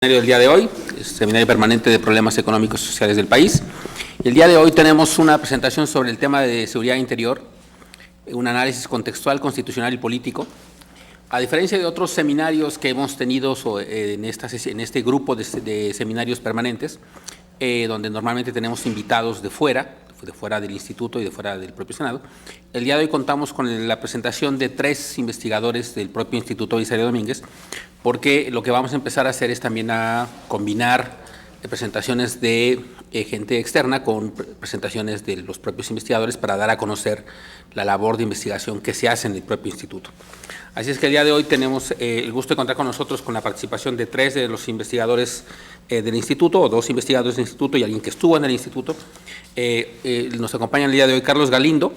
Del día de hoy, Seminario Permanente de Problemas Económicos y Sociales del País. El día de hoy tenemos una presentación sobre el tema de seguridad interior, un análisis contextual, constitucional y político. A diferencia de otros seminarios que hemos tenido en este grupo de seminarios permanentes, donde normalmente tenemos invitados de fuera del Instituto y de fuera del propio Senado, el día de hoy contamos con la presentación de 3 investigadores del propio Instituto Belisario Domínguez, porque lo que vamos a empezar a hacer es también a combinar presentaciones de gente externa con presentaciones de los propios investigadores para dar a conocer la labor de investigación que se hace en el propio instituto. Así es que el día de hoy tenemos el gusto de contar con nosotros con la participación de 3 de los investigadores del instituto, o 2 investigadores del instituto y alguien que estuvo en el instituto. Nos acompaña el día de hoy Carlos Galindo.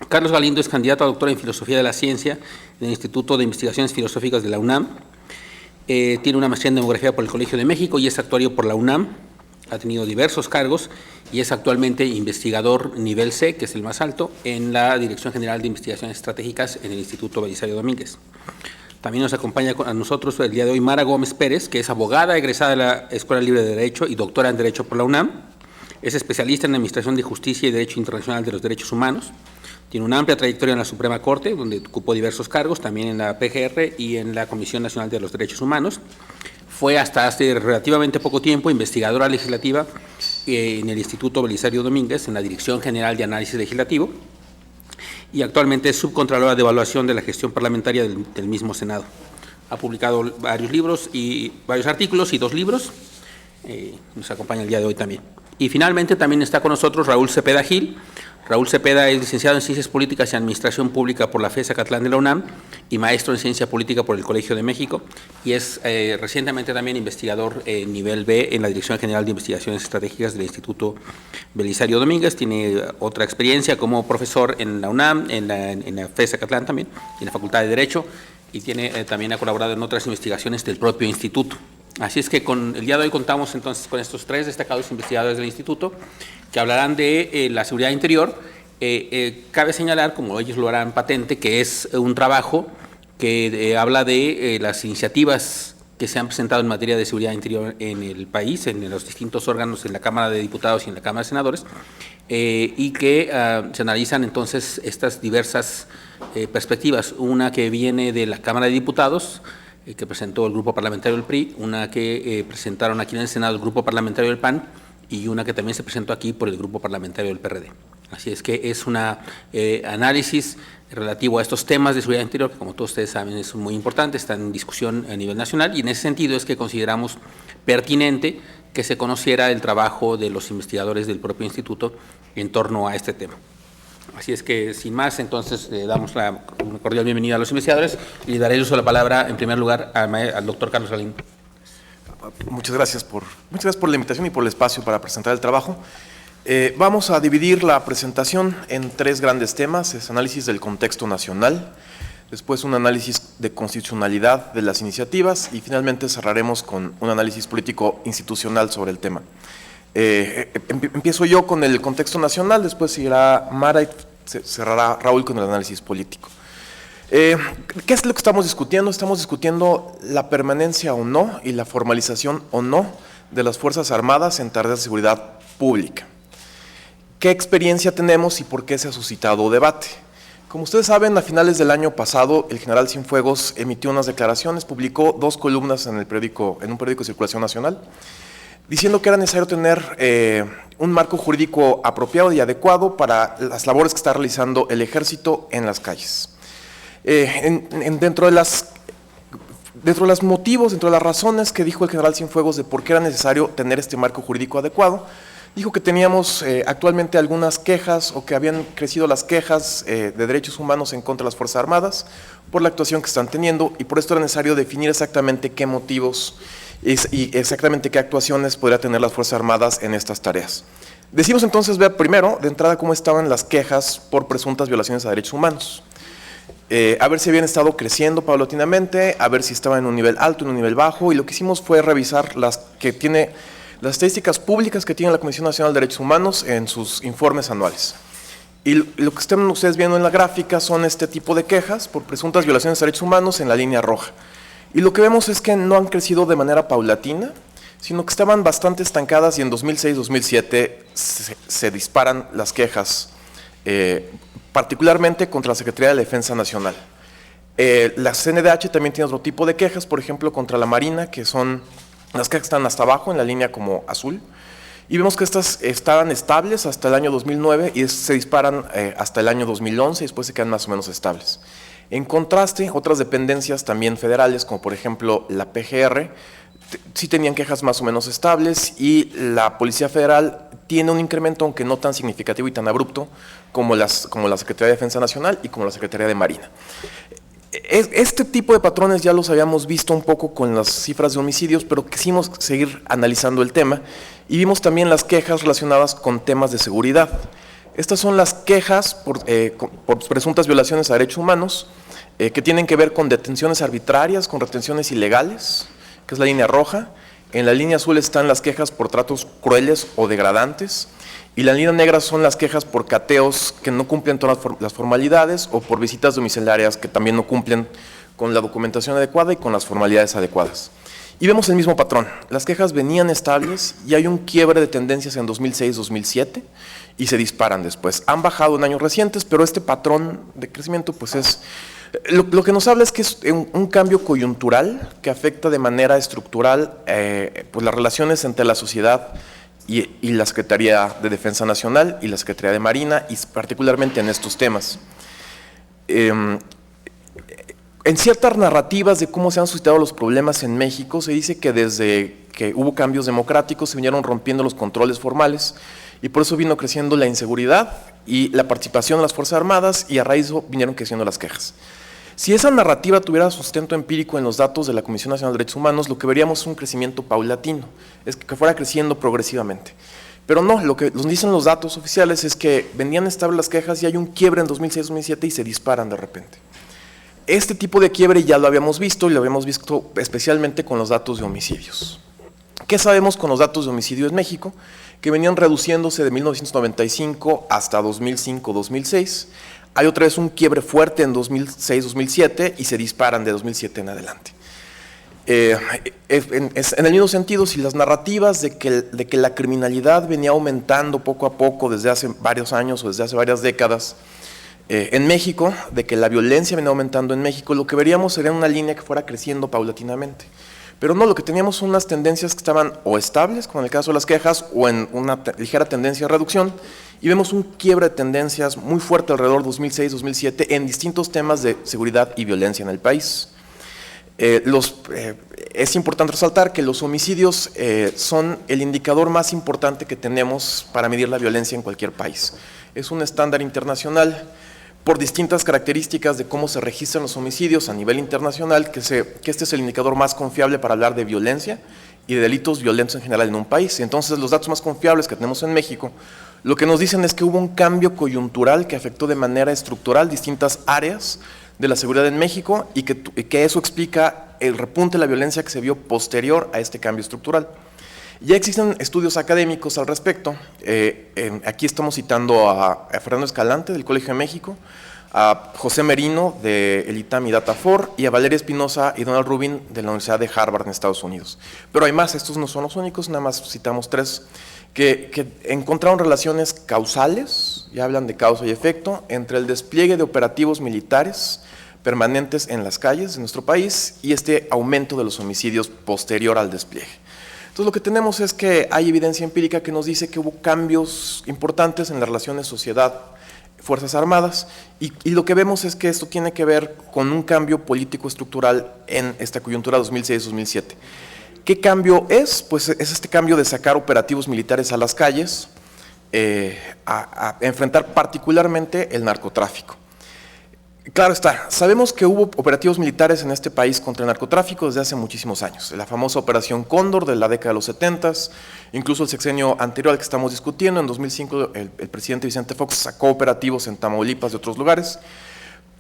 Carlos Galindo es candidato a doctor en Filosofía de la Ciencia del Instituto de Investigaciones Filosóficas de la UNAM. Tiene una maestría en Demografía por el Colegio de México y es actuario por la UNAM. Ha tenido diversos cargos y es actualmente investigador nivel C, que es el más alto, en la Dirección General de Investigaciones Estratégicas en el Instituto Belisario Domínguez. También nos acompaña a nosotros el día de hoy Mara Gómez Pérez, que es abogada egresada de la Escuela Libre de Derecho y doctora en Derecho por la UNAM. Es especialista en Administración de Justicia y Derecho Internacional de los Derechos Humanos. Tiene una amplia trayectoria en la Suprema Corte, donde ocupó diversos cargos, también en la PGR y en la Comisión Nacional de los Derechos Humanos. Fue hasta hace relativamente poco tiempo investigadora legislativa en el Instituto Belisario Domínguez, en la Dirección General de Análisis Legislativo, y actualmente es subcontralora de evaluación de la gestión parlamentaria del mismo Senado. Ha publicado varios libros y varios artículos y 2 libros. Nos acompaña el día de hoy también. Y finalmente también está con nosotros Raúl Cepeda Gil. Raúl Cepeda es licenciado en Ciencias Políticas y Administración Pública por la FES Acatlán de la UNAM y maestro en Ciencia Política por el Colegio de México, y es recientemente también investigador nivel B en la Dirección General de Investigaciones Estratégicas del Instituto Belisario Domínguez. Tiene otra experiencia como profesor en la UNAM, en la FES Acatlán también, en la Facultad de Derecho, y también ha colaborado en otras investigaciones del propio instituto. Así es que el día de hoy contamos entonces con estos 3 destacados investigadores del instituto que hablarán de la seguridad interior. Cabe señalar, como ellos lo harán patente, que es un trabajo que habla de las iniciativas que se han presentado en materia de seguridad interior en el país, en los distintos órganos, en la Cámara de Diputados y en la Cámara de Senadores, y que se analizan entonces estas diversas perspectivas. Una que viene de la Cámara de Diputados, que presentó el Grupo Parlamentario del PRI, una que presentaron aquí en el Senado el Grupo Parlamentario del PAN, y una que también se presentó aquí por el Grupo Parlamentario del PRD. Así es que es un análisis relativo a estos temas de seguridad interior, que como todos ustedes saben es muy importante, está en discusión a nivel nacional, y en ese sentido es que consideramos pertinente que se conociera el trabajo de los investigadores del propio instituto en torno a este tema. Así es que, sin más, entonces damos una cordial bienvenida a los investigadores y le daré el uso de la palabra, en primer lugar, al doctor Carlos Galindo. Muchas gracias por la invitación y por el espacio para presentar el trabajo. Vamos a dividir la presentación en 3 grandes temas: es análisis del contexto nacional, después un análisis de constitucionalidad de las iniciativas y finalmente cerraremos con un análisis político institucional sobre el tema. Empiezo yo con el contexto nacional, después seguirá Mara y cerrará Raúl con el análisis político. ¿Qué es lo que estamos discutiendo? Estamos discutiendo la permanencia o no y la formalización o no de las Fuerzas Armadas en tareas de seguridad pública. ¿Qué experiencia tenemos y por qué se ha suscitado debate? Como ustedes saben, a finales del año pasado, el general Cienfuegos emitió unas declaraciones, publicó 2 columnas en un periódico de circulación nacional, diciendo que era necesario tener un marco jurídico apropiado y adecuado para las labores que está realizando el ejército en las calles. Dentro de los motivos, dentro de las razones que dijo el general Cienfuegos de por qué era necesario tener este marco jurídico adecuado, dijo que teníamos actualmente algunas quejas, o que habían crecido las quejas de derechos humanos en contra de las Fuerzas Armadas por la actuación que están teniendo, y por esto era necesario definir exactamente qué motivos y exactamente qué actuaciones podría tener las Fuerzas Armadas en estas tareas. Decidimos entonces ver primero, de entrada, cómo estaban las quejas por presuntas violaciones a derechos humanos. A ver si habían estado creciendo paulatinamente, a ver si estaban en un nivel alto, en un nivel bajo, y lo que hicimos fue revisar las estadísticas públicas que tiene la Comisión Nacional de Derechos Humanos en sus informes anuales. Y lo que están ustedes viendo en la gráfica son este tipo de quejas por presuntas violaciones de derechos humanos en la línea roja. Y lo que vemos es que no han crecido de manera paulatina, sino que estaban bastante estancadas y en 2006-2007 se disparan las quejas, particularmente contra la Secretaría de la Defensa Nacional. La CNDH también tiene otro tipo de quejas, por ejemplo, contra la Marina, que son las quejas que están hasta abajo, en la línea como azul, y vemos que estas estaban estables hasta el año 2009 y se disparan hasta el año 2011 y después se quedan más o menos estables. En contraste, otras dependencias también federales, como por ejemplo la PGR, sí tenían quejas más o menos estables, y la Policía Federal tiene un incremento, aunque no tan significativo y tan abrupto como la Secretaría de Defensa Nacional y como la Secretaría de Marina. Este tipo de patrones ya los habíamos visto un poco con las cifras de homicidios, pero quisimos seguir analizando el tema y vimos también las quejas relacionadas con temas de seguridad. Estas son las quejas por presuntas violaciones a derechos humanos, que tienen que ver con detenciones arbitrarias, con retenciones ilegales, que es la línea roja. En la línea azul están las quejas por tratos crueles o degradantes, y la línea negra son las quejas por cateos que no cumplen todas las formalidades, o por visitas domiciliarias que también no cumplen con la documentación adecuada y con las formalidades adecuadas. Y vemos el mismo patrón. Las quejas venían estables y hay un quiebre de tendencias en 2006-2007 y se disparan después. Han bajado en años recientes, pero este patrón de crecimiento pues es... Lo que nos habla es que es un cambio coyuntural que afecta de manera estructural pues las relaciones entre la sociedad y la Secretaría de Defensa Nacional y la Secretaría de Marina, y particularmente en estos temas. En ciertas narrativas de cómo se han suscitado los problemas en México, se dice que desde que hubo cambios democráticos se vinieron rompiendo los controles formales, y por eso vino creciendo la inseguridad y la participación de las Fuerzas Armadas, y a raíz de eso vinieron creciendo las quejas. Si esa narrativa tuviera sustento empírico en los datos de la Comisión Nacional de Derechos Humanos, lo que veríamos es un crecimiento paulatino, es que fuera creciendo progresivamente. Pero no, lo que nos dicen los datos oficiales es que venían estables las quejas y hay un quiebre en 2006-2007 y se disparan de repente. Este tipo de quiebre ya lo habíamos visto, y lo habíamos visto especialmente con los datos de homicidios. ¿Qué sabemos con los datos de homicidio en México? Que venían reduciéndose de 1995 hasta 2005-2006. Hay otra vez un quiebre fuerte en 2006-2007 y se disparan de 2007 en adelante. En el mismo sentido, si las narrativas de que la criminalidad venía aumentando poco a poco desde hace varios años o desde hace varias décadas en México, de que la violencia venía aumentando en México, lo que veríamos sería una línea que fuera creciendo paulatinamente. Pero no, lo que teníamos son unas tendencias que estaban o estables, como en el caso de las quejas, o en una ligera tendencia de reducción, y vemos un quiebre de tendencias muy fuerte alrededor de 2006-2007 en distintos temas de seguridad y violencia en el país. Es importante resaltar que los homicidios son el indicador más importante que tenemos para medir la violencia en cualquier país. Es un estándar internacional por distintas características de cómo se registran los homicidios a nivel internacional, que este es el indicador más confiable para hablar de violencia y de delitos violentos en general en un país. Entonces, los datos más confiables que tenemos en México, lo que nos dicen es que hubo un cambio coyuntural que afectó de manera estructural distintas áreas de la seguridad en México, y que eso explica el repunte de la violencia que se vio posterior a este cambio estructural. Ya existen estudios académicos al respecto. Aquí estamos citando a Fernando Escalante del Colegio de México, a José Merino del ITAM y Datafor, y a Valeria Espinosa y Donald Rubin de la Universidad de Harvard en Estados Unidos. Pero hay más, estos no son los únicos, nada más citamos tres, que encontraron relaciones causales, ya hablan de causa y efecto, entre el despliegue de operativos militares permanentes en las calles de nuestro país y este aumento de los homicidios posterior al despliegue. Entonces, lo que tenemos es que hay evidencia empírica que nos dice que hubo cambios importantes en las relaciones sociedad-Fuerzas Armadas, y lo que vemos es que esto tiene que ver con un cambio político estructural en esta coyuntura 2006-2007. ¿Qué cambio es? Pues es este cambio de sacar operativos militares a las calles, a enfrentar particularmente el narcotráfico. Claro está, sabemos que hubo operativos militares en este país contra el narcotráfico desde hace muchísimos años. La famosa Operación Cóndor de la década de los 70s, incluso el sexenio anterior al que estamos discutiendo, en 2005 el presidente Vicente Fox sacó operativos en Tamaulipas y otros lugares.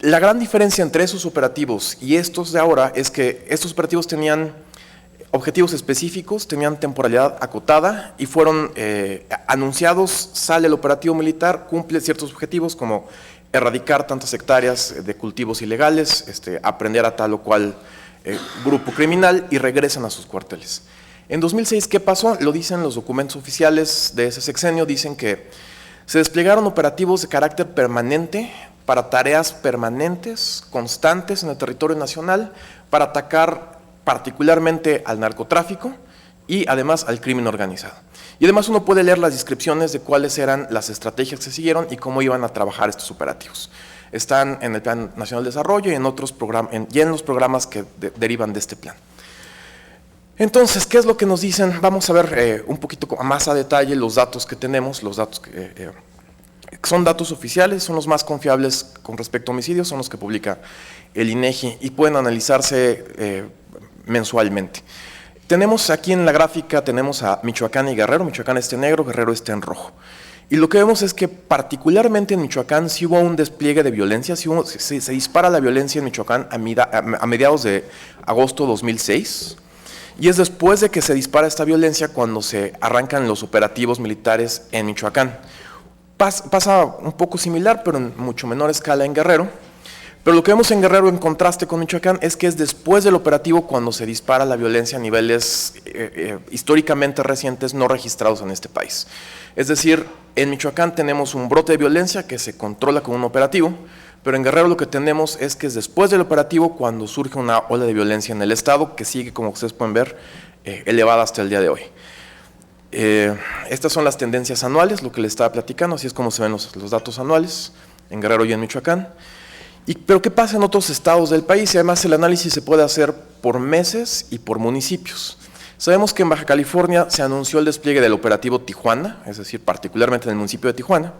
La gran diferencia entre esos operativos y estos de ahora es que estos operativos tenían objetivos específicos, tenían temporalidad acotada y fueron anunciados, sale el operativo militar, cumple ciertos objetivos como erradicar tantas hectáreas de cultivos ilegales, aprender a tal o cual grupo criminal y regresan a sus cuarteles. En 2006, ¿qué pasó? Lo dicen los documentos oficiales de ese sexenio, dicen que se desplegaron operativos de carácter permanente para tareas permanentes, constantes en el territorio nacional, para atacar particularmente al narcotráfico y además al crimen organizado. Y además uno puede leer las descripciones de cuáles eran las estrategias que se siguieron y cómo iban a trabajar estos operativos. Están en el Plan Nacional de Desarrollo y en otros programas, y en los programas que derivan de este plan. Entonces, ¿qué es lo que nos dicen? Vamos a ver un poquito más a detalle los datos que tenemos, los datos que son datos oficiales, son los más confiables con respecto a homicidios, son los que publica el INEGI y pueden analizarse mensualmente. Tenemos aquí en la gráfica, tenemos a Michoacán y Guerrero. Michoacán está en negro, Guerrero está en rojo. Y lo que vemos es que particularmente en Michoacán sí hubo un despliegue de violencia, se dispara la violencia en Michoacán a mediados de agosto de 2006. Y es después de que se dispara esta violencia cuando se arrancan los operativos militares en Michoacán. Pasa un poco similar, pero en mucho menor escala en Guerrero. Pero lo que vemos en Guerrero en contraste con Michoacán es que es después del operativo cuando se dispara la violencia a niveles históricamente recientes no registrados en este país. Es decir, en Michoacán tenemos un brote de violencia que se controla con un operativo, pero en Guerrero lo que tenemos es que es después del operativo cuando surge una ola de violencia en el estado que sigue, como ustedes pueden ver, elevada hasta el día de hoy. Estas son las tendencias anuales, lo que les estaba platicando, así es como se ven los datos anuales en Guerrero y en Michoacán. Pero ¿qué pasa en otros estados del país? Y además el análisis se puede hacer por meses y por municipios. Sabemos que en Baja California se anunció el despliegue del operativo Tijuana, es decir, particularmente en el municipio de Tijuana.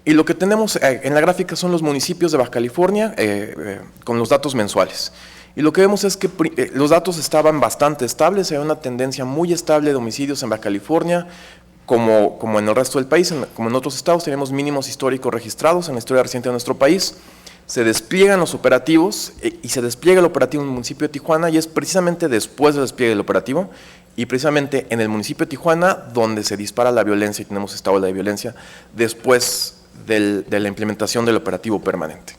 Y lo que tenemos en la gráfica son los municipios de Baja California con los datos mensuales. Y lo que vemos es que los datos estaban bastante estables, hay una tendencia muy estable de homicidios en Baja California, como en el resto del país, como en otros estados tenemos mínimos históricos registrados en la historia reciente de nuestro país. Se despliegan los operativos y se despliega el operativo en el municipio de Tijuana y es precisamente después del despliegue del operativo y precisamente en el municipio de Tijuana donde se dispara la violencia y tenemos esta ola de violencia después de la implementación del operativo permanente.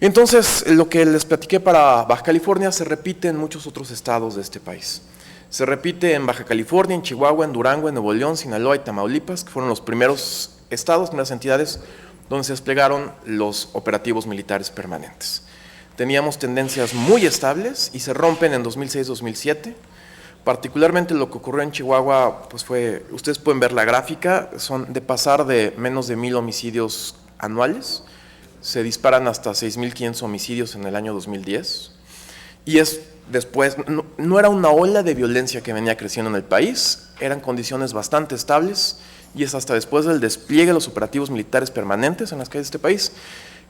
Entonces, lo que les platiqué para Baja California se repite en muchos otros estados de este país. Se repite en Baja California, en Chihuahua, en Durango, en Nuevo León, Sinaloa y Tamaulipas, que fueron los primeros estados, primeras entidades donde se desplegaron los operativos militares permanentes. Teníamos tendencias muy estables y se rompen en 2006-2007. Particularmente lo que ocurrió en Chihuahua, pues ustedes pueden ver la gráfica, son de pasar de menos de 1,000 homicidios anuales, se disparan hasta 6,500 homicidios en el año 2010. Y es después, no era una ola de violencia que venía creciendo en el país, eran condiciones bastante estables, y es hasta después del despliegue de los operativos militares permanentes en las calles de este país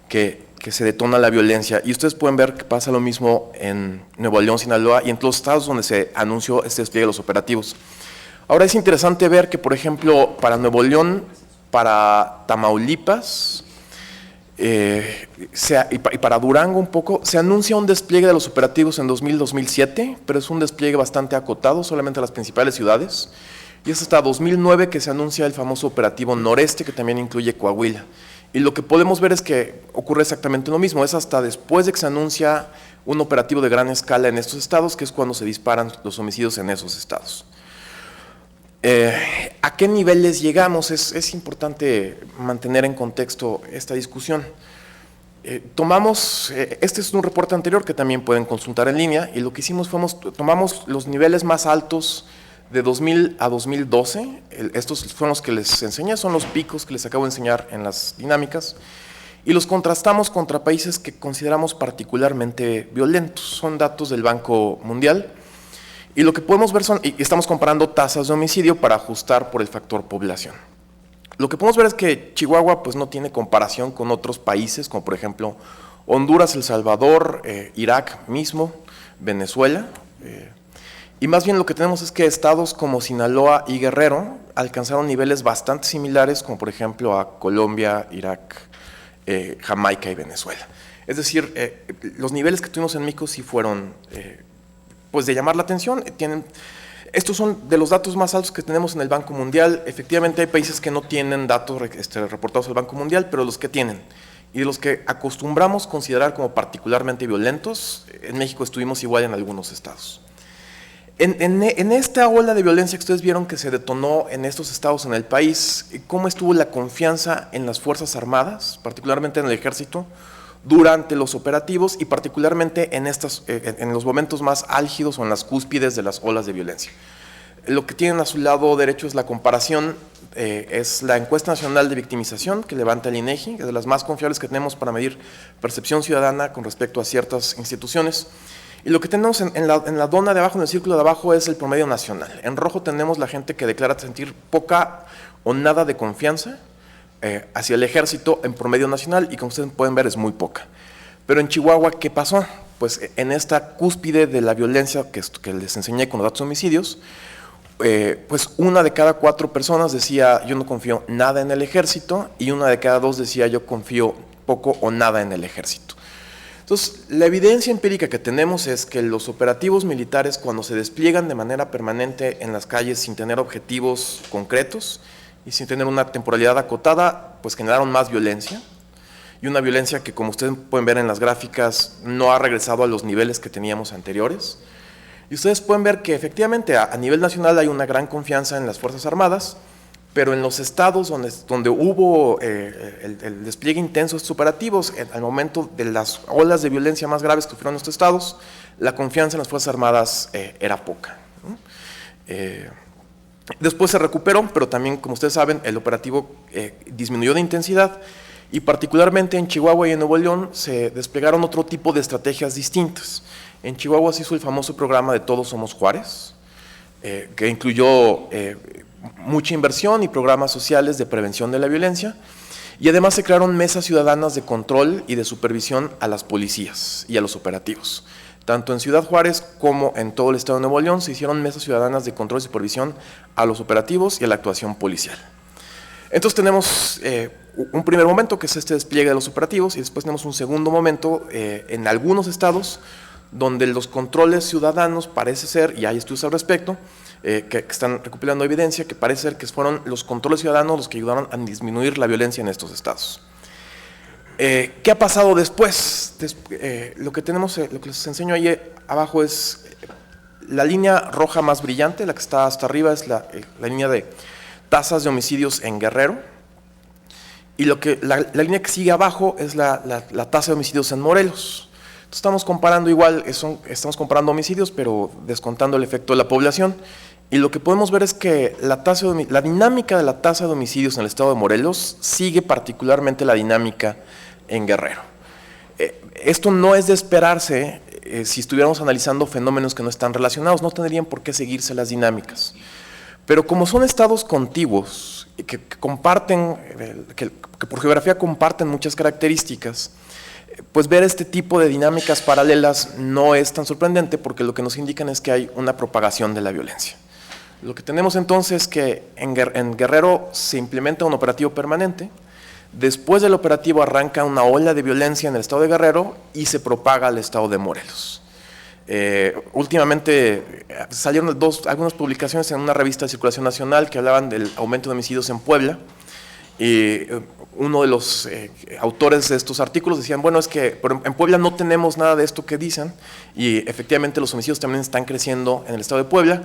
que se detona la violencia. Y ustedes pueden ver que pasa lo mismo en Nuevo León, Sinaloa y en todos los estados donde se anunció este despliegue de los operativos. Ahora es interesante ver que, por ejemplo, para Nuevo León, para Tamaulipas y para Durango un poco, se anuncia un despliegue de los operativos en 2000-2007, pero es un despliegue bastante acotado, solamente a las principales ciudades. Y es hasta 2009 que se anuncia el famoso operativo Noreste, que también incluye Coahuila. Y lo que podemos ver es que ocurre exactamente lo mismo, es hasta después de que se anuncia un operativo de gran escala en estos estados, que es cuando se disparan los homicidios en esos estados. ¿A qué niveles llegamos? Es importante mantener en contexto esta discusión. Este es un reporte anterior que también pueden consultar en línea, y lo que hicimos fue tomamos los niveles más altos de 2000 a 2012, estos fueron los que les enseñé, son los picos que les acabo de enseñar en las dinámicas, y los contrastamos contra países que consideramos particularmente violentos. Son datos del Banco Mundial, y lo que podemos ver y estamos comparando tasas de homicidio para ajustar por el factor población. Lo que podemos ver es que Chihuahua pues, no tiene comparación con otros países, como por ejemplo Honduras, El Salvador, Irak mismo, Venezuela. Y más bien lo que tenemos es que estados como Sinaloa y Guerrero alcanzaron niveles bastante similares, como por ejemplo a Colombia, Irak, Jamaica y Venezuela. Es decir, los niveles que tuvimos en México sí fueron pues de llamar la atención. Estos son de los datos más altos que tenemos en el Banco Mundial. Efectivamente hay países que no tienen datos reportados al Banco Mundial, pero los que tienen. y de los que acostumbramos considerar como particularmente violentos. En México estuvimos igual en algunos estados. En esta ola de violencia que ustedes vieron que se detonó en estos estados en el país, ¿cómo estuvo la confianza en las Fuerzas Armadas, particularmente en el Ejército, durante los operativos y particularmente en los momentos más álgidos o en las cúspides de las olas de violencia? Lo que tienen a su lado derecho es la comparación, es la encuesta nacional de victimización que levanta el INEGI, que es de las más confiables que tenemos para medir percepción ciudadana con respecto a ciertas instituciones. Y lo que tenemos en la dona de abajo, en el círculo de abajo, es el promedio nacional. En rojo tenemos la gente que declara sentir poca o nada de confianza hacia el ejército en promedio nacional, y como ustedes pueden ver es muy poca. Pero en Chihuahua, ¿qué pasó? Pues en esta cúspide de la violencia que les enseñé con los datos de homicidios, pues 1 de cada 4 personas decía yo no confío nada en el ejército, y 1 de cada 2 decía yo confío poco o nada en el ejército. Entonces, la evidencia empírica que tenemos es que los operativos militares, cuando se despliegan de manera permanente en las calles sin tener objetivos concretos y sin tener una temporalidad acotada, pues generaron más violencia, y una violencia que, como ustedes pueden ver en las gráficas, no ha regresado a los niveles que teníamos anteriores. Y ustedes pueden ver que efectivamente a nivel nacional hay una gran confianza en las Fuerzas Armadas, pero en los estados donde hubo el despliegue intenso de estos operativos, al momento de las olas de violencia más graves que sufrieron estos estados, la confianza en las Fuerzas Armadas era poca, ¿no? Después se recuperó, pero también, como ustedes saben, el operativo disminuyó de intensidad, y particularmente en Chihuahua y en Nuevo León se desplegaron otro tipo de estrategias distintas. En Chihuahua se hizo el famoso programa de Todos Somos Juárez, que incluyó mucha inversión y programas sociales de prevención de la violencia, y además se crearon mesas ciudadanas de control y de supervisión a las policías y a los operativos. Tanto en Ciudad Juárez como en todo el estado de Nuevo León se hicieron mesas ciudadanas de control y supervisión a los operativos y a la actuación policial. Entonces tenemos un primer momento, que es este despliegue de los operativos, y después tenemos un segundo momento en algunos estados donde los controles ciudadanos parece ser, y hay estudios al respecto, que están recopilando evidencia, que parece ser que fueron los controles ciudadanos los que ayudaron a disminuir la violencia en estos estados. ¿Qué ha pasado después? Lo que les enseño ahí abajo es la línea roja más brillante, la que está hasta arriba es la línea de tasas de homicidios en Guerrero, y la línea que sigue abajo es la tasa de homicidios en Morelos. Entonces estamos comparando estamos comparando homicidios, pero descontando el efecto de la población, y lo que podemos ver es que la dinámica de la tasa de homicidios en el estado de Morelos sigue particularmente la dinámica en Guerrero. Esto no es de esperarse si estuviéramos analizando fenómenos que no están relacionados, no tendrían por qué seguirse las dinámicas. Pero como son estados contiguos, que comparten, que por geografía comparten muchas características, pues ver este tipo de dinámicas paralelas no es tan sorprendente, porque lo que nos indican es que hay una propagación de la violencia. Lo que tenemos entonces es que en Guerrero se implementa un operativo permanente, después del operativo arranca una ola de violencia en el estado de Guerrero y se propaga al estado de Morelos. Últimamente salieron algunas publicaciones en una revista de circulación nacional que hablaban del aumento de homicidios en Puebla, y uno de los autores de estos artículos decían, bueno, es que en Puebla no tenemos nada de esto que dicen, y efectivamente los homicidios también están creciendo en el estado de Puebla,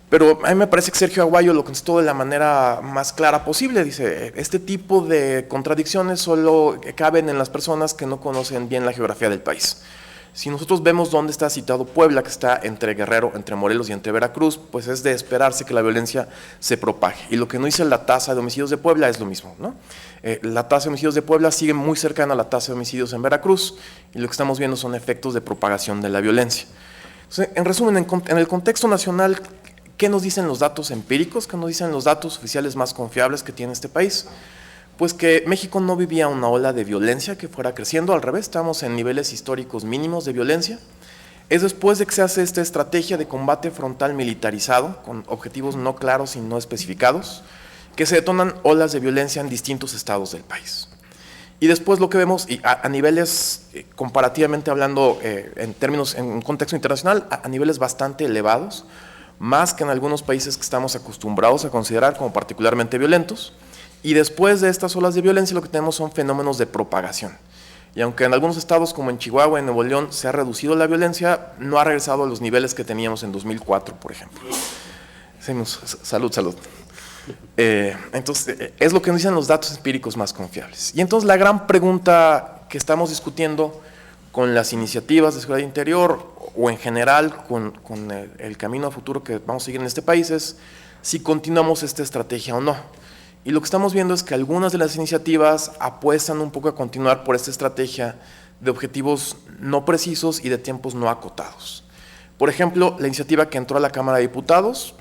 pero a mí me parece que Sergio Aguayo lo contestó de la manera más clara posible. Dice, este tipo de contradicciones solo caben en las personas que no conocen bien la geografía del país. Si nosotros vemos dónde está situado Puebla, que está entre Guerrero, entre Morelos y entre Veracruz, pues es de esperarse que la violencia se propague. Y lo que no dice la tasa de homicidios de Puebla es lo mismo, ¿no? La tasa de homicidios de Puebla sigue muy cercana a la tasa de homicidios en Veracruz, y lo que estamos viendo son efectos de propagación de la violencia. Entonces, en resumen, en el contexto nacional, ¿qué nos dicen los datos empíricos? ¿Qué nos dicen los datos oficiales más confiables que tiene este país? Pues que México no vivía una ola de violencia que fuera creciendo, al revés, estamos en niveles históricos mínimos de violencia. Es después de que se hace esta estrategia de combate frontal militarizado, con objetivos no claros y no especificados, que se detonan olas de violencia en distintos estados del país. Y después lo que vemos, y a niveles, comparativamente hablando, en un contexto internacional, a niveles bastante elevados, más que en algunos países que estamos acostumbrados a considerar como particularmente violentos, Y después de estas olas de violencia lo que tenemos son fenómenos de propagación. Y aunque en algunos estados como en Chihuahua, en Nuevo León, se ha reducido la violencia, no ha regresado a los niveles que teníamos en 2004, por ejemplo. Salud, salud. Entonces, es lo que nos dicen los datos empíricos más confiables. Y entonces la gran pregunta que estamos discutiendo con las iniciativas de seguridad interior o en general con el camino a futuro que vamos a seguir en este país es si continuamos esta estrategia o no. Y lo que estamos viendo es que algunas de las iniciativas apuestan un poco a continuar por esta estrategia de objetivos no precisos y de tiempos no acotados. Por ejemplo, la iniciativa que entró a la Cámara de Diputados,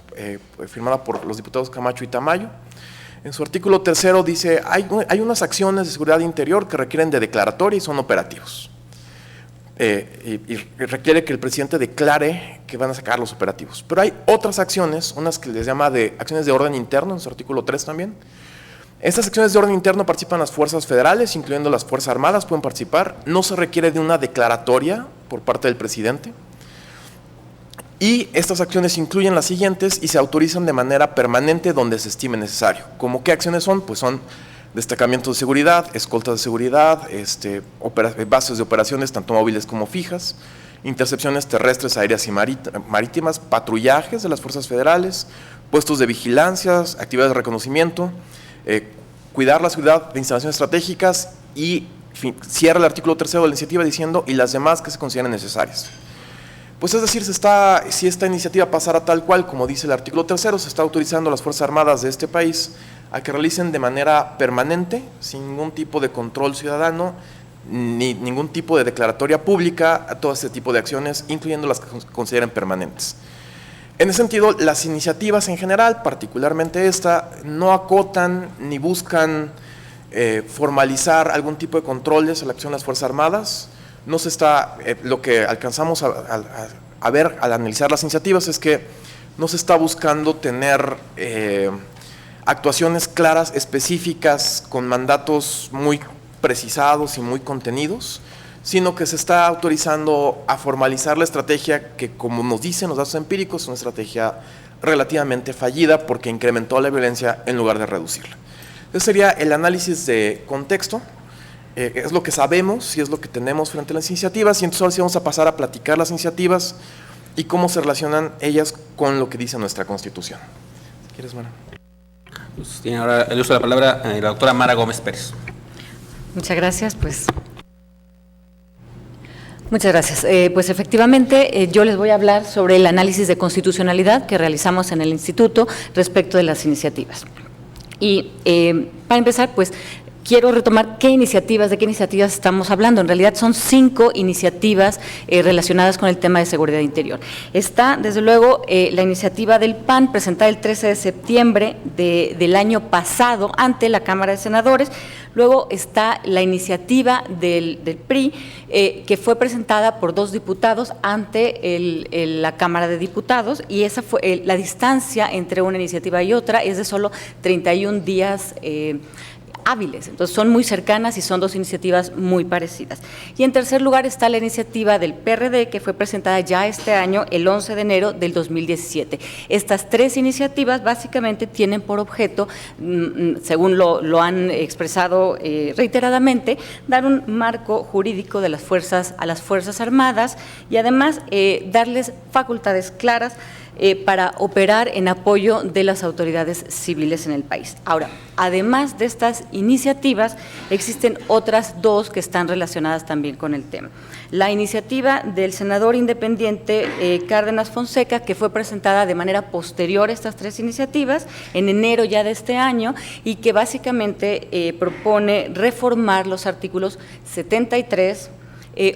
firmada por los diputados Camacho y Tamayo, en su artículo 3 dice, hay unas acciones de seguridad interior que requieren de declaratoria y son operativos. Y requiere que el presidente declare que van a sacar los operativos. Pero hay otras acciones, unas que les llama de acciones de orden interno, en su artículo 3 también. Estas acciones de orden interno participan las fuerzas federales, incluyendo las Fuerzas Armadas, pueden participar. No se requiere de una declaratoria por parte del presidente. Y estas acciones incluyen las siguientes y se autorizan de manera permanente donde se estime necesario. ¿Cómo qué acciones son? Pues son destacamientos de seguridad, escoltas de seguridad, bases de operaciones tanto móviles como fijas, intercepciones terrestres, aéreas y marítimas, patrullajes de las fuerzas federales, puestos de vigilancia, actividades de reconocimiento, cuidar la seguridad de instalaciones estratégicas y cierra el artículo 3 de la iniciativa diciendo y las demás que se consideren necesarias. Pues es decir, si esta iniciativa pasara tal cual, como dice el artículo 3, se está autorizando a las Fuerzas Armadas de este país a que realicen de manera permanente, sin ningún tipo de control ciudadano, ni ningún tipo de declaratoria pública, a todo este tipo de acciones, incluyendo las que consideren permanentes. En ese sentido, las iniciativas en general, particularmente esta, no acotan ni buscan formalizar algún tipo de controles a la acción de las Fuerzas Armadas. No se está, lo que alcanzamos a ver al analizar las iniciativas es que no se está buscando tener actuaciones claras, específicas, con mandatos muy precisados y muy contenidos, sino que se está autorizando a formalizar la estrategia que, como nos dicen los datos empíricos, es una estrategia relativamente fallida porque incrementó la violencia en lugar de reducirla. Ese sería el análisis de contexto. Es lo que sabemos y es lo que tenemos frente a las iniciativas, y entonces ahora sí vamos a pasar a platicar las iniciativas y cómo se relacionan ellas con lo que dice nuestra Constitución. Si quieres, Mara. Pues tiene ahora el uso de la palabra la doctora Mara Gómez Pérez. Muchas gracias. Muchas gracias. Pues efectivamente yo les voy a hablar sobre el análisis de constitucionalidad que realizamos en el Instituto respecto de las iniciativas. Y para empezar, pues quiero retomar de qué iniciativas estamos hablando. En realidad son 5 iniciativas relacionadas con el tema de seguridad interior. Está, desde luego, la iniciativa del PAN, presentada el 13 de septiembre del año pasado ante la Cámara de Senadores. Luego está la iniciativa del PRI, que fue presentada por 2 diputados ante la Cámara de Diputados, y esa fue la distancia entre una iniciativa y otra es de solo 31 días hábiles, entonces son muy cercanas y son 2 iniciativas muy parecidas. Y en tercer lugar está la iniciativa del PRD, que fue presentada ya este año, el 11 de enero del 2017. Estas 3 iniciativas básicamente tienen por objeto, según lo han expresado reiteradamente, dar un marco jurídico de a las Fuerzas Armadas y además darles facultades claras para operar en apoyo de las autoridades civiles en el país. Ahora, además de estas iniciativas, existen otras 2 que están relacionadas también con el tema. La iniciativa del senador independiente Cárdenas Fonseca, que fue presentada de manera posterior a estas 3 iniciativas, en enero ya de este año, y que básicamente propone reformar los artículos 73,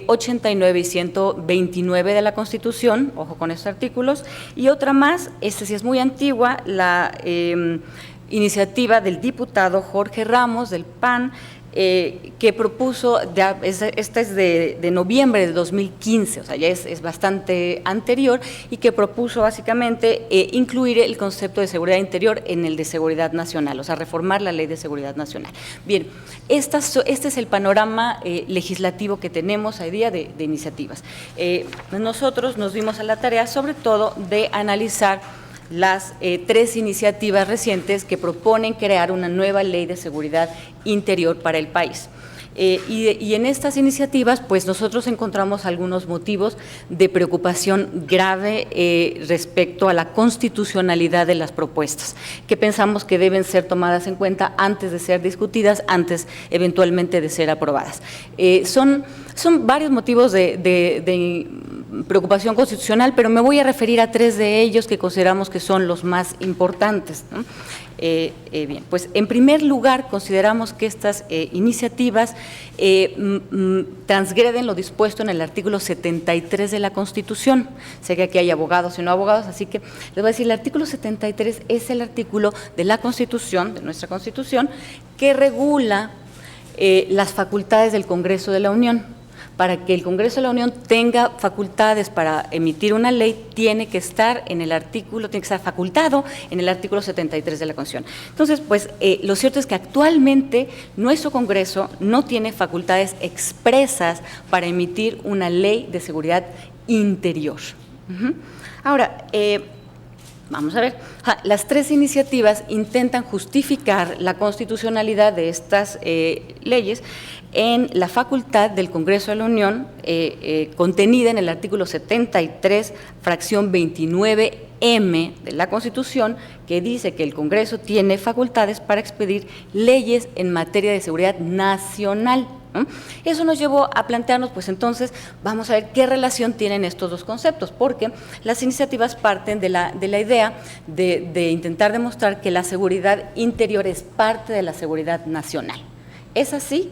89 y 129 de la Constitución, ojo con estos artículos, y otra más, esta sí es muy antigua, la iniciativa del diputado Jorge Ramos del PAN, que propuso, esta es de noviembre de 2015, o sea, ya es bastante anterior, y que propuso básicamente incluir el concepto de seguridad interior en el de seguridad nacional, o sea, reformar la Ley de Seguridad Nacional. Bien, este es el panorama legislativo que tenemos hoy día de iniciativas. Nosotros nos dimos a la tarea, sobre todo, de analizar las 3 iniciativas recientes que proponen crear una nueva ley de seguridad interior para el país. Y en estas iniciativas, pues nosotros encontramos algunos motivos de preocupación grave respecto a la constitucionalidad de las propuestas, que pensamos que deben ser tomadas en cuenta antes de ser discutidas, antes eventualmente de ser aprobadas. Son varios motivos de preocupación constitucional, pero me voy a referir a 3 de ellos que consideramos que son los más importantes, ¿no? Bien, pues en primer lugar consideramos que estas iniciativas transgreden lo dispuesto en el artículo 73 de la Constitución. Sé que aquí hay abogados y no abogados, así que les voy a decir, el artículo 73 es el artículo de la Constitución, de nuestra Constitución, que regula las facultades del Congreso de la Unión. Para que el Congreso de la Unión tenga facultades para emitir una ley, tiene que estar facultado en el artículo 73 de la Constitución. Entonces, pues, lo cierto es que actualmente nuestro Congreso no tiene facultades expresas para emitir una ley de seguridad interior. Ahora, vamos a ver, las 3 iniciativas intentan justificar la constitucionalidad de estas leyes en la facultad del Congreso de la Unión, contenida en el artículo 73, fracción 29M de la Constitución, que dice que el Congreso tiene facultades para expedir leyes en materia de seguridad nacional, ¿no? Eso nos llevó a plantearnos, pues entonces, vamos a ver qué relación tienen estos dos conceptos, porque las iniciativas parten de la idea de intentar demostrar que la seguridad interior es parte de la seguridad nacional. ¿Es así?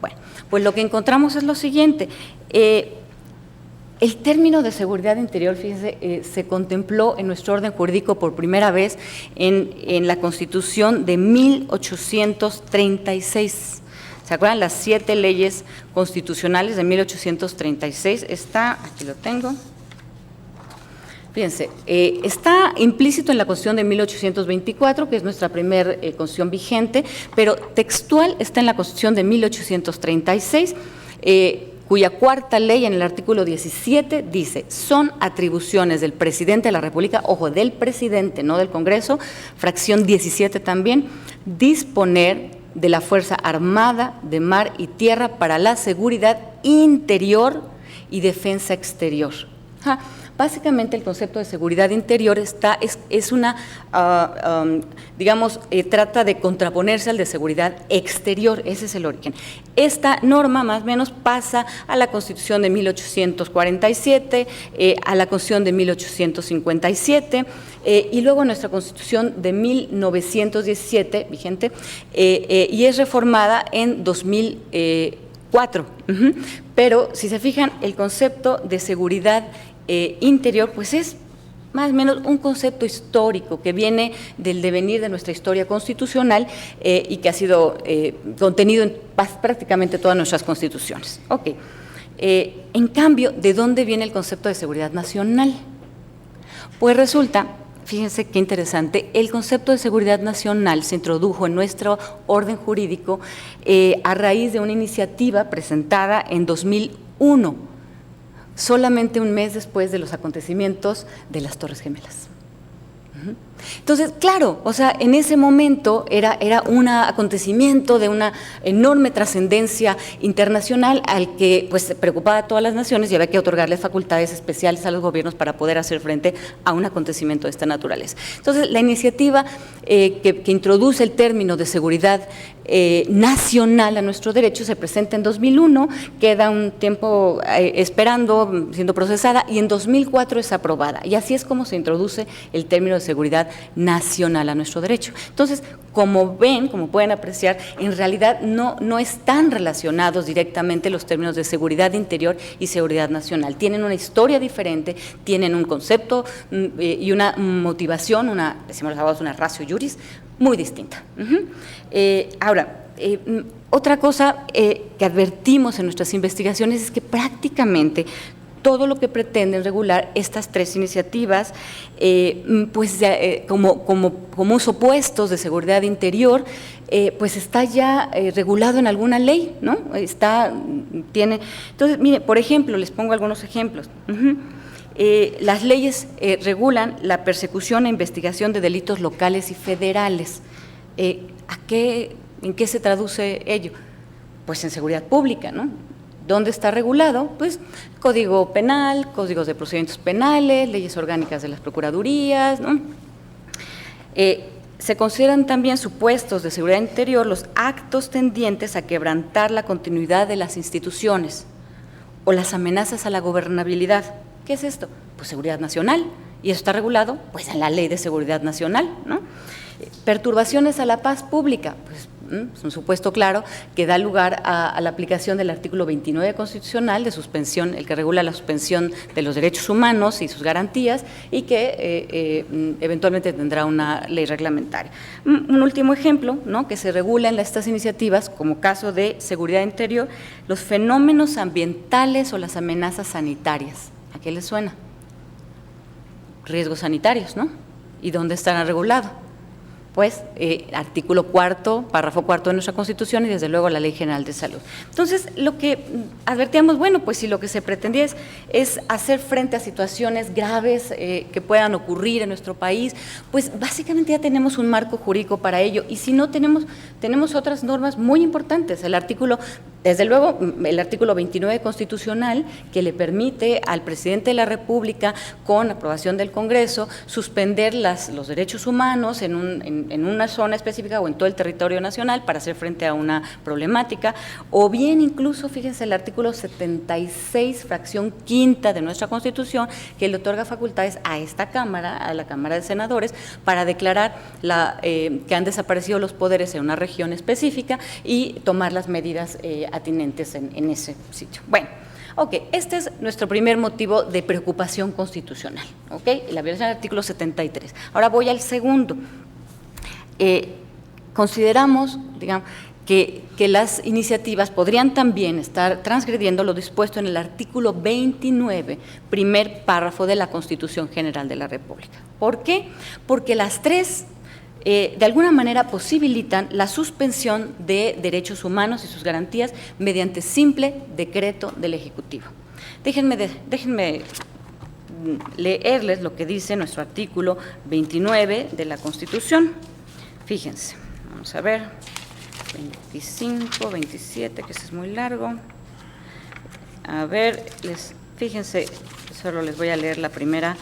Bueno, pues lo que encontramos es lo siguiente. El término de seguridad interior, fíjense, se contempló en nuestro orden jurídico por primera vez en la Constitución de 1836. ¿Se acuerdan? Las 7 leyes constitucionales de 1836. Aquí lo tengo. Fíjense, está implícito en la Constitución de 1824, que es nuestra primera Constitución vigente, pero textual está en la Constitución de 1836, cuya cuarta ley, en el artículo 17, dice: son atribuciones del presidente de la República, ojo, del presidente, no del Congreso, fracción 17 también, disponer de la Fuerza Armada de mar y tierra para la seguridad interior y defensa exterior. Básicamente el concepto de seguridad interior trata de contraponerse al de seguridad exterior, ese es el origen. Esta norma más o menos pasa a la Constitución de 1847, a la Constitución de 1857, y luego a nuestra Constitución de 1917, vigente, y es reformada en 2004. Pero si se fijan, el concepto de seguridad interior, pues es más o menos un concepto histórico que viene del devenir de nuestra historia constitucional y que ha sido contenido en prácticamente todas nuestras constituciones. Ok. En cambio, ¿de dónde viene el concepto de seguridad nacional? Pues resulta, fíjense qué interesante, el concepto de seguridad nacional se introdujo en nuestro orden jurídico a raíz de una iniciativa presentada en 2001, solamente un mes después de los acontecimientos de las Torres Gemelas. Entonces, claro, o sea, en ese momento era un acontecimiento de una enorme trascendencia internacional al que pues preocupaba a todas las naciones y había que otorgarles facultades especiales a los gobiernos para poder hacer frente a un acontecimiento de esta naturaleza. Entonces, la iniciativa que introduce el término de seguridad nacional a nuestro derecho se presenta en 2001, queda un tiempo esperando, siendo procesada, y en 2004 es aprobada. Y así es como se introduce el término de seguridad nacional a nuestro derecho. Entonces, como ven, como pueden apreciar, en realidad no están relacionados directamente los términos de seguridad interior y seguridad nacional. Tienen una historia diferente, tienen un concepto y una motivación, decimos los abogados, una ratio juris, muy distinta. Ahora, otra cosa que advertimos en nuestras investigaciones es que prácticamente todo lo que pretenden regular estas 3 iniciativas, como supuestos de seguridad interior, pues está ya regulado en alguna ley, ¿no? Entonces, mire, por ejemplo, les pongo algunos ejemplos. Las leyes regulan la persecución e investigación de delitos locales y federales. ¿En qué se traduce ello? Pues en seguridad pública, ¿no? ¿Dónde está regulado? Pues Código Penal, códigos de procedimientos penales, leyes orgánicas de las procuradurías, ¿no? Se consideran también supuestos de seguridad interior los actos tendientes a quebrantar la continuidad de las instituciones o las amenazas a la gobernabilidad. ¿Qué es esto? Pues seguridad nacional, y eso está regulado pues en la Ley de Seguridad Nacional, ¿no? Perturbaciones a la paz pública, pues es un supuesto claro que da lugar a la aplicación del artículo 29 constitucional de suspensión, el que regula la suspensión de los derechos humanos y sus garantías, y que eventualmente tendrá una ley reglamentaria. Un último ejemplo, ¿no?, que se regula en estas iniciativas, como caso de seguridad interior, los fenómenos ambientales o las amenazas sanitarias. ¿A qué les suena? Riesgos sanitarios, ¿no? ¿Y dónde estará regulado? Pues artículo 4, párrafo 4 de nuestra Constitución, y desde luego la Ley General de Salud. Entonces, lo que advertíamos, bueno, pues si lo que se pretendía es hacer frente a situaciones graves que puedan ocurrir en nuestro país, pues básicamente ya tenemos un marco jurídico para ello, y si no, tenemos otras normas muy importantes. El artículo, desde luego, el artículo 29 constitucional, que le permite al presidente de la República, con aprobación del Congreso, suspender los derechos humanos en una zona específica o en todo el territorio nacional para hacer frente a una problemática, o bien incluso, fíjense, el artículo 76, fracción quinta de nuestra Constitución, que le otorga facultades a esta Cámara, a la Cámara de Senadores, para declarar que han desaparecido los poderes en una región específica y tomar las medidas atinentes en ese sitio. Bueno, ok, este es nuestro primer motivo de preocupación constitucional, ok, la violación del artículo 73. Ahora voy al segundo. Consideramos, digamos, que las iniciativas podrían también estar transgrediendo lo dispuesto en el artículo 29, primer párrafo de la Constitución General de la República. ¿Por qué? Porque las tres de alguna manera posibilitan la suspensión de derechos humanos y sus garantías mediante simple decreto del Ejecutivo. Déjenme leerles lo que dice nuestro artículo 29 de la Constitución. Fíjense, vamos a ver, 25, 27, que ese es muy largo. A ver, fíjense, solo les voy a leer la primera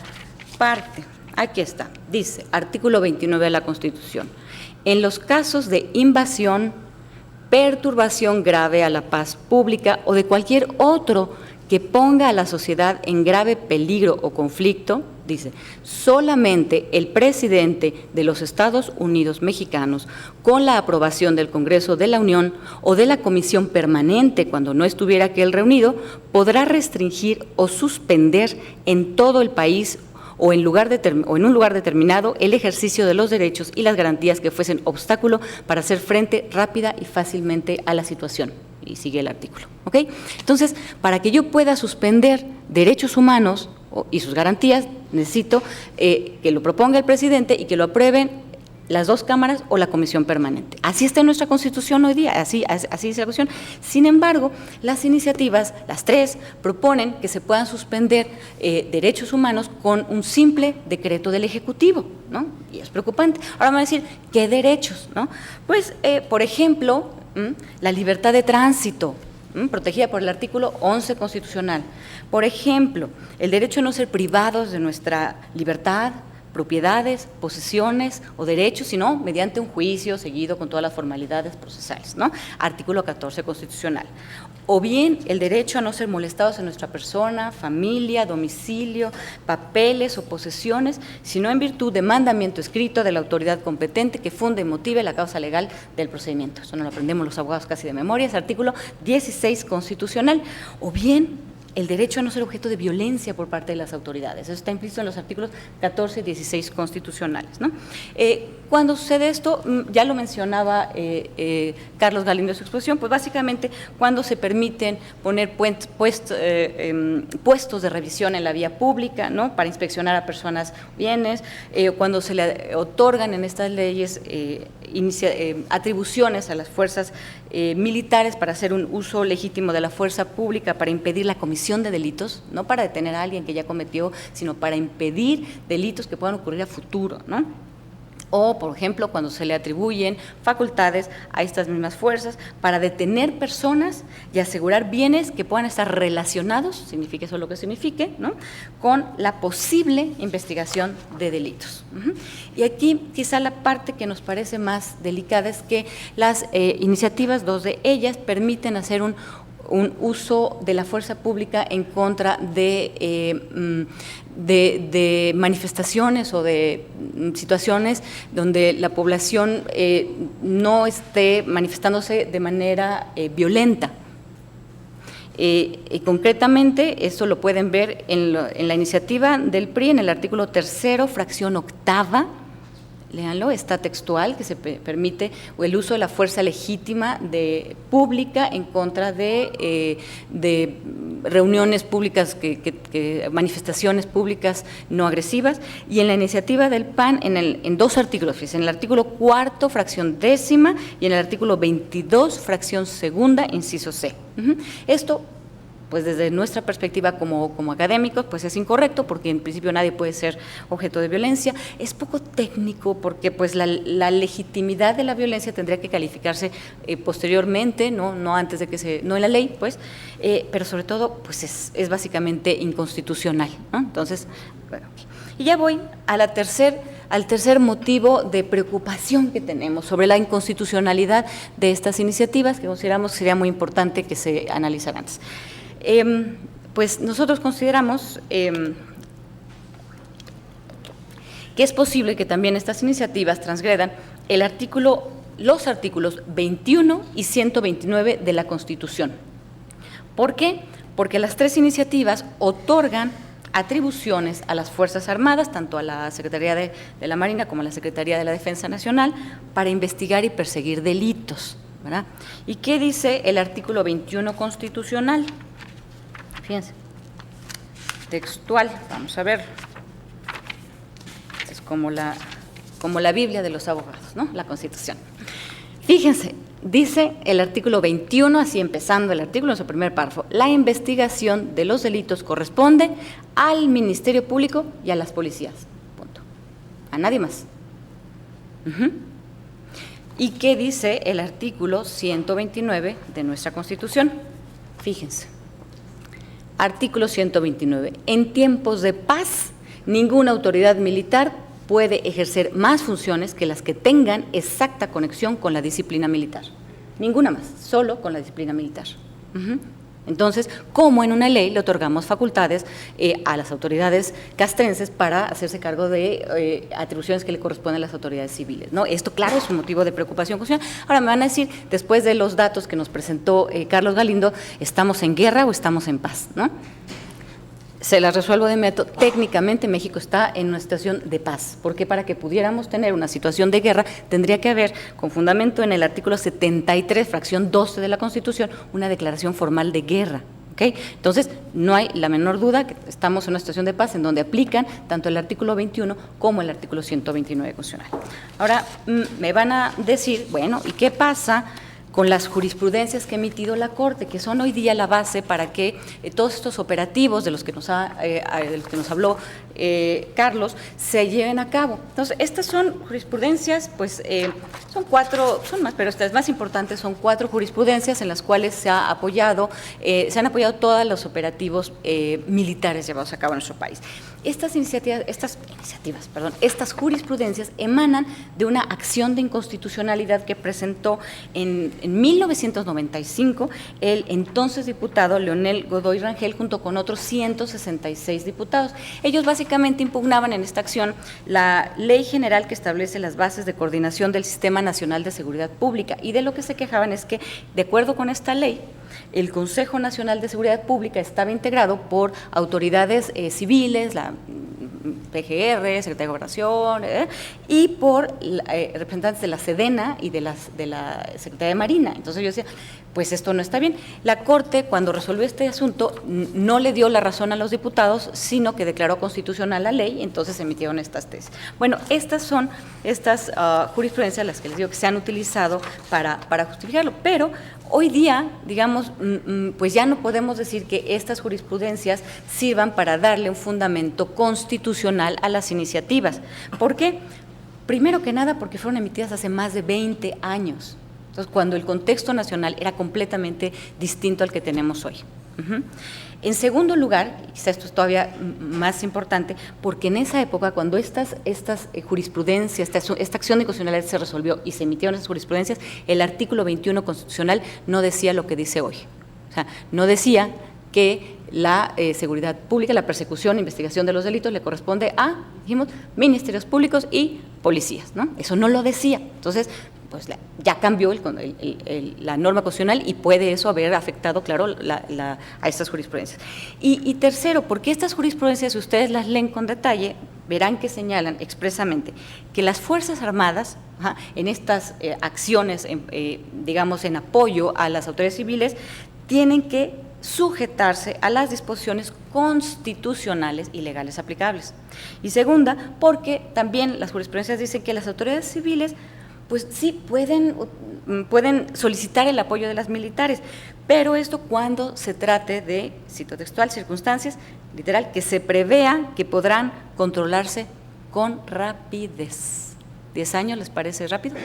parte. Aquí está, dice, artículo 29 de la Constitución: en los casos de invasión, perturbación grave a la paz pública o de cualquier otro que ponga a la sociedad en grave peligro o conflicto, dice, solamente el presidente de los Estados Unidos mexicanos, con la aprobación del Congreso de la Unión o de la Comisión Permanente cuando no estuviera aquel reunido, podrá restringir o suspender en todo el país o en un lugar determinado el ejercicio de los derechos y las garantías que fuesen obstáculo para hacer frente rápida y fácilmente a la situación. Y sigue el artículo, ¿ok? Entonces, para que yo pueda suspender derechos humanos y sus garantías, necesito que lo proponga el presidente y que lo aprueben las dos cámaras o la comisión permanente. Así está en nuestra Constitución hoy día, así dice la Constitución. Sin embargo, las iniciativas, las tres, proponen que se puedan suspender derechos humanos con un simple decreto del Ejecutivo, ¿no? Y es preocupante. Ahora me van a decir, ¿qué derechos, no? Pues, por ejemplo, la libertad de tránsito, protegida por el artículo 11 constitucional. Por ejemplo, el derecho a no ser privados de nuestra libertad, propiedades, posesiones o derechos, sino mediante un juicio seguido con todas las formalidades procesales, ¿no? Artículo 14 constitucional. O bien el derecho a no ser molestados en nuestra persona, familia, domicilio, papeles o posesiones, sino en virtud de mandamiento escrito de la autoridad competente que funde y motive la causa legal del procedimiento. Eso no lo aprendemos los abogados casi de memoria, es artículo 16 constitucional. O bien el derecho a no ser objeto de violencia por parte de las autoridades. Eso está implícito en los artículos 14 y 16 constitucionales, ¿no? Cuando sucede esto, ya lo mencionaba Carlos Galindo en su exposición, pues básicamente cuando se permiten poner puestos de revisión en la vía pública, ¿no?, para inspeccionar a personas, bienes, cuando se le otorgan en estas leyes atribuciones a las fuerzas militares para hacer un uso legítimo de la fuerza pública para impedir la comisión prevención de delitos, no para detener a alguien que ya cometió, sino para impedir delitos que puedan ocurrir a futuro, ¿no? O, por ejemplo, cuando se le atribuyen facultades a estas mismas fuerzas para detener personas y asegurar bienes que puedan estar relacionados, signifique eso lo que signifique, ¿no?, con la posible investigación de delitos. Y aquí quizá la parte que nos parece más delicada es que las iniciativas, dos de ellas, permiten hacer un uso de la fuerza pública en contra de manifestaciones o de situaciones donde la población no esté manifestándose de manera violenta. Y concretamente, esto lo pueden ver en la iniciativa del PRI, en el artículo 3º, fracción 8ª, léanlo, está textual, que se permite el uso de la fuerza legítima pública en contra de reuniones públicas, manifestaciones públicas no agresivas, y en la iniciativa del PAN en dos artículos, en el artículo 4º, fracción 10ª, y en el artículo 22, fracción 2ª, inciso C. Esto, pues desde nuestra perspectiva como académicos, pues es incorrecto, porque en principio nadie puede ser objeto de violencia. Es poco técnico porque pues la legitimidad de la violencia tendría que calificarse posteriormente, no antes de que no en la ley, pues, pero sobre todo pues es básicamente inconstitucional, ¿no? Entonces, bueno, y ya voy al tercer motivo de preocupación que tenemos sobre la inconstitucionalidad de estas iniciativas, que consideramos que sería muy importante que se analizaran antes. Pues nosotros consideramos que es posible que también estas iniciativas transgredan los artículos 21 y 129 de la Constitución. ¿Por qué? Porque las tres iniciativas otorgan atribuciones a las Fuerzas Armadas, tanto a la Secretaría de la Marina como a la Secretaría de la Defensa Nacional, para investigar y perseguir delitos, ¿verdad? ¿Y qué dice el artículo 21 constitucional? Fíjense, textual, vamos a ver, es como la Biblia de los abogados, ¿no?, la Constitución. Fíjense, dice el artículo 21, así empezando el artículo en su primer párrafo: la investigación de los delitos corresponde al Ministerio Público y a las policías, punto, a nadie más. ¿Y qué dice el artículo 129 de nuestra Constitución? Fíjense. Artículo 129. En tiempos de paz, ninguna autoridad militar puede ejercer más funciones que las que tengan exacta conexión con la disciplina militar. Ninguna más, solo con la disciplina militar. Entonces, ¿cómo en una ley le otorgamos facultades a las autoridades castrenses para hacerse cargo de atribuciones que le corresponden a las autoridades civiles, ¿no? Esto, claro, es un motivo de preocupación constitucional. Ahora me van a decir, después de los datos que nos presentó Carlos Galindo, ¿estamos en guerra o estamos en paz, no? Se las resuelvo de inmediato. Técnicamente México está en una situación de paz, porque para que pudiéramos tener una situación de guerra tendría que haber, con fundamento en el artículo 73, fracción 12 de la Constitución, una declaración formal de guerra. ¿Okay? Entonces, no hay la menor duda que estamos en una situación de paz en donde aplican tanto el artículo 21 como el artículo 129 constitucional. Ahora, me van a decir, bueno, ¿y qué pasa con las jurisprudencias que ha emitido la Corte, que son hoy día la base para que todos estos operativos de los que nos habló Carlos se lleven a cabo? Entonces, estas son jurisprudencias, pues son cuatro, son más, pero estas más importantes son 4 jurisprudencias en las cuales se han apoyado todos los operativos militares llevados a cabo en nuestro país. Estas jurisprudencias emanan de una acción de inconstitucionalidad que presentó en 1995 el entonces diputado Leonel Godoy Rangel junto con otros 166 diputados. Ellos básicamente impugnaban en esta acción la ley general que establece las bases de coordinación del Sistema Nacional de Seguridad Pública, y de lo que se quejaban es que, de acuerdo con esta ley, el Consejo Nacional de Seguridad Pública estaba integrado por autoridades civiles, la PGR, Secretaría de Gobernación, y por representantes de la Sedena y de la Secretaría de Marina. Entonces yo decía, pues esto no está bien. La Corte, cuando resolvió este asunto, no le dio la razón a los diputados, sino que declaró constitucional la ley, y entonces emitieron estas tesis. Bueno, estas son estas jurisprudencias las que les digo que se han utilizado para justificarlo, pero hoy día, digamos, pues ya no podemos decir que estas jurisprudencias sirvan para darle un fundamento constitucional a las iniciativas. ¿Por qué? Primero que nada, porque fueron emitidas hace más de 20 años. Entonces, cuando el contexto nacional era completamente distinto al que tenemos hoy. En segundo lugar, quizá esto es todavía más importante, porque en esa época, cuando estas jurisprudencias, esta acción de constitucionalidad se resolvió y se emitieron esas jurisprudencias, el artículo 21 constitucional no decía lo que dice hoy. O sea, no decía que la seguridad pública, la persecución, investigación de los delitos le corresponde a, dijimos, ministerios públicos y policías, ¿no? Eso no lo decía. Entonces, pues ya cambió la norma constitucional y puede eso haber afectado, claro, a estas jurisprudencias. Y tercero, porque estas jurisprudencias, si ustedes las leen con detalle, verán que señalan expresamente que las Fuerzas Armadas, en estas acciones, digamos, en apoyo a las autoridades civiles, tienen que sujetarse a las disposiciones constitucionales y legales aplicables. Y segunda, porque también las jurisprudencias dicen que las autoridades civiles pues sí pueden solicitar el apoyo de las militares, pero esto cuando se trate de, cito textual, circunstancias, literal, que se prevea que podrán controlarse con rapidez. ¿10 años les parece rápido?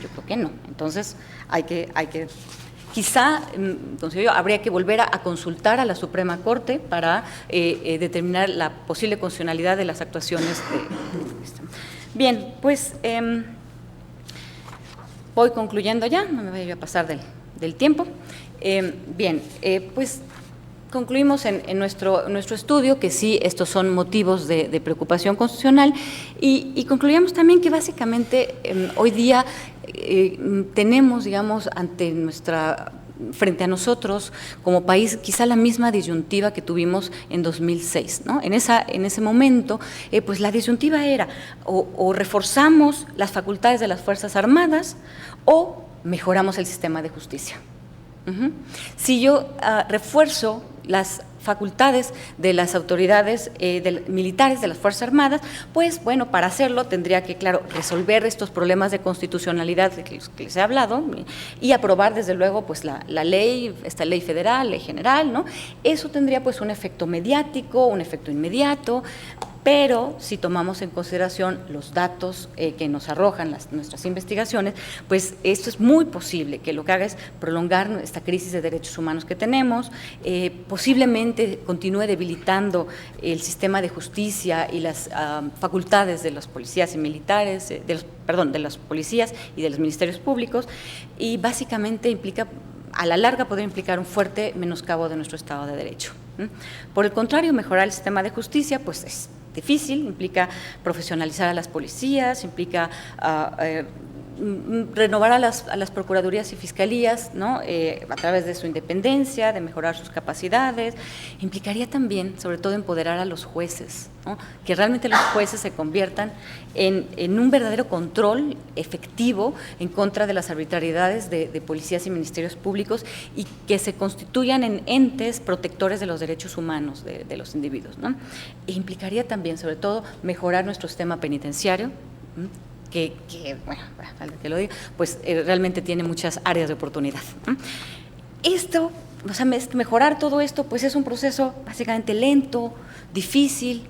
Yo creo que no. Entonces, hay que quizá, entonces habría que volver a consultar a la Suprema Corte para determinar la posible constitucionalidad de las actuaciones de esta. Bien, pues voy concluyendo ya, no me voy a pasar del tiempo. Bien, pues concluimos en nuestro estudio que sí, estos son motivos de preocupación constitucional y concluíamos también que básicamente hoy día tenemos, digamos, frente a nosotros como país quizá la misma disyuntiva que tuvimos en 2006, ¿no? En ese momento, pues la disyuntiva era o reforzamos las facultades de las Fuerzas Armadas o mejoramos el sistema de justicia. Si yo refuerzo las facultades de las autoridades militares de las Fuerzas Armadas, pues bueno, para hacerlo tendría que, claro, resolver estos problemas de constitucionalidad de que les he hablado y aprobar desde luego pues la ley, esta ley federal, ley general, ¿no? Eso tendría pues un efecto mediático, un efecto inmediato, pero si tomamos en consideración los datos que nos arrojan nuestras investigaciones, pues esto es muy posible que lo que haga es prolongar esta crisis de derechos humanos que tenemos, posiblemente continúe debilitando el sistema de justicia y las facultades de los policías y militares, de los policías y de los ministerios públicos, y básicamente implica, a la larga podría implicar un fuerte menoscabo de nuestro Estado de Derecho. Por el contrario, mejorar el sistema de justicia, pues es difícil, implica profesionalizar a las policías, implica renovar a las procuradurías y fiscalías, ¿no? A través de su independencia, de mejorar sus capacidades, implicaría también, sobre todo, empoderar a los jueces, ¿no? Que realmente los jueces se conviertan en un verdadero control efectivo en contra de las arbitrariedades de policías y ministerios públicos y que se constituyan en entes protectores de los derechos humanos de los individuos, ¿no? E implicaría también, sobre todo, mejorar nuestro sistema penitenciario, que bueno, que lo diga, pues realmente tiene muchas áreas de oportunidad. Esto, o sea, mejorar todo esto, pues es un proceso básicamente lento, difícil,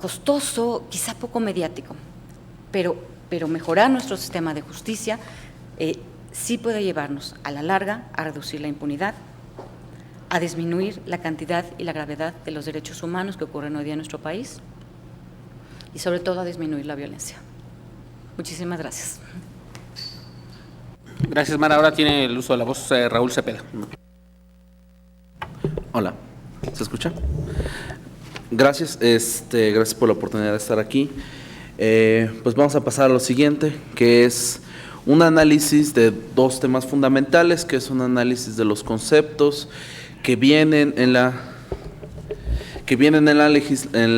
costoso, quizá poco mediático, pero mejorar nuestro sistema de justicia sí puede llevarnos a la larga a reducir la impunidad, a disminuir la cantidad y la gravedad de los derechos humanos que ocurren hoy día en nuestro país y sobre todo a disminuir la violencia. Muchísimas gracias. Gracias, Mara. Ahora tiene el uso de la voz Raúl Cepeda. Hola, ¿se escucha? Gracias, gracias por la oportunidad de estar aquí. Pues vamos a pasar a lo siguiente, que es un análisis de dos temas fundamentales, que es un análisis de los conceptos que vienen en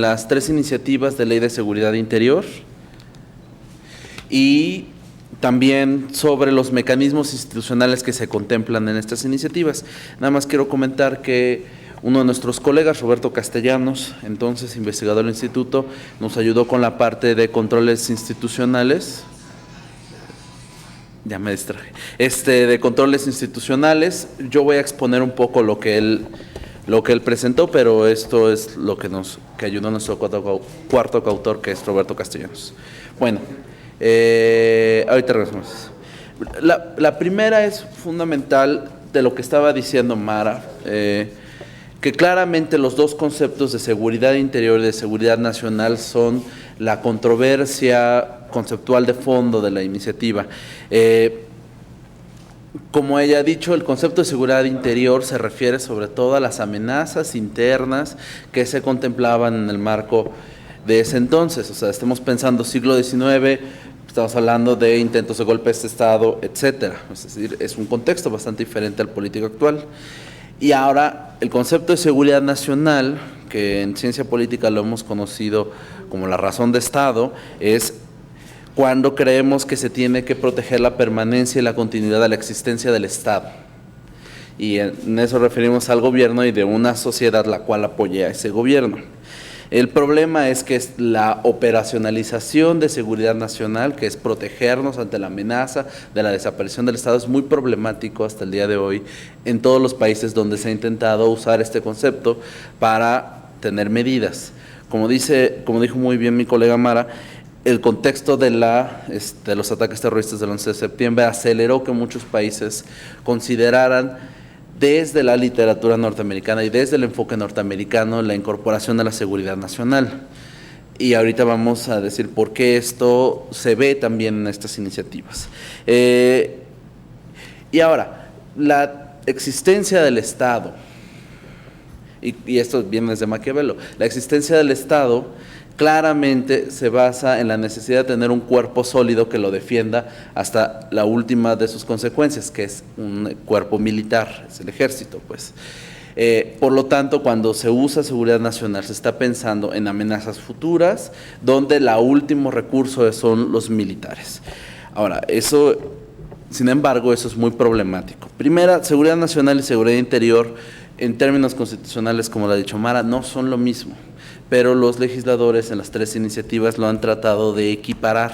las tres iniciativas de Ley de Seguridad Interior y también sobre los mecanismos institucionales que se contemplan en estas iniciativas. Nada más quiero comentar que uno de nuestros colegas, Roberto Castellanos, entonces investigador del instituto, nos ayudó con la parte de controles institucionales. Ya me distraje. De controles institucionales. Yo voy a exponer un poco lo que él presentó, pero esto es lo que ayudó nuestro cuarto coautor, que es Roberto Castellanos. Bueno, ahorita regresamos. La primera es fundamental de lo que estaba diciendo Mara, que claramente los dos conceptos de seguridad interior y de seguridad nacional son la controversia conceptual de fondo de la iniciativa. Como ella ha dicho, el concepto de seguridad interior se refiere sobre todo a las amenazas internas que se contemplaban en el marco de ese entonces. O sea, estamos pensando siglo XIX, estamos hablando de intentos de golpe de Estado, etcétera. Es decir, es un contexto bastante diferente al político actual. Y ahora, el concepto de seguridad nacional, que en ciencia política lo hemos conocido como la razón de Estado, es cuando creemos que se tiene que proteger la permanencia y la continuidad de la existencia del Estado. Y en eso referimos al gobierno y de una sociedad la cual apoya a ese gobierno. El problema es que es la operacionalización de seguridad nacional, que es protegernos ante la amenaza de la desaparición del Estado, es muy problemático hasta el día de hoy en todos los países donde se ha intentado usar este concepto para tener medidas. Como dijo muy bien mi colega Mara, el contexto de los ataques terroristas del 11 de septiembre aceleró que muchos países consideraran desde la literatura norteamericana y desde el enfoque norteamericano la incorporación de la seguridad nacional. Y ahorita vamos a decir por qué esto se ve también en estas iniciativas. Y ahora, la existencia del Estado, y esto viene desde Maquiavelo, la existencia del Estado claramente se basa en la necesidad de tener un cuerpo sólido que lo defienda hasta la última de sus consecuencias, que es un cuerpo militar, es el ejército, pues. Por lo tanto, cuando se usa seguridad nacional, se está pensando en amenazas futuras, donde el último recurso son los militares. Ahora, sin embargo, eso es muy problemático. Primera, seguridad nacional y seguridad interior, en términos constitucionales, como lo ha dicho Mara, no son lo mismo, pero los legisladores en las tres iniciativas lo han tratado de equiparar.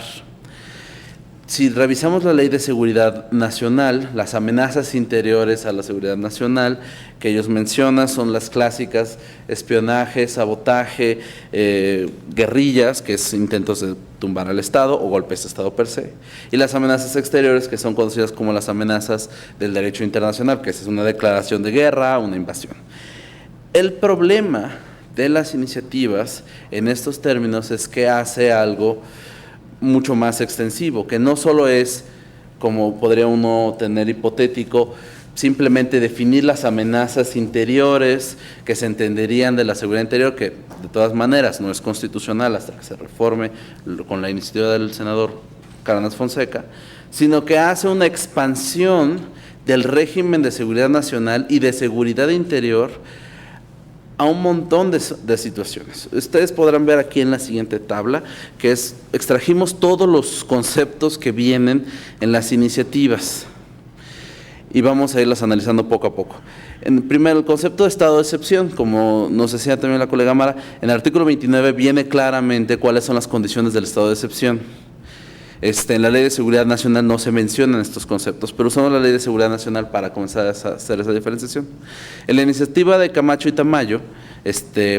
Si revisamos la Ley de Seguridad Nacional, las amenazas interiores a la seguridad nacional que ellos mencionan son las clásicas: espionaje, sabotaje, guerrillas, que es intentos de tumbar al Estado o golpes de Estado per se, y las amenazas exteriores, que son conocidas como las amenazas del derecho internacional, que es una declaración de guerra, una invasión. El problema de las iniciativas en estos términos es que hace algo mucho más extensivo, que no solo es, como podría uno tener hipotético, simplemente definir las amenazas interiores que se entenderían de la seguridad interior, que de todas maneras no es constitucional hasta que se reforme con la iniciativa del senador Cárdenas Fonseca, sino que hace una expansión del régimen de seguridad nacional y de seguridad interior a un montón de situaciones. Ustedes podrán ver aquí en la siguiente tabla, que extrajimos todos los conceptos que vienen en las iniciativas y vamos a irlas analizando poco a poco. Primero, el concepto de estado de excepción, como nos decía también la colega Mara, en el artículo 29 viene claramente cuáles son las condiciones del estado de excepción. En la Ley de Seguridad Nacional no se mencionan estos conceptos, pero usamos la Ley de Seguridad Nacional para comenzar a hacer esa diferenciación. En la iniciativa de Camacho y Tamayo,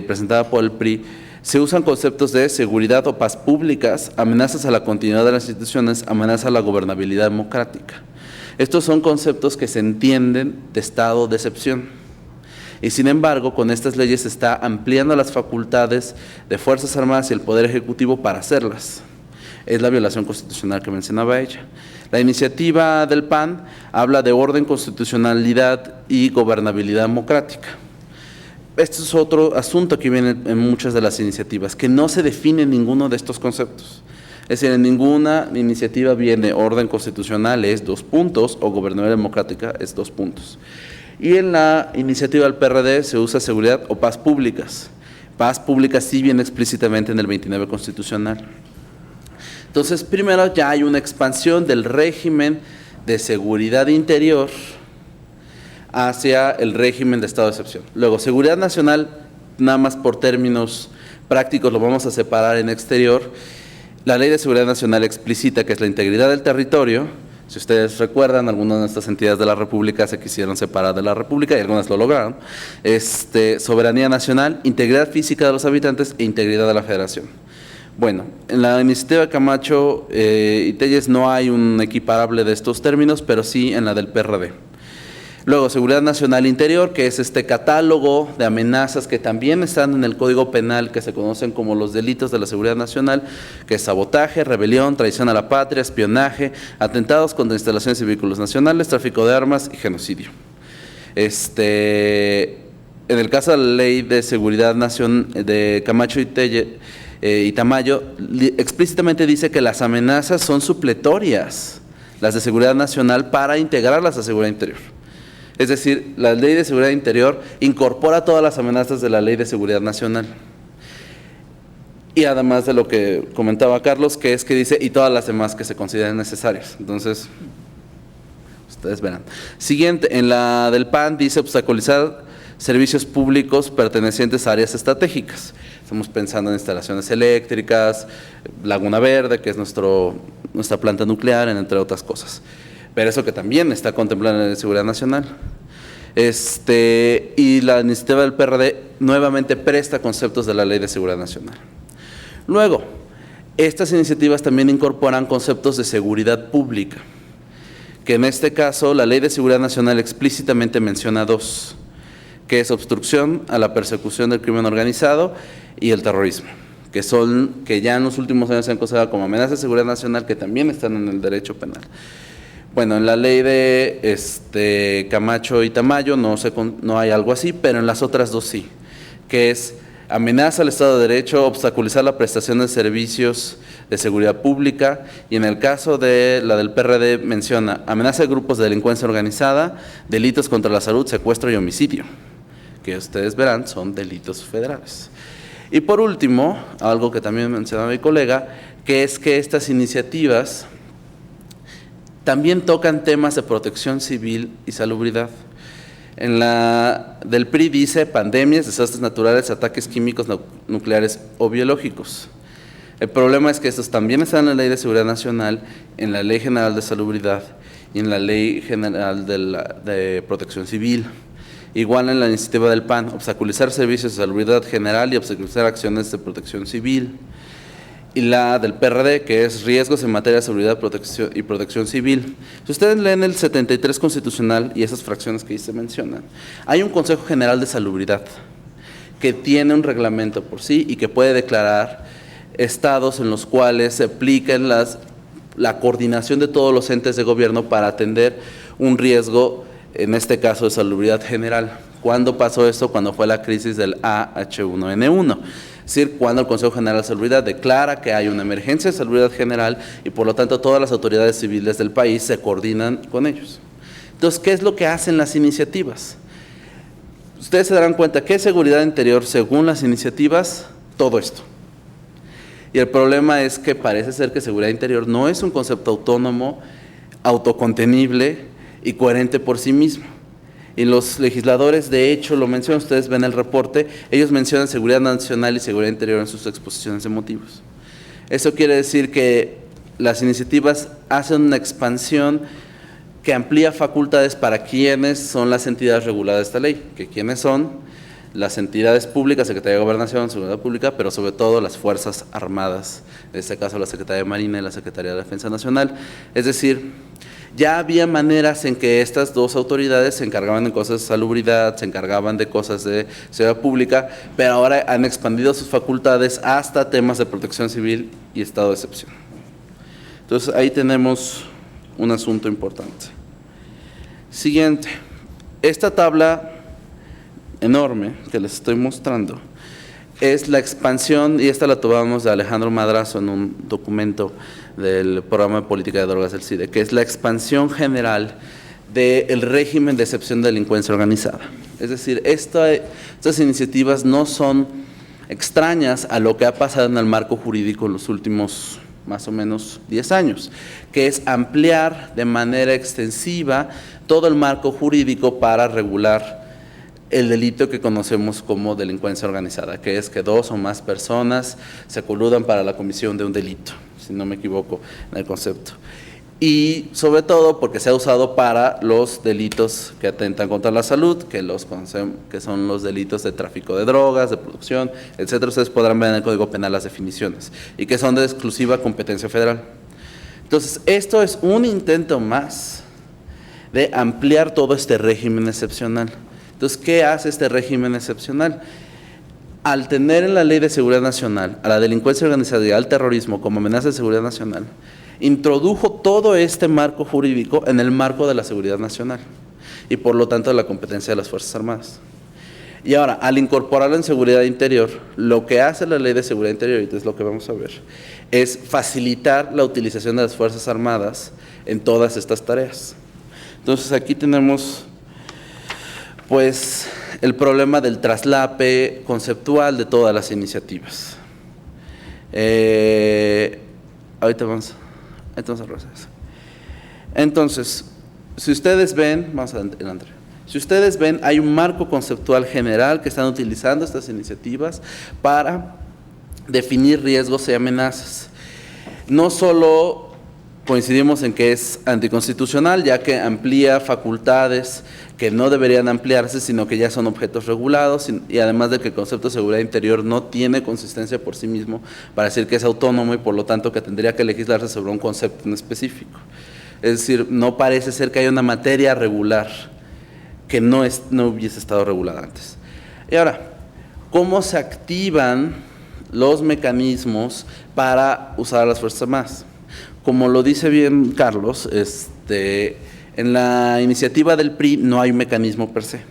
presentada por el PRI, se usan conceptos de seguridad o paz públicas, amenazas a la continuidad de las instituciones, amenaza a la gobernabilidad democrática. Estos son conceptos que se entienden de estado de excepción. Y sin embargo, con estas leyes se está ampliando las facultades de Fuerzas Armadas y el Poder Ejecutivo para hacerlas. Es la violación constitucional que mencionaba ella. La iniciativa del PAN habla de orden, constitucionalidad y gobernabilidad democrática. Este es otro asunto que viene en muchas de las iniciativas, que no se define ninguno de estos conceptos. Es decir, en ninguna iniciativa viene orden constitucional es 2 puntos o gobernabilidad democrática es 2 puntos. Y en la iniciativa del PRD se usa seguridad o paz públicas. Paz pública sí viene explícitamente en el 29 constitucional. Entonces, primero ya hay una expansión del régimen de seguridad interior hacia el régimen de estado de excepción. Luego, seguridad nacional, nada más por términos prácticos lo vamos a separar en exterior. La Ley de Seguridad Nacional explicita que es la integridad del territorio. Si ustedes recuerdan, algunas de estas entidades de la República se quisieron separar de la República y algunas lo lograron. Soberanía nacional, integridad física de los habitantes e integridad de la Federación. Bueno, en la iniciativa de Camacho y Telles no hay un equiparable de estos términos, pero sí en la del PRD. Luego, seguridad nacional interior, que es este catálogo de amenazas que también están en el Código Penal, que se conocen como los delitos de la seguridad nacional, que es sabotaje, rebelión, traición a la patria, espionaje, atentados contra instalaciones y vehículos nacionales, tráfico de armas y genocidio. En el caso de la Ley de Seguridad Nacional de Camacho y Tamayo, explícitamente dice que las amenazas son supletorias, las de seguridad nacional, para integrarlas a seguridad interior. Es decir, la Ley de Seguridad Interior incorpora todas las amenazas de la Ley de Seguridad Nacional. Y además de lo que comentaba Carlos, que dice, y todas las demás que se consideren necesarias. Entonces, ustedes verán. Siguiente, en la del PAN dice obstaculizar servicios públicos pertenecientes a áreas estratégicas. Estamos pensando en instalaciones eléctricas, Laguna Verde, que es nuestra planta nuclear, entre otras cosas. Pero eso que también está contemplado en la Seguridad Nacional. Y la iniciativa del PRD nuevamente presta conceptos de la Ley de Seguridad Nacional. Luego, estas iniciativas también incorporan conceptos de seguridad pública, que en este caso la Ley de Seguridad Nacional explícitamente menciona dos, que es obstrucción a la persecución del crimen organizado y el terrorismo, que ya en los últimos años se han considerado como amenazas de seguridad nacional, que también están en el derecho penal. Bueno, en la ley de Camacho y Tamayo no hay algo así, pero en las otras dos sí, que es amenaza al Estado de Derecho, obstaculizar la prestación de servicios de seguridad pública, y en el caso de la del PRD menciona amenaza de grupos de delincuencia organizada, delitos contra la salud, secuestro y homicidio, que ustedes verán son delitos federales. Y por último, algo que también mencionaba mi colega, que es que estas iniciativas también tocan temas de protección civil y salubridad. En la del PRI dice pandemias, desastres naturales, ataques químicos, nucleares o biológicos. El problema es que estos también están en la Ley de Seguridad Nacional, en la Ley General de Salubridad y en la Ley General de Protección Civil. Igual en la iniciativa del PAN, obstaculizar servicios de salubridad general y obstaculizar acciones de protección civil. Y la del PRD, que es riesgos en materia de seguridad y protección civil. Si ustedes leen el 73 constitucional y esas fracciones que ahí se mencionan, hay un Consejo General de Salubridad que tiene un reglamento por sí y que puede declarar estados en los cuales se apliquen la coordinación de todos los entes de gobierno para atender un riesgo, en este caso de salubridad general. ¿Cuándo pasó esto? Cuando fue la crisis del H1N1. Es decir, cuando el Consejo General de Salubridad declara que hay una emergencia de salubridad general y por lo tanto todas las autoridades civiles del país se coordinan con ellos. Entonces, ¿qué es lo que hacen las iniciativas? Ustedes se darán cuenta que seguridad interior, según las iniciativas, todo esto. Y el problema es que parece ser que seguridad interior no es un concepto autónomo, autocontenible y coherente por sí mismo. Y los legisladores, de hecho, lo mencionan, ustedes ven el reporte, ellos mencionan seguridad nacional y seguridad interior en sus exposiciones de motivos. Eso quiere decir que las iniciativas hacen una expansión que amplía facultades para quienes son las entidades reguladas de esta ley, que quienes son las entidades públicas, Secretaría de Gobernación, Seguridad Pública, pero sobre todo las Fuerzas Armadas, en este caso la Secretaría de Marina y la Secretaría de Defensa Nacional. Es decir, ya había maneras en que estas dos autoridades se encargaban de cosas de salubridad, se encargaban de cosas de seguridad pública, pero ahora han expandido sus facultades hasta temas de protección civil y estado de excepción. Entonces, ahí tenemos un asunto importante. Siguiente, esta tabla enorme que les estoy mostrando es la expansión, y esta la tomamos de Alejandro Madrazo en un documento del Programa de Política de Drogas del CIDE, que es la expansión general del régimen de excepción de delincuencia organizada. Es decir, estas iniciativas no son extrañas a lo que ha pasado en el marco jurídico en los últimos más o menos 10 años, que es ampliar de manera extensiva todo el marco jurídico para regular el delito que conocemos como delincuencia organizada, que es que 2 o más personas se coludan para la comisión de un delito, si no me equivoco en el concepto. Y sobre todo porque se ha usado para los delitos que atentan contra la salud, que son los delitos de tráfico de drogas, de producción, etcétera. Ustedes podrán ver en el Código Penal las definiciones, y que son de exclusiva competencia federal. Entonces, esto es un intento más de ampliar todo este régimen excepcional. Entonces, ¿qué hace este régimen excepcional? Al tener en la Ley de Seguridad Nacional a la delincuencia organizada y al terrorismo como amenaza de seguridad nacional, introdujo todo este marco jurídico en el marco de la seguridad nacional y por lo tanto de la competencia de las Fuerzas Armadas. Y ahora, al incorporarlo en seguridad interior, lo que hace la Ley de Seguridad Interior, y es lo que vamos a ver, es facilitar la utilización de las Fuerzas Armadas en todas estas tareas. Entonces aquí tenemos pues el problema del traslape conceptual de todas las iniciativas. Ahorita vamos a regresar. Entonces, si ustedes ven, vamos adelante. Si ustedes ven, hay un marco conceptual general que están utilizando estas iniciativas para definir riesgos y amenazas. No solo coincidimos en que es anticonstitucional, ya que amplía facultades que no deberían ampliarse, sino que ya son objetos regulados, y además de que el concepto de seguridad interior no tiene consistencia por sí mismo para decir que es autónomo y por lo tanto que tendría que legislarse sobre un concepto en específico. Es decir, no parece ser que haya una materia regular que no hubiese estado regulada antes. Y ahora, ¿cómo se activan los mecanismos para usar a las Fuerzas Armadas? Como lo dice bien Carlos, en la iniciativa del PRI no hay un mecanismo per se,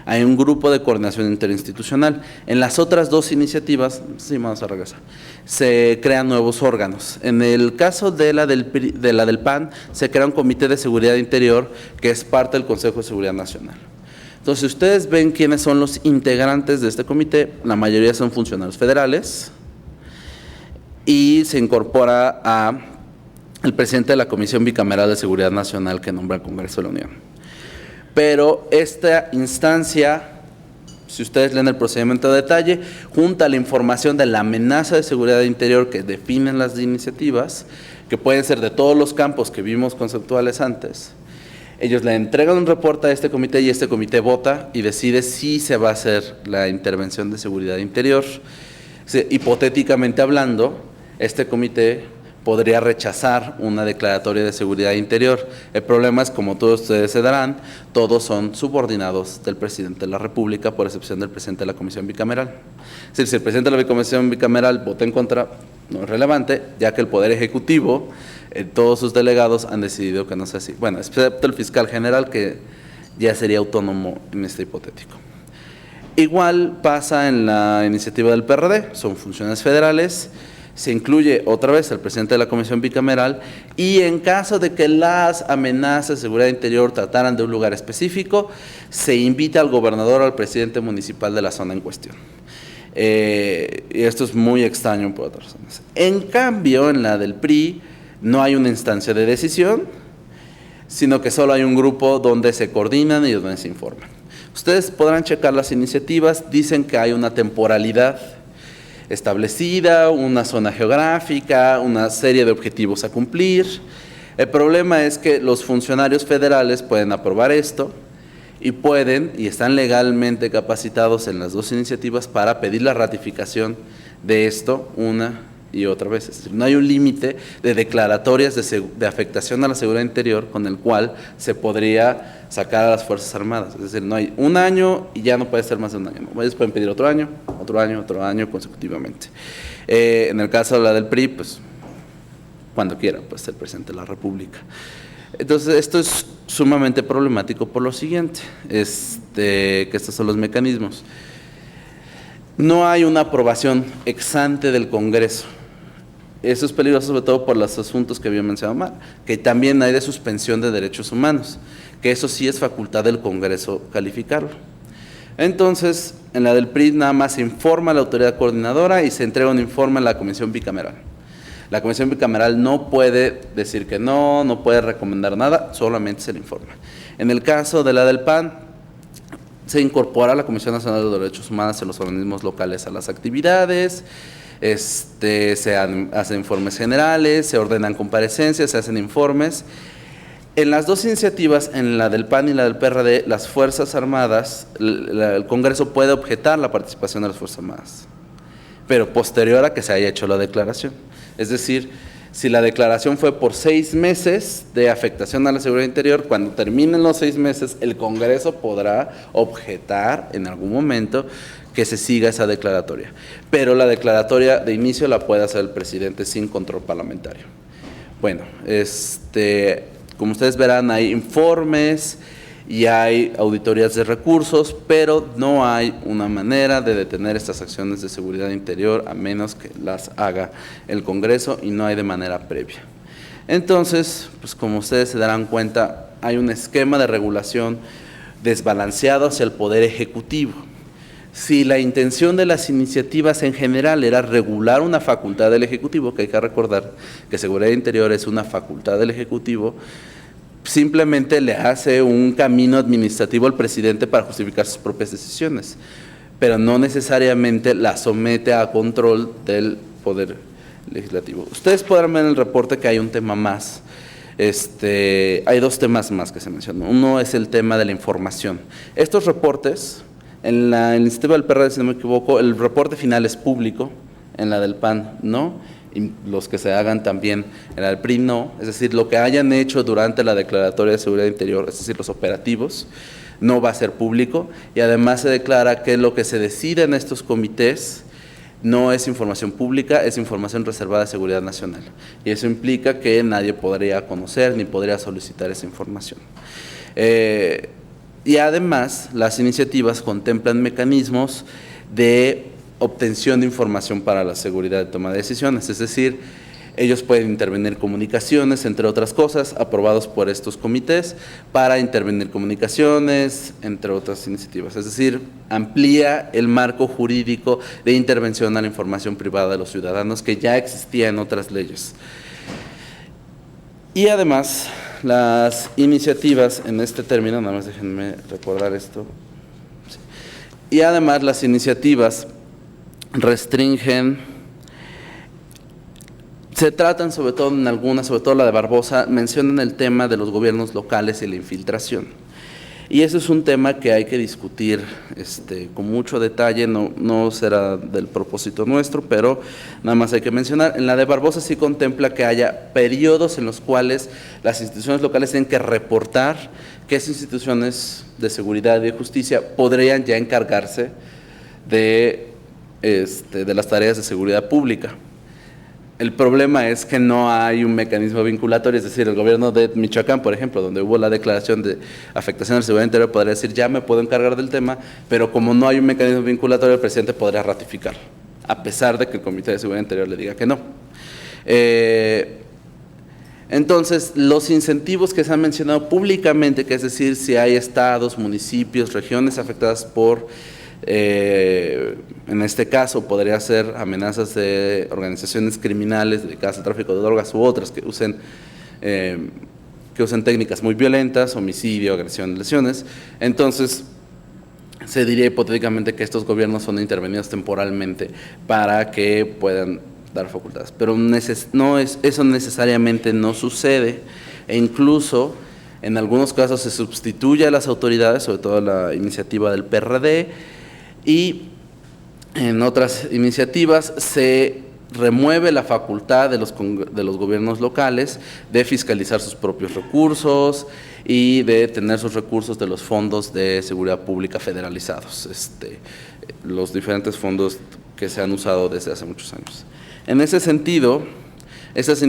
hay un grupo de coordinación interinstitucional. En las otras 2 iniciativas, sí, vamos a regresar, se crean nuevos órganos. En el caso de la del PAN, se crea un comité de seguridad interior que es parte del Consejo de Seguridad Nacional. Entonces, ustedes ven quiénes son los integrantes de este comité, la mayoría son funcionarios federales, y se incorpora a el presidente de la Comisión Bicameral de Seguridad Nacional que nombra el Congreso de la Unión. Pero esta instancia, si ustedes leen el procedimiento de detalle, junta la información de la amenaza de seguridad interior que definen las iniciativas, que pueden ser de todos los campos que vimos conceptuales antes. Ellos le entregan un reporte a este comité y este comité vota y decide si se va a hacer la intervención de seguridad interior. Hipotéticamente hablando, este comité podría rechazar una declaratoria de seguridad interior. El problema es, como todos ustedes se darán, todos son subordinados del presidente de la República, por excepción del presidente de la Comisión Bicameral. Es decir, si el presidente de la Comisión Bicameral vota en contra, no es relevante, ya que el Poder Ejecutivo, todos sus delegados han decidido que no sea así. Bueno, excepto el fiscal general, que ya sería autónomo en este hipotético. Igual pasa en la iniciativa del PRD, son funciones federales. Se incluye otra vez al presidente de la Comisión Bicameral, y en caso de que las amenazas de seguridad interior trataran de un lugar específico, se invita al gobernador o al presidente municipal de la zona en cuestión. Y esto es muy extraño por otras razones. En cambio, en la del PRI no hay una instancia de decisión, sino que solo hay un grupo donde se coordinan y donde se informan. Ustedes podrán checar las iniciativas, dicen que hay una temporalidad establecida, una zona geográfica, una serie de objetivos a cumplir. El problema es que los funcionarios federales pueden aprobar esto y están legalmente capacitados en las 2 iniciativas para pedir la ratificación de esto una y otra vez. Es decir, no hay un límite de declaratorias de afectación a la seguridad interior con el cual se podría sacar a las Fuerzas Armadas. Es decir, no hay un año y ya no puede ser más de un año. Ellos pueden pedir otro año consecutivamente. En el caso de la del PRI, pues cuando quiera, pues el presidente de la República. Entonces, esto es sumamente problemático por lo siguiente, que estos son los mecanismos. No hay una aprobación ex ante del Congreso. Eso es peligroso, sobre todo por los asuntos que había mencionado Mar, que también hay de suspensión de derechos humanos, que eso sí es facultad del Congreso calificarlo. Entonces, en la del PRI nada más se informa a la autoridad coordinadora y se entrega un informe a la Comisión Bicameral. La comisión bicameral no puede decir que no puede recomendar nada, solamente se le informa. En el caso de la del PAN, se incorpora la Comisión Nacional de Derechos Humanos en los organismos locales a las actividades, se hacen informes generales, se ordenan comparecencias, se hacen informes. En las dos iniciativas, en la del PAN y la del PRD, las Fuerzas Armadas, el Congreso puede objetar la participación de las Fuerzas Armadas, pero posterior a que se haya hecho la declaración. Es decir, si la declaración fue por 6 meses de afectación a la seguridad interior, cuando terminen los 6 meses, el Congreso podrá objetar en algún momento que se siga esa declaratoria. Pero la declaratoria de inicio la puede hacer el presidente sin control parlamentario. Bueno, como ustedes verán, hay informes y hay auditorías de recursos, pero no hay una manera de detener estas acciones de seguridad interior a menos que las haga el Congreso y no hay de manera previa. Entonces, pues como ustedes se darán cuenta, hay un esquema de regulación desbalanceado hacia el Poder Ejecutivo. Si la intención de las iniciativas en general era regular una facultad del Ejecutivo, que hay que recordar que seguridad interior es una facultad del Ejecutivo, simplemente le hace un camino administrativo al presidente para justificar sus propias decisiones, pero no necesariamente la somete a control del Poder Legislativo. Ustedes podrán ver en el reporte que hay un tema más, hay 2 temas más que se mencionan. Uno es el tema de la información. Estos reportes, en la iniciativa del PRD, si no me equivoco, el reporte final es público, en la del PAN no, y los que se hagan también en el PRI no, es decir, lo que hayan hecho durante la declaratoria de seguridad interior, es decir, los operativos, no va a ser público, y además se declara que lo que se decide en estos comités no es información pública, es información reservada de seguridad nacional, y eso implica que nadie podría conocer ni podría solicitar esa información. Y además, las iniciativas contemplan mecanismos de obtención de información para la seguridad de toma de decisiones, es decir, ellos pueden intervenir comunicaciones, entre otras cosas, aprobados por estos comités, para intervenir comunicaciones, entre otras iniciativas, es decir, amplía el marco jurídico de intervención a la información privada de los ciudadanos que ya existía en otras leyes. Y además, las iniciativas, en este término, nada más déjenme recordar esto, y además las iniciativas restringen, se tratan sobre todo en algunas, sobre todo la de Barbosa, mencionan el tema de los gobiernos locales y la infiltración. Y eso es un tema que hay que discutir con mucho detalle, no será del propósito nuestro, pero nada más hay que mencionar. En la de Barbosa sí contempla que haya periodos en los cuales las instituciones locales tienen que reportar que esas instituciones de seguridad y de justicia podrían ya encargarse de las tareas de seguridad pública. El problema es que no hay un mecanismo vinculatorio, es decir, el gobierno de Michoacán, por ejemplo, donde hubo la declaración de afectación a la seguridad interior, podría decir, ya me puedo encargar del tema, pero como no hay un mecanismo vinculatorio, el presidente podría ratificar, a pesar de que el Comité de Seguridad Interior le diga que no. Entonces, los incentivos que se han mencionado públicamente, que es decir, si hay estados, municipios, regiones afectadas por en este caso podría ser amenazas de organizaciones criminales dedicadas al tráfico de drogas u otras que usen técnicas muy violentas, homicidio, agresión, lesiones. Entonces, se diría hipotéticamente que estos gobiernos son intervenidos temporalmente para que puedan dar facultades. Pero eso necesariamente no sucede, e incluso en algunos casos se sustituye a las autoridades, sobre todo la iniciativa del PRD, y en otras iniciativas se remueve la facultad de los gobiernos locales de fiscalizar sus propios recursos y de tener sus recursos de los fondos de seguridad pública federalizados, los diferentes fondos que se han usado desde hace muchos años. En ese sentido, estas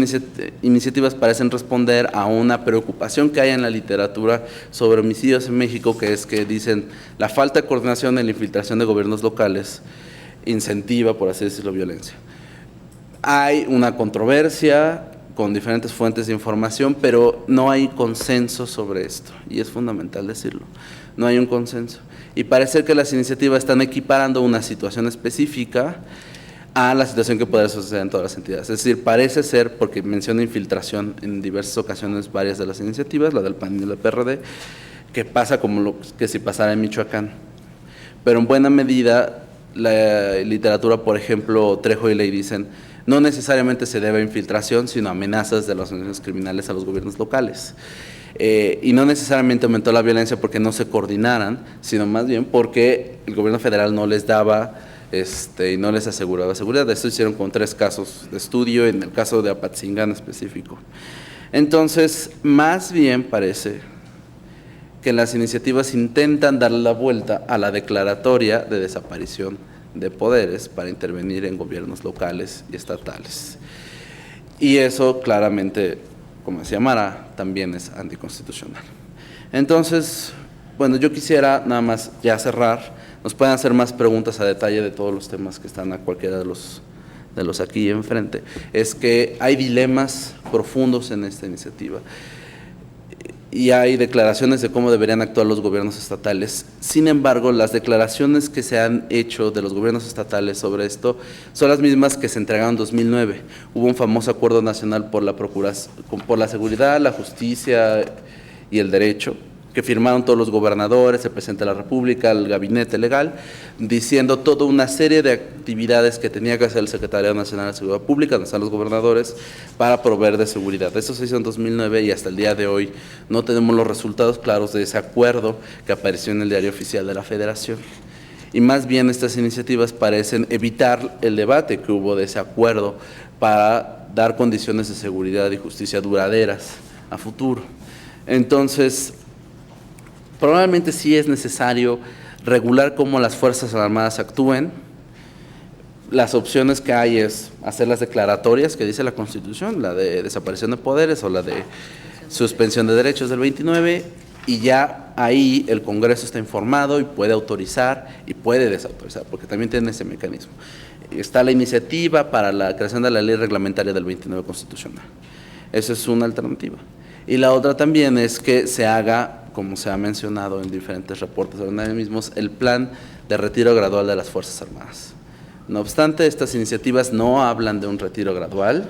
iniciativas parecen responder a una preocupación que hay en la literatura sobre homicidios en México, que es que dicen la falta de coordinación en la infiltración de gobiernos locales incentiva, por así decirlo, violencia. Hay una controversia con diferentes fuentes de información, pero no hay consenso sobre esto, y es fundamental decirlo. No hay un consenso. Y parece que las iniciativas están equiparando una situación específica a la situación que podría suceder en todas las entidades. Es decir, parece ser, porque menciona infiltración en diversas ocasiones varias de las iniciativas, la del PAN y la del PRD, que pasa como lo que si pasara en Michoacán. Pero en buena medida, la literatura, por ejemplo, Trejo y Ley dicen, no necesariamente se debe a infiltración, sino amenazas de las organizaciones criminales a los gobiernos locales. Y no necesariamente aumentó la violencia porque no se coordinaran, sino más bien porque el gobierno federal no les daba y no les aseguraba seguridad. Esto hicieron con 3 casos de estudio, en el caso de Apatzingán específico. Entonces, más bien parece que las iniciativas intentan darle la vuelta a la declaratoria de desaparición de poderes para intervenir en gobiernos locales y estatales. Y eso claramente, como decía Mara, también es anticonstitucional. Entonces, bueno, yo quisiera nada más ya cerrar. Nos pueden hacer más preguntas a detalle de todos los temas que están a cualquiera de los aquí enfrente. Es que hay dilemas profundos en esta iniciativa y hay declaraciones de cómo deberían actuar los gobiernos estatales. Sin embargo, las declaraciones que se han hecho de los gobiernos estatales sobre esto son las mismas que se entregaron en 2009. Hubo un famoso acuerdo nacional por la seguridad, la justicia y el derecho, que firmaron todos los gobernadores, el presidente de la República, el gabinete legal, diciendo toda una serie de actividades que tenía que hacer el Secretario Nacional de Seguridad Pública, donde están los gobernadores, para proveer de seguridad. Eso se hizo en 2009 y hasta el día de hoy no tenemos los resultados claros de ese acuerdo que apareció en el Diario Oficial de la Federación. Y más bien estas iniciativas parecen evitar el debate que hubo de ese acuerdo para dar condiciones de seguridad y justicia duraderas a futuro. Entonces, probablemente sí es necesario regular cómo las Fuerzas Armadas actúen. Las opciones que hay es hacer las declaratorias que dice la Constitución, la de desaparición de poderes o la de suspensión de derechos del 29, y ya ahí el Congreso está informado y puede autorizar y puede desautorizar, porque también tiene ese mecanismo. Está la iniciativa para la creación de la ley reglamentaria del 29 constitucional. Esa es una alternativa. Y la otra también es que se haga, como se ha mencionado en diferentes reportes organismos, el plan de retiro gradual de las Fuerzas Armadas. No obstante, estas iniciativas no hablan de un retiro gradual,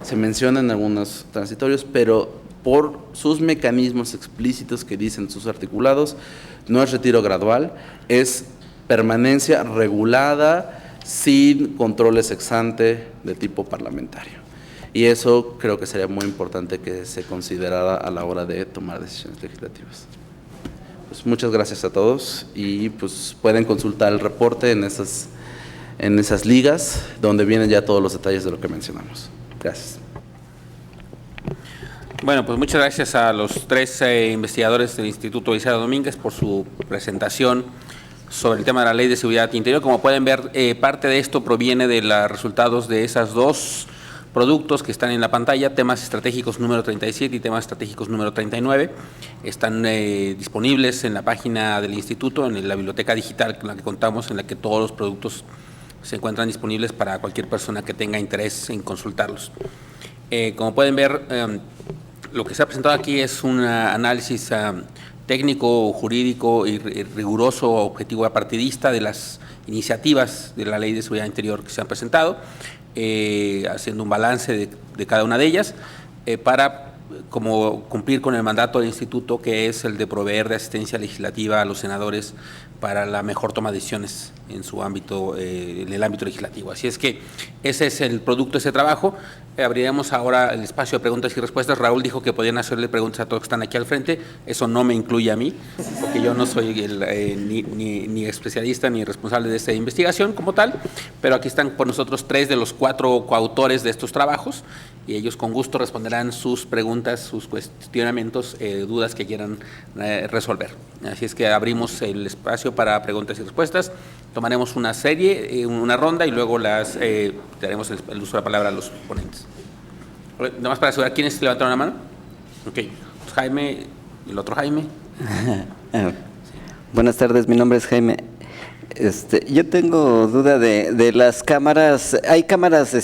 se mencionan algunos transitorios, pero por sus mecanismos explícitos que dicen sus articulados, no es retiro gradual, es permanencia regulada sin controles ex ante de tipo parlamentario. Y eso creo que sería muy importante que se considerara a la hora de tomar decisiones legislativas. Pues muchas gracias a todos y pues pueden consultar el reporte en esas ligas donde vienen ya todos los detalles de lo que mencionamos. Gracias. Bueno, pues muchas gracias a los 3 investigadores del Instituto Eliseo Domínguez por su presentación sobre el tema de la Ley de Seguridad Interior. Como pueden ver, parte de esto proviene de los resultados de esas 2 productos que están en la pantalla, temas estratégicos número 37 y temas estratégicos número 39. Están disponibles en la página del instituto, en la biblioteca digital con la que contamos, en la que todos los productos se encuentran disponibles para cualquier persona que tenga interés en consultarlos. Como pueden ver, lo que se ha presentado aquí es un análisis técnico, jurídico y riguroso, objetivo apartidista de las iniciativas de la Ley de Seguridad Interior que se han presentado, haciendo un balance de cada una de ellas para como cumplir con el mandato del instituto, que es el de proveer de asistencia legislativa a los senadores para la mejor toma de decisiones en su ámbito, en el ámbito legislativo. Así es que ese es el producto de ese trabajo. Abriremos ahora el espacio de preguntas y respuestas. Raúl dijo que podían hacerle preguntas a todos que están aquí al frente. Eso no me incluye a mí, porque yo no soy ni especialista ni responsable de esta investigación como tal, pero aquí están por nosotros 3 de los 4 coautores de estos trabajos y ellos con gusto responderán sus preguntas, sus cuestionamientos, dudas que quieran resolver. Así es que abrimos el espacio para preguntas y respuestas. Tomaremos una serie, una ronda y luego daremos el uso de la palabra a los ponentes. Nada más para asegurar, ¿quiénes levantaron la mano? Ok, Jaime, el otro Jaime. Buenas tardes, mi nombre es Jaime. Yo tengo duda de las cámaras. Hay cámaras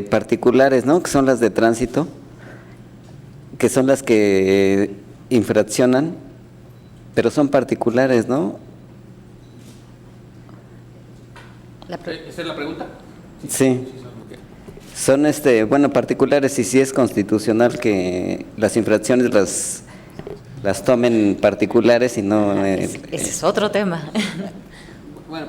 particulares, ¿no? Que son las de tránsito, que son las que infraccionan, pero son particulares, ¿no? ¿Esa es la pregunta? Sí. Son, bueno, particulares y sí es constitucional que las infracciones las tomen particulares y no... Ese es otro tema. Bueno,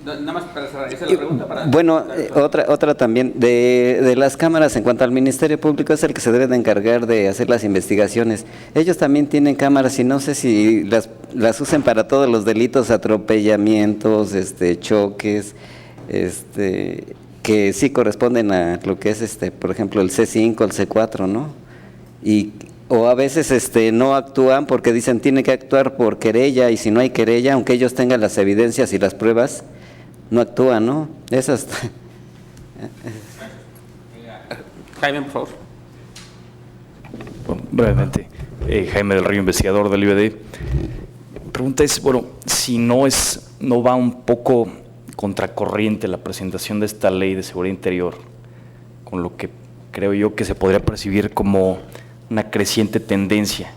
nada más para cerrar, esa es la pregunta para... Bueno, otra también, de las cámaras, en cuanto al Ministerio Público, es el que se debe de encargar de hacer las investigaciones. Ellos también tienen cámaras y no sé si las usen para todos los delitos, atropellamientos, choques, que sí corresponden a lo que es, por ejemplo, el C5, el C4, ¿no? O a veces no actúan porque dicen tiene que actuar por querella, y si no hay querella, aunque ellos tengan las evidencias y las pruebas, no actúan, ¿no? Esas. Jaime, por favor. Bueno, brevemente, Jaime del Río, investigador del IBD. Mi pregunta es, bueno, si no va un poco contracorriente la presentación de esta ley de seguridad interior, con lo que creo yo que se podría percibir como una creciente tendencia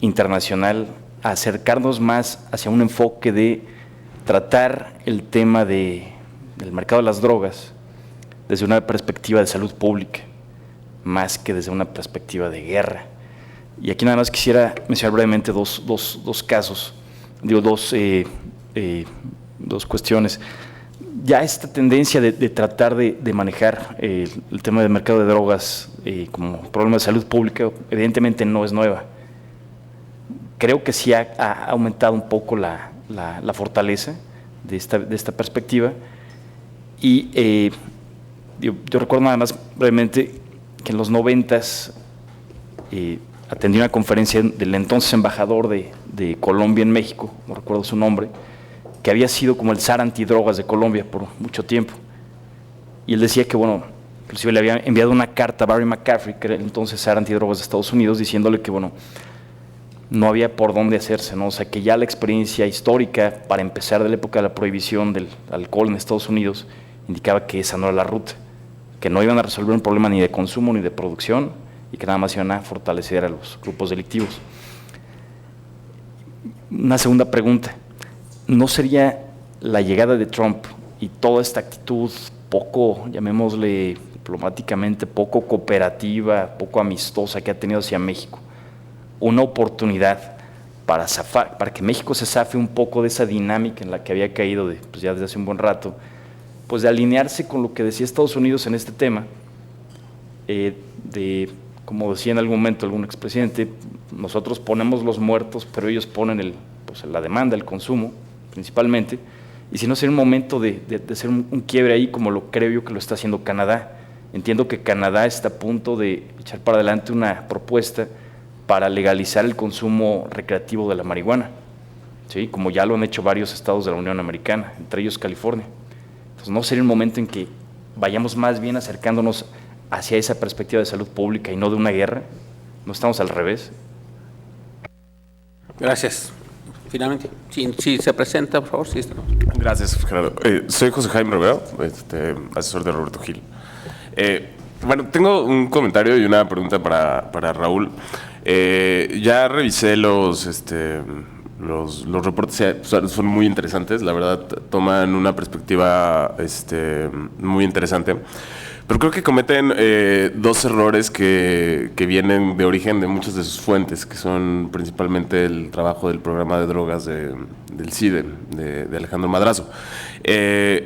internacional a acercarnos más hacia un enfoque de tratar el tema del mercado de las drogas desde una perspectiva de salud pública, más que desde una perspectiva de guerra. Y aquí nada más quisiera mencionar brevemente dos casos, dos cuestiones. Ya esta tendencia de tratar de manejar el tema del mercado de drogas como problema de salud pública, evidentemente no es nueva. Creo que sí ha aumentado un poco la fortaleza de esta perspectiva. Y yo recuerdo nada más brevemente que en los 90s atendí una conferencia del entonces embajador de Colombia en México, no recuerdo su nombre, que había sido como el zar antidrogas de Colombia por mucho tiempo. Y él decía que, bueno, inclusive le había enviado una carta a Barry McCaffrey, que era el entonces zar antidrogas de Estados Unidos, diciéndole que, bueno, no había por dónde hacerse, ¿no? O sea, que ya la experiencia histórica, para empezar de la época de la prohibición del alcohol en Estados Unidos, indicaba que esa no era la ruta, que no iban a resolver un problema ni de consumo ni de producción, y que nada más iban a fortalecer a los grupos delictivos. Una segunda pregunta. ¿No sería la llegada de Trump y toda esta actitud poco, llamémosle diplomáticamente, poco cooperativa, poco amistosa que ha tenido hacia México, una oportunidad para que México se zafe un poco de esa dinámica en la que había caído ya desde hace un buen rato, pues de alinearse con lo que decía Estados Unidos en este tema, como decía en algún momento algún expresidente, nosotros ponemos los muertos, pero ellos ponen la demanda, el consumo, principalmente, y si no sería un momento de hacer un quiebre ahí, como lo creo yo que lo está haciendo Canadá. Entiendo que Canadá está a punto de echar para adelante una propuesta para legalizar el consumo recreativo de la marihuana, ¿sí? Como ya lo han hecho varios estados de la Unión Americana, entre ellos California. Entonces, ¿no sería un momento en que vayamos más bien acercándonos hacia esa perspectiva de salud pública y no de una guerra? ¿No estamos al revés? Gracias. Finalmente, si se presenta, por favor. Gracias, Gerardo. Soy José Jaime Rivero, asesor de Roberto Gil. Bueno, tengo un comentario y una pregunta para Raúl. Ya revisé los reportes, son muy interesantes, la verdad, toman una perspectiva muy interesante. Pero creo que cometen dos errores que vienen de origen de muchas de sus fuentes, que son principalmente el trabajo del programa de drogas del CIDE, de Alejandro Madrazo.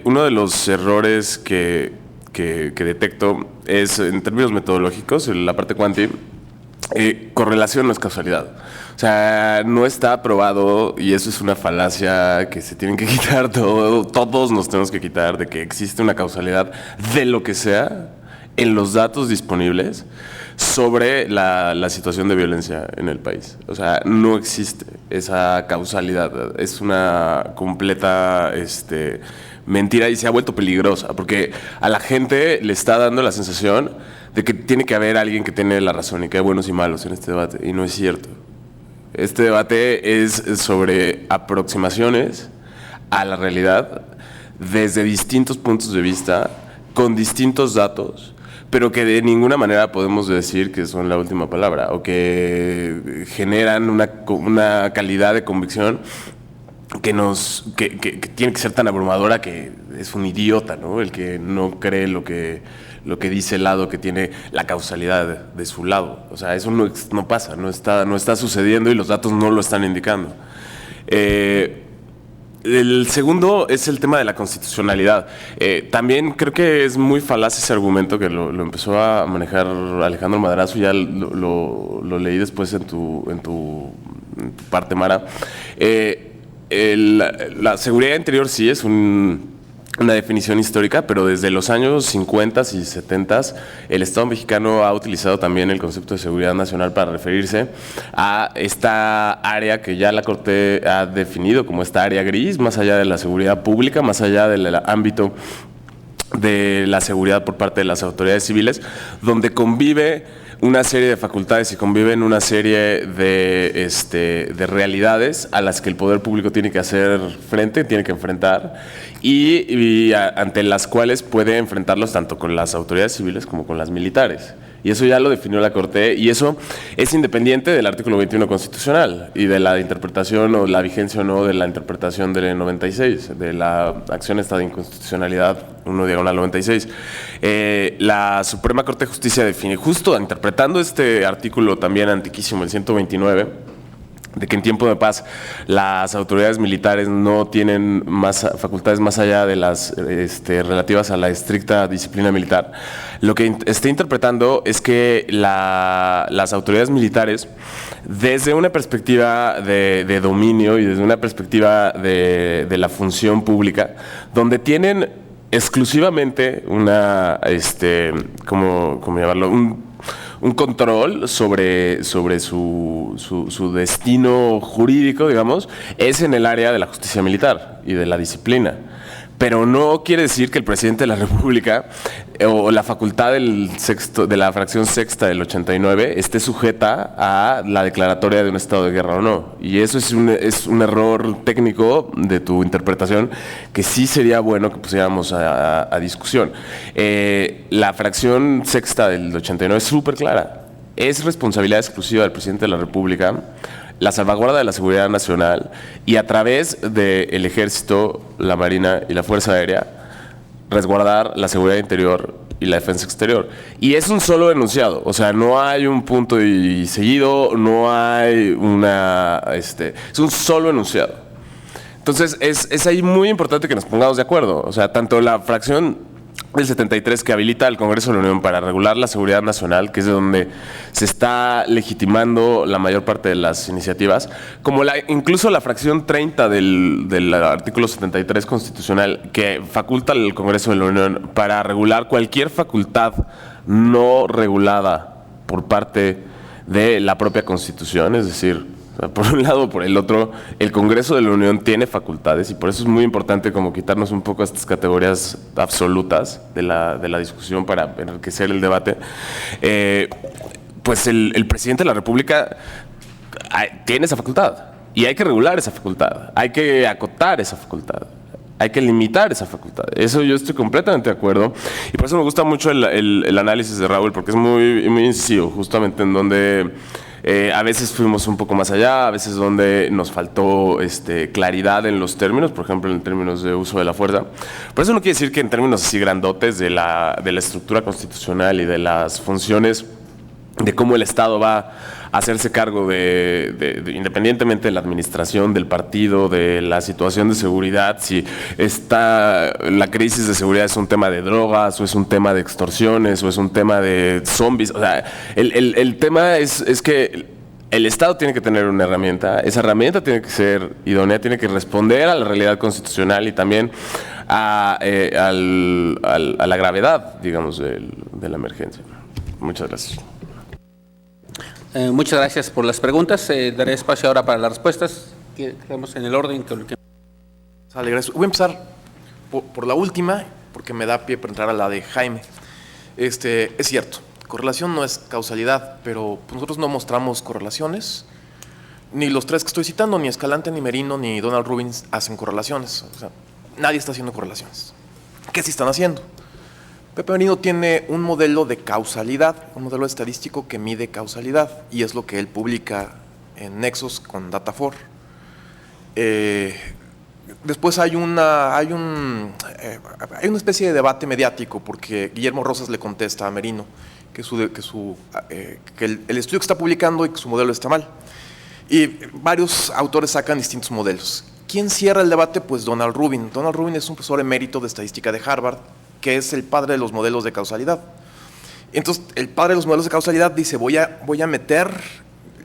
Uno de los errores que detecto es, en términos metodológicos, en la parte cuanti, correlación no es causalidad. O sea, no está probado, y eso es una falacia que se tienen que quitar, todos nos tenemos que quitar, de que existe una causalidad de lo que sea en los datos disponibles sobre la situación de violencia en el país. O sea, no existe esa causalidad, es una completa mentira, y se ha vuelto peligrosa, porque a la gente le está dando la sensación de que tiene que haber alguien que tiene la razón y que hay buenos y malos en este debate, y no es cierto. Este debate es sobre aproximaciones a la realidad desde distintos puntos de vista, con distintos datos, pero que de ninguna manera podemos decir que son la última palabra o que generan una calidad de convicción que tiene que ser tan abrumadora que es un idiota, ¿no? El que no cree lo que dice el lado que tiene la causalidad de su lado. O sea, eso no pasa, no está sucediendo y los datos no lo están indicando. El segundo es el tema de la constitucionalidad. También creo que es muy falaz ese argumento que lo empezó a manejar Alejandro Madrazo, ya lo leí después en tu parte, Mara. La seguridad interior sí es una definición histórica, pero desde los años 50 y 70 el Estado mexicano ha utilizado también el concepto de seguridad nacional para referirse a esta área que ya la Corte ha definido como esta área gris, más allá de la seguridad pública, más allá del ámbito de la seguridad por parte de las autoridades civiles, donde convive una serie de facultades y conviven una serie de realidades a las que el poder público tiene que hacer frente, tiene que enfrentar y ante las cuales puede enfrentarlos tanto con las autoridades civiles como con las militares. Y eso ya lo definió la Corte y eso es independiente del artículo 21 constitucional y de la interpretación o la vigencia o no de la interpretación del 96, de la acción esta de inconstitucionalidad 1/96. La Suprema Corte de Justicia define, justo interpretando este artículo también antiquísimo, el 129, de que en tiempo de paz las autoridades militares no tienen más facultades más allá de las relativas a la estricta disciplina militar. Lo que está interpretando es que las autoridades militares, desde una perspectiva de dominio y desde una perspectiva de la función pública, donde tienen exclusivamente ¿cómo llamarlo? Un control sobre su destino jurídico, digamos, es en el área de la justicia militar y de la disciplina. Pero no quiere decir que el presidente de la República o la facultad de la fracción sexta del 89 esté sujeta a la declaratoria de un estado de guerra o no. Y eso es un error técnico de tu interpretación que sí sería bueno que pusiéramos a discusión. La fracción sexta del 89 es súper clara. Es responsabilidad exclusiva del presidente de la República la salvaguarda de la seguridad nacional y a través del Ejército, la Marina y la Fuerza Aérea resguardar la seguridad interior y la defensa exterior. Y es un solo enunciado, o sea, no hay un punto y seguido, no hay es un solo enunciado. Entonces es ahí muy importante que nos pongamos de acuerdo, o sea, tanto la fracción del 73 que habilita al Congreso de la Unión para regular la seguridad nacional, que es de donde se está legitimando la mayor parte de las iniciativas, como incluso la fracción 30 del artículo 73 constitucional que faculta al Congreso de la Unión para regular cualquier facultad no regulada por parte de la propia Constitución, es decir, por un lado o por el otro, el Congreso de la Unión tiene facultades y por eso es muy importante como quitarnos un poco estas categorías absolutas de la discusión para enriquecer el debate. Pues el presidente de la República tiene esa facultad y hay que regular esa facultad, hay que acotar esa facultad. Hay que limitar esa facultad. Eso yo estoy completamente de acuerdo. Y por eso me gusta mucho el análisis de Raúl, porque es muy, muy incisivo, justamente en donde a veces fuimos un poco más allá, a veces donde nos faltó claridad en los términos, por ejemplo, en términos de uso de la fuerza. Por eso no quiere decir que en términos así grandotes de la estructura constitucional y de las funciones de cómo el Estado va a hacerse cargo independientemente de la administración del partido, de la situación de seguridad, si la crisis de seguridad es un tema de drogas o es un tema de extorsiones o es un tema de zombies. O sea, el tema es que el Estado tiene que tener una herramienta, esa herramienta tiene que ser idónea, tiene que responder a la realidad constitucional y también a la gravedad, digamos, de la emergencia. Muchas gracias. Muchas gracias por las preguntas. Daré espacio ahora para las respuestas. Quedamos en el orden que... Sale, gracias. Voy a empezar por la última, porque me da pie para entrar a la de Jaime. Es cierto, correlación no es causalidad, pero nosotros no mostramos correlaciones. Ni los tres que estoy citando, ni Escalante, ni Merino, ni Donald Rubin hacen correlaciones. O sea, nadie está haciendo correlaciones. ¿Qué sí están haciendo? Pepe Merino tiene un modelo de causalidad, un modelo estadístico que mide causalidad, y es lo que él publica en Nexos con Datafor. Después hay una especie de debate mediático porque Guillermo Rosas le contesta a Merino que el estudio que está publicando y que su modelo está mal. Y varios autores sacan distintos modelos. ¿Quién cierra el debate? Pues Donald Rubin. Donald Rubin es un profesor emérito de estadística de Harvard, que es el padre de los modelos de causalidad. Entonces, el padre de los modelos de causalidad dice, voy a meter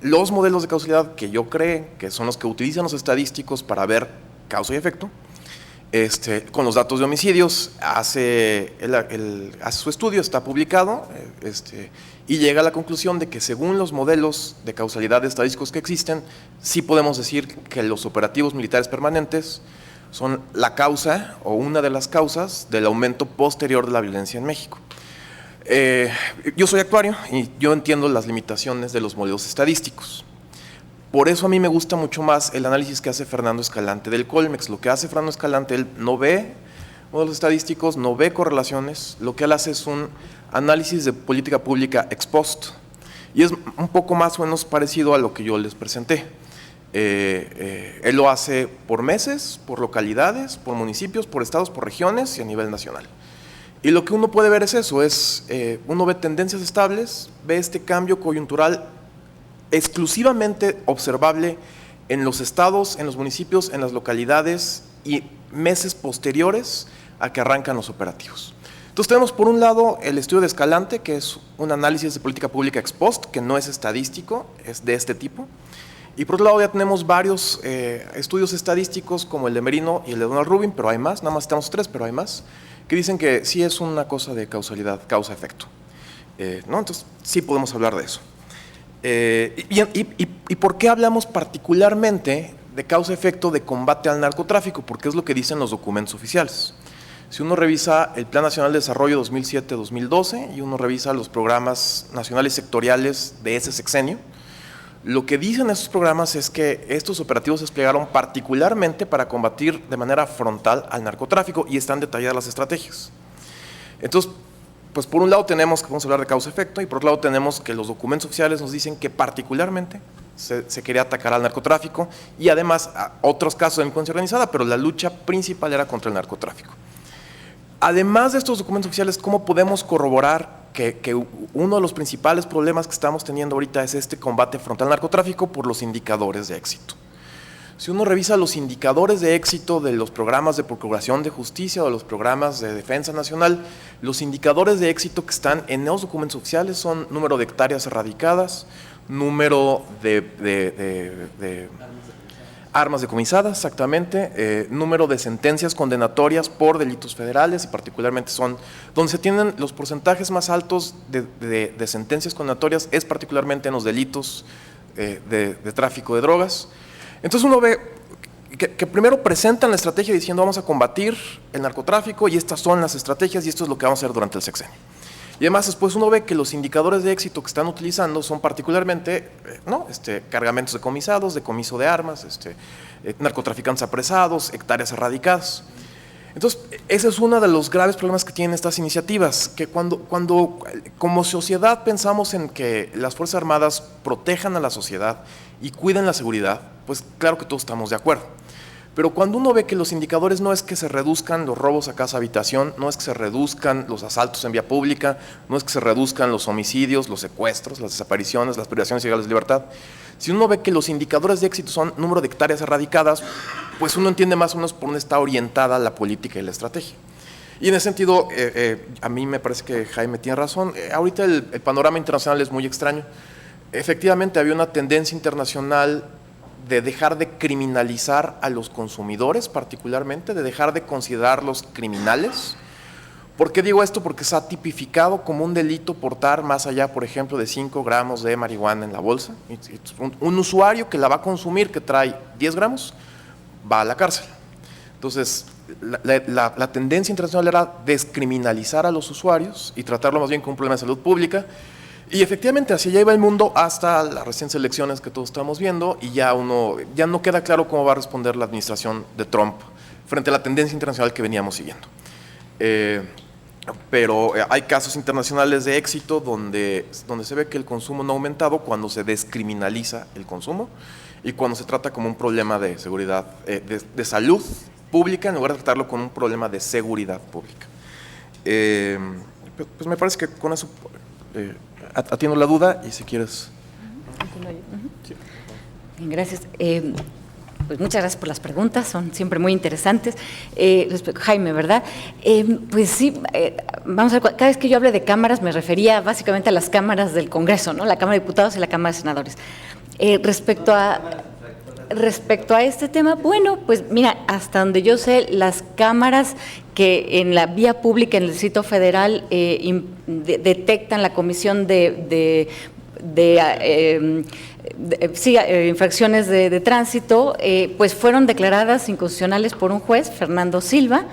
los modelos de causalidad que yo creo que son los que utilizan los estadísticos para ver causa y efecto, con los datos de homicidios, hace su estudio, está publicado, y llega a la conclusión de que según los modelos de causalidad estadísticos que existen, sí podemos decir que los operativos militares permanentes son la causa o una de las causas del aumento posterior de la violencia en México. Yo soy actuario y yo entiendo las limitaciones de los modelos estadísticos. Por eso a mí me gusta mucho más el análisis que hace Fernando Escalante del Colmex. Lo que hace Fernando Escalante, él no ve modelos estadísticos, no ve correlaciones, lo que él hace es un análisis de política pública ex post. Y es un poco más o menos parecido a lo que yo les presenté. Él lo hace por meses, por localidades, por municipios, por estados, por regiones y a nivel nacional. Y lo que uno puede ver es eso, uno ve tendencias estables, ve este cambio coyuntural exclusivamente observable en los estados, en los municipios, en las localidades y meses posteriores a que arrancan los operativos. Entonces tenemos por un lado el estudio de Escalante, que es un análisis de política pública ex post, que no es estadístico, es de este tipo. Y por otro lado ya tenemos varios estudios estadísticos como el de Merino y el de Donald Rubin, pero hay más, nada más tenemos 3, pero hay más, que dicen que sí es una cosa de causalidad, causa-efecto. ¿No? Entonces sí podemos hablar de eso. ¿Y por qué hablamos particularmente de causa-efecto de combate al narcotráfico? Porque es lo que dicen los documentos oficiales. Si uno revisa el Plan Nacional de Desarrollo 2007-2012 y uno revisa los programas nacionales sectoriales de ese sexenio, lo que dicen estos programas es que estos operativos se desplegaron particularmente para combatir de manera frontal al narcotráfico y están detalladas las estrategias. Entonces, pues por un lado tenemos que vamos a hablar de causa-efecto y por otro lado tenemos que los documentos oficiales nos dicen que particularmente se quería atacar al narcotráfico y además a otros casos de delincuencia organizada, pero la lucha principal era contra el narcotráfico. Además de estos documentos oficiales, ¿cómo podemos corroborar que uno de los principales problemas que estamos teniendo ahorita es este combate frontal al narcotráfico? Por los indicadores de éxito. Si uno revisa los indicadores de éxito de los programas de procuración de justicia o de los programas de defensa nacional, los indicadores de éxito que están en los documentos oficiales son número de hectáreas erradicadas, número de armas decomisadas, exactamente, número de sentencias condenatorias por delitos federales y particularmente son donde se tienen los porcentajes más altos de sentencias condenatorias es particularmente en los delitos de tráfico de drogas. Entonces uno ve que primero presentan la estrategia diciendo vamos a combatir el narcotráfico y estas son las estrategias y esto es lo que vamos a hacer durante el sexenio. Y además después uno ve que los indicadores de éxito que están utilizando son particularmente cargamentos decomisados, decomiso de armas, narcotraficantes apresados, hectáreas erradicadas. Entonces, ese es uno de los graves problemas que tienen estas iniciativas, que cuando como sociedad pensamos en que las Fuerzas Armadas protejan a la sociedad y cuiden la seguridad, pues claro que todos estamos de acuerdo. Pero cuando uno ve que los indicadores no es que se reduzcan los robos a casa habitación, no es que se reduzcan los asaltos en vía pública, no es que se reduzcan los homicidios, los secuestros, las desapariciones, las privaciones ilegales de libertad, si uno ve que los indicadores de éxito son número de hectáreas erradicadas, pues uno entiende más o menos por dónde está orientada la política y la estrategia. Y en ese sentido, a mí me parece que Jaime tiene razón, ahorita el panorama internacional es muy extraño. Efectivamente había una tendencia internacional de dejar de criminalizar a los consumidores particularmente, de dejar de considerarlos criminales. ¿Por qué digo esto? Porque se ha tipificado como un delito portar más allá, por ejemplo, de 5 gramos de marihuana en la bolsa. Un usuario que la va a consumir, que trae 10 gramos, va a la cárcel. Entonces, la tendencia internacional era descriminalizar a los usuarios y tratarlo más bien como un problema de salud pública. Y efectivamente, hacia allá iba el mundo hasta las recientes elecciones que todos estamos viendo y ya no queda claro cómo va a responder la administración de Trump frente a la tendencia internacional que veníamos siguiendo. pero hay casos internacionales de éxito donde se ve que el consumo no ha aumentado cuando se descriminaliza el consumo y cuando se trata como un problema de seguridad, de salud pública, en lugar de tratarlo como un problema de seguridad pública. Pues me parece que con eso atiendo la duda, y si quieres... Sí. Bien, gracias. Pues muchas gracias por las preguntas, son siempre muy interesantes. Jaime, ¿verdad? Pues sí, vamos a ver, cada vez que yo hablé de cámaras me refería básicamente a las cámaras del Congreso, ¿no? La Cámara de Diputados y la Cámara de Senadores. Respecto a este tema, bueno, pues mira, hasta donde yo sé, las cámaras que en la vía pública en el Distrito Federal detectan la comisión infracciones de tránsito, pues fueron declaradas inconstitucionales por un juez, Fernando Silva,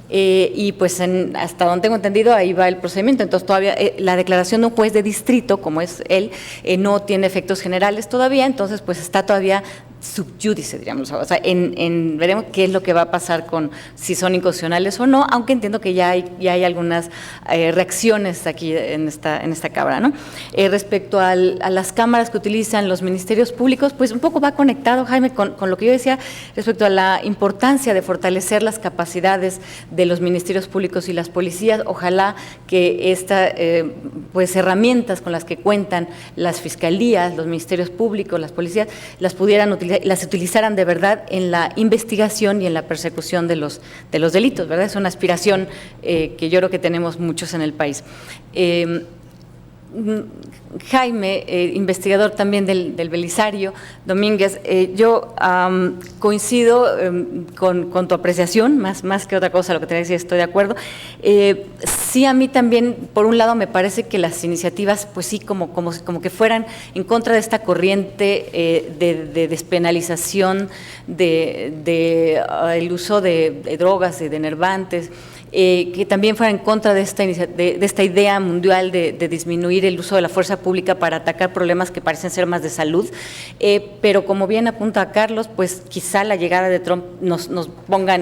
y pues hasta donde tengo entendido ahí va el procedimiento. Entonces todavía la declaración de un juez de distrito, como es él, no tiene efectos generales todavía, entonces pues está todavía sub judice, diríamos, o sea, veremos qué es lo que va a pasar con si son inconstitucionales o no, aunque entiendo que ya hay algunas reacciones aquí en esta Cámara, ¿no? Respecto a las cámaras que utilizan los ministerios públicos, pues un poco va conectado, Jaime, con lo que yo decía respecto a la importancia de fortalecer las capacidades de los ministerios públicos y las policías. Ojalá que estas pues herramientas con las que cuentan las fiscalías, los ministerios públicos, las policías, las pudieran utilizar, las utilizaran de verdad en la investigación y en la persecución de los delitos, ¿verdad? Es una aspiración que yo creo que tenemos muchos en el país. Jaime, investigador también del Belisario Domínguez, yo coincido con tu apreciación, más que otra cosa, lo que te decía, estoy de acuerdo. Sí, a mí también, por un lado, me parece que las iniciativas, pues sí, como que fueran en contra de esta corriente de despenalización el uso de drogas y de enervantes, que también fuera en contra de esta idea mundial de disminuir el uso de la fuerza pública para atacar problemas que parecen ser más de salud, pero como bien apunta Carlos, pues quizá la llegada de Trump nos ponga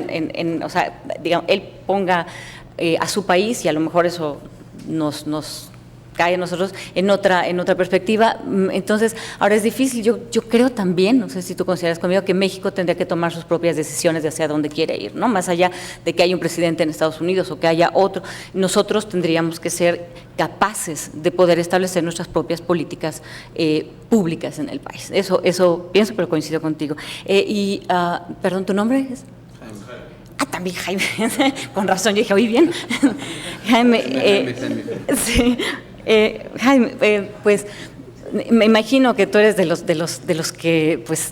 o sea, digamos, él ponga a su país, y a lo mejor eso nos cae a nosotros en otra perspectiva. Entonces, ahora es difícil, yo creo también, no sé si tú consideras conmigo, que México tendría que tomar sus propias decisiones de hacia dónde quiere ir, ¿no? Más allá de que haya un presidente en Estados Unidos o que haya otro, nosotros tendríamos que ser capaces de poder establecer nuestras propias políticas públicas en el país. Eso pienso, pero coincido contigo. Perdón, ¿tu nombre es? También Jaime, con razón, yo dije, oí bien. Jaime, sí. Jaime, pues me imagino que tú eres de los que pues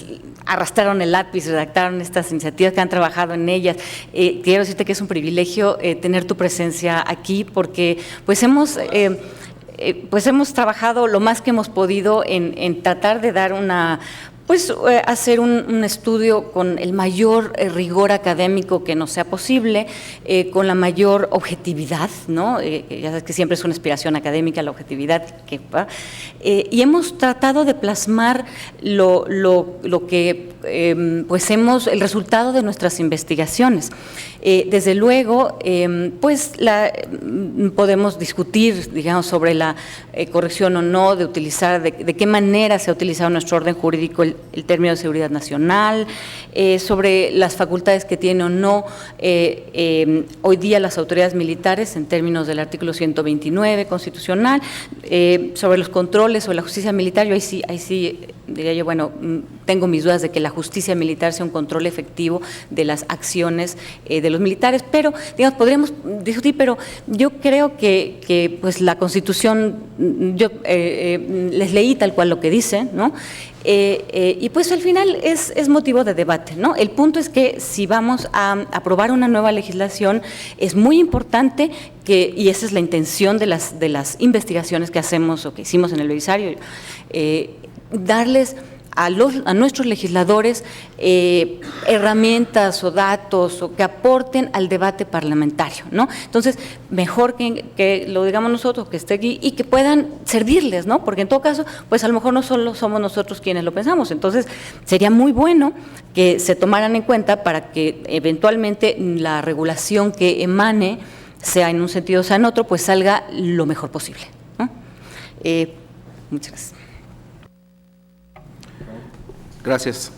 arrastraron el lápiz, redactaron estas iniciativas, que han trabajado en ellas. Quiero decirte que es un privilegio tener tu presencia aquí, porque pues hemos trabajado lo más que hemos podido en tratar de dar hacer un estudio con el mayor rigor académico que nos sea posible, con la mayor objetividad, ¿no? Ya sabes que siempre es una aspiración académica la objetividad, y hemos tratado de plasmar lo que el resultado de nuestras investigaciones. Desde luego, podemos discutir, digamos, sobre la corrección o no de utilizar, de qué manera se ha utilizado nuestro orden jurídico el término de seguridad nacional, sobre las facultades que tiene o no hoy día las autoridades militares en términos del artículo 129 constitucional, sobre los controles o la justicia militar. Yo ahí sí diría yo, bueno, tengo mis dudas de que la justicia militar sea un control efectivo de las acciones de los militares, pero digamos, podríamos discutir, pero yo creo que pues la Constitución, yo les leí tal cual lo que dice, ¿no? Y pues al final es motivo de debate, ¿no? El punto es que si vamos a aprobar una nueva legislación, es muy importante y esa es la intención de las investigaciones que hacemos o que hicimos en el Belisario, darles a nuestros legisladores herramientas o datos o que aporten al debate parlamentario, ¿no? Entonces, mejor que lo digamos nosotros, que esté aquí y que puedan servirles, ¿no? Porque en todo caso, pues a lo mejor no solo somos nosotros quienes lo pensamos, entonces sería muy bueno que se tomaran en cuenta para que eventualmente la regulación que emane sea en un sentido o sea en otro, pues salga lo mejor posible, ¿no? Muchas gracias. Gracias.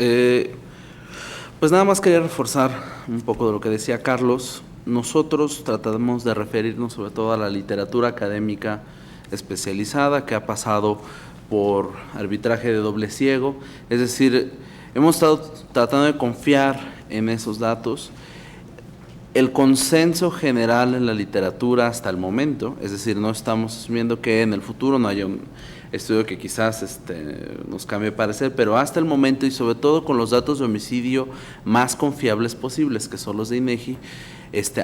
Pues nada más quería reforzar un poco de lo que decía Carlos. Nosotros tratamos de referirnos sobre todo a la literatura académica especializada que ha pasado por arbitraje de doble ciego, es decir, hemos estado tratando de confiar en esos datos. El consenso general en la literatura hasta el momento, es decir, no estamos asumiendo que en el futuro no haya un estudio que quizás nos cambie de parecer, pero hasta el momento y sobre todo con los datos de homicidio más confiables posibles, que son los de INEGI,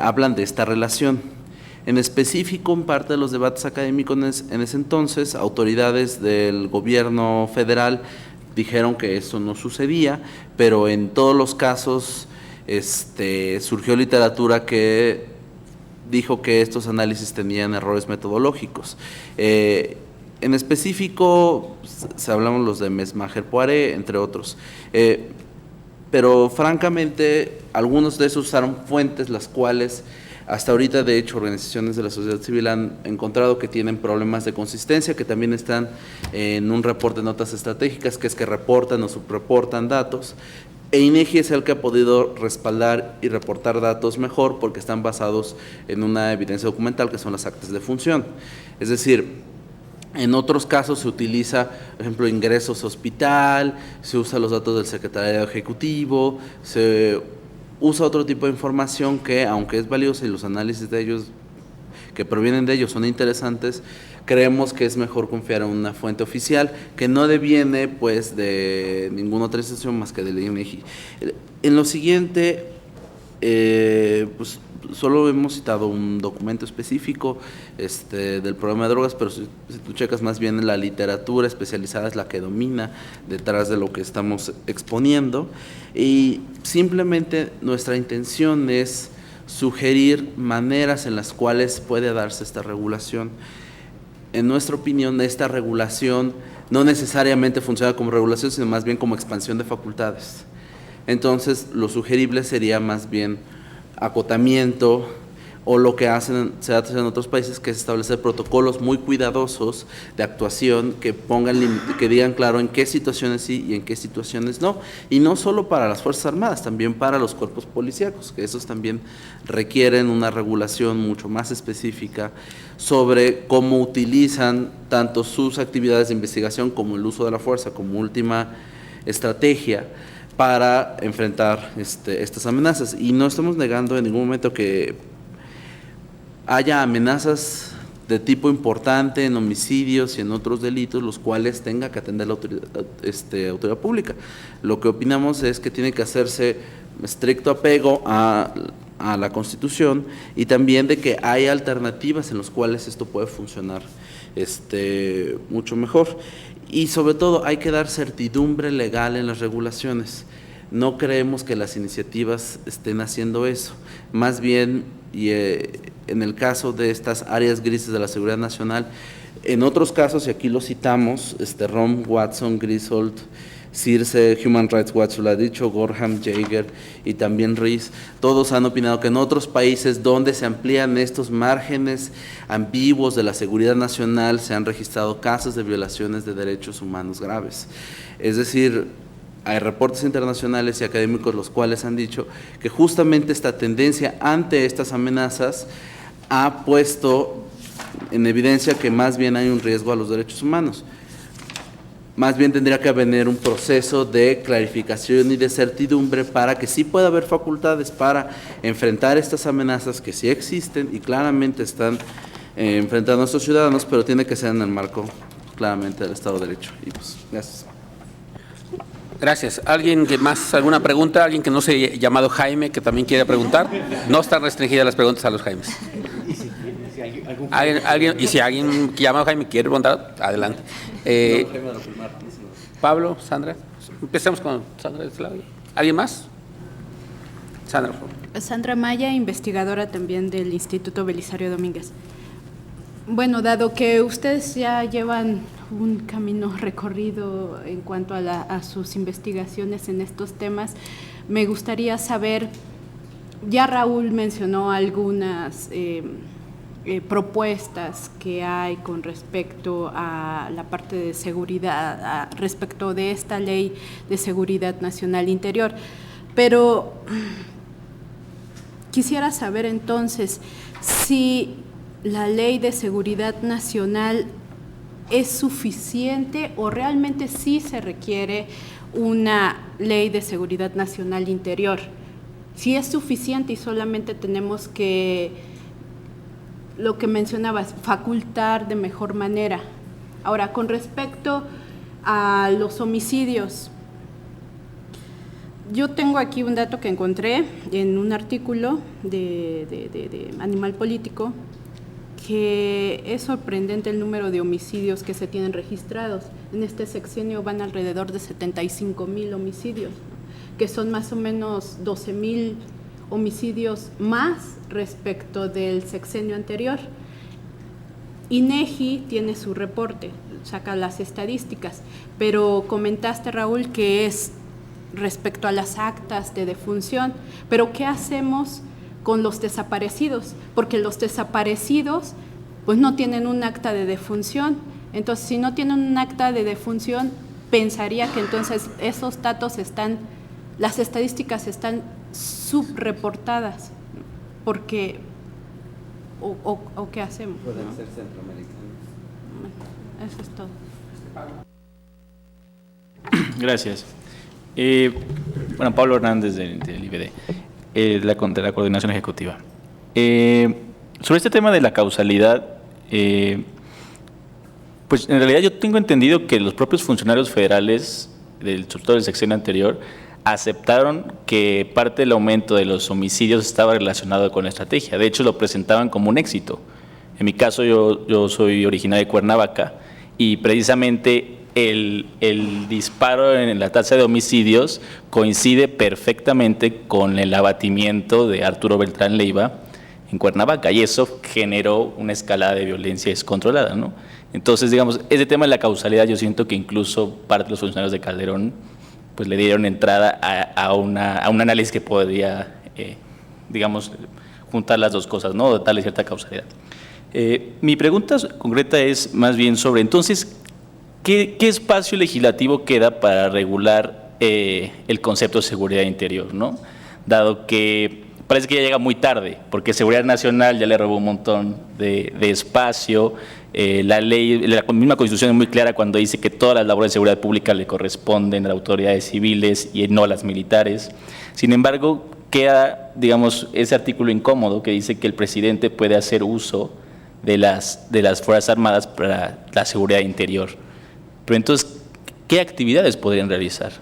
hablan de esta relación. En específico, en parte de los debates académicos en ese entonces, autoridades del gobierno federal dijeron que eso no sucedía, pero en todos los casos surgió literatura que dijo que estos análisis tenían errores metodológicos. En específico, se hablamos los de Mesmacher-Poiré, entre otros. Pero francamente, algunos de esos usaron fuentes las cuales hasta ahorita, de hecho, organizaciones de la sociedad civil han encontrado que tienen problemas de consistencia, que también están en un reporte de notas estratégicas, que es que reportan o subreportan datos. E INEGI es el que ha podido respaldar y reportar datos mejor porque están basados en una evidencia documental, que son las actas de función. Es decir, en otros casos se utiliza, por ejemplo, ingresos a hospital, se usa los datos del secretariado ejecutivo, se usa otro tipo de información que, aunque es valiosa y los análisis de ellos, que provienen de ellos, son interesantes, creemos que es mejor confiar en una fuente oficial que no deviene pues de ninguna otra institución más que del INEGI. En lo siguiente, pues solo hemos citado un documento específico del problema de drogas, pero si tú checas más bien la literatura especializada es la que domina detrás de lo que estamos exponiendo, y simplemente nuestra intención es sugerir maneras en las cuales puede darse esta regulación. En nuestra opinión, esta regulación no necesariamente funciona como regulación, sino más bien como expansión de facultades. Entonces, lo sugerible sería más bien acotamiento, o lo que se hace en otros países, que es establecer protocolos muy cuidadosos de actuación que que digan claro en qué situaciones sí y en qué situaciones no, y no solo para las Fuerzas Armadas, también para los cuerpos policíacos, que esos también requieren una regulación mucho más específica sobre cómo utilizan tanto sus actividades de investigación como el uso de la fuerza como última estrategia para enfrentar estas amenazas. Y no estamos negando en ningún momento que haya amenazas de tipo importante en homicidios y en otros delitos, los cuales tenga que atender la autoridad pública. Lo que opinamos es que tiene que hacerse estricto apego a la Constitución, y también de que hay alternativas en las cuales esto puede funcionar mucho mejor. Y sobre todo hay que dar certidumbre legal en las regulaciones. No creemos que las iniciativas estén haciendo eso. Más bien, en el caso de estas áreas grises de la seguridad nacional, en otros casos, y aquí lo citamos, Rom, Watson, Griswold, Circe, Human Rights Watch lo ha dicho, Gorham, Jaeger y también Rees, todos han opinado que en otros países donde se amplían estos márgenes ambiguos de la seguridad nacional se han registrado casos de violaciones de derechos humanos graves. Es decir, hay reportes internacionales y académicos los cuales han dicho que justamente esta tendencia ante estas amenazas ha puesto en evidencia que más bien hay un riesgo a los derechos humanos. Más bien tendría que haber un proceso de clarificación y de certidumbre para que sí pueda haber facultades para enfrentar estas amenazas que sí existen y claramente están enfrentando a nuestros ciudadanos, pero tiene que ser en el marco claramente del Estado de Derecho. Y pues, gracias. Gracias. ¿Alguien que más, alguna pregunta? ¿Alguien que no se haya llamado Jaime que también quiera preguntar? No están restringidas las preguntas a los Jaimes. Y si alguien que llamado Jaime quiere preguntar, adelante. Pablo, Sandra. Empecemos con Sandra. ¿Alguien más? Sandra, por favor. Sandra Maya, investigadora también del Instituto Belisario Domínguez. Bueno, dado que ustedes ya llevan un camino recorrido en cuanto a sus investigaciones en estos temas, me gustaría saber, ya Raúl mencionó algunas propuestas que hay con respecto a la parte de seguridad, respecto de esta ley de seguridad nacional interior, pero quisiera saber entonces si la ley de seguridad nacional es suficiente o realmente sí se requiere una ley de seguridad nacional interior. Si es suficiente y solamente tenemos que, lo que mencionabas, facultar de mejor manera. Ahora, con respecto a los homicidios, yo tengo aquí un dato que encontré en un artículo de Animal Político, que es sorprendente el número de homicidios que se tienen registrados. En este sexenio van alrededor de 75,000 homicidios, ¿no?, que son más o menos 12,000 homicidios más respecto del sexenio anterior. INEGI tiene su reporte, saca las estadísticas, pero comentaste, Raúl, que es respecto a las actas de defunción, pero ¿qué hacemos con los desaparecidos? Porque los desaparecidos pues no tienen un acta de defunción. Entonces, si no tienen un acta de defunción, pensaría que entonces esos datos están, las estadísticas están subreportadas, porque o ¿qué hacemos? Pueden ¿no? ser centroamericanos. Eso es todo. Gracias. Bueno, Pablo Hernández del IBD, de la Coordinación Ejecutiva. Sobre este tema de la causalidad, pues en realidad yo tengo entendido que los propios funcionarios federales, sobre todo del sexenio anterior, aceptaron que parte del aumento de los homicidios estaba relacionado con la estrategia. De hecho, lo presentaban como un éxito. En mi caso, yo soy originario de Cuernavaca y precisamente el disparo en la tasa de homicidios coincide perfectamente con el abatimiento de Arturo Beltrán Leiva en Cuernavaca, y eso generó una escalada de violencia descontrolada, ¿no? Entonces, digamos, ese tema de la causalidad, yo siento que incluso parte de los funcionarios de Calderón pues le dieron entrada a un análisis que podría, digamos, juntar las dos cosas, ¿no? Darle cierta causalidad. Mi pregunta concreta es más bien sobre, entonces, ¿qué espacio legislativo queda para regular el concepto de seguridad interior, ¿no? Dado que parece que ya llega muy tarde, porque Seguridad Nacional ya le robó un montón de espacio. La ley, la misma Constitución es muy clara cuando dice que todas las labores de seguridad pública le corresponden a las autoridades civiles y no a las militares. Sin embargo, queda, digamos, ese artículo incómodo que dice que el presidente puede hacer uso de las Fuerzas Armadas para la seguridad interior. Pero entonces, ¿qué actividades podrían realizar?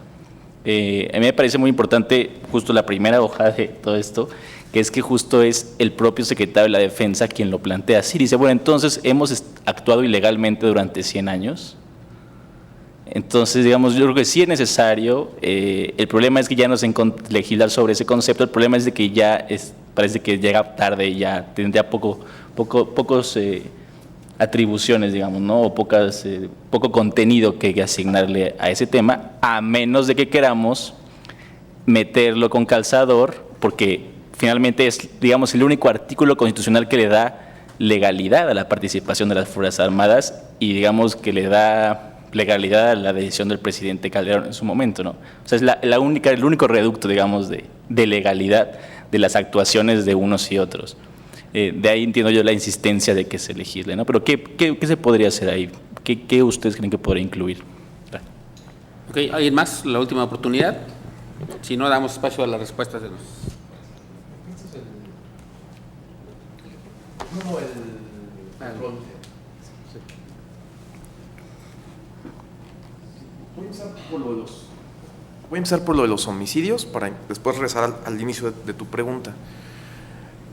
A mí me parece muy importante justo la primera hoja de todo esto, que es que justo es el propio secretario de la Defensa quien lo plantea así. Dice, bueno, entonces hemos actuado ilegalmente durante 100 años. Entonces, digamos, yo creo que sí es necesario. El problema es que ya no se legislar sobre ese concepto. El problema es de que ya parece que llega tarde y ya tendría pocos atribuciones, digamos, ¿no? O poco contenido que asignarle a ese tema, a menos de que queramos meterlo con calzador, porque finalmente es, digamos, el único artículo constitucional que le da legalidad a la participación de las Fuerzas Armadas y, digamos, que le da legalidad a la decisión del presidente Calderón en su momento, ¿no? O sea, es el único reducto, digamos, de legalidad de las actuaciones de unos y otros. De ahí entiendo yo la insistencia de que se legisle, ¿no? Pero ¿qué se podría hacer ahí? ¿Qué ustedes creen que podría incluir? Ok, ¿alguien más? La última oportunidad. Si no, damos espacio a las respuestas de los... Voy a empezar por lo de los homicidios para después regresar al inicio de tu pregunta.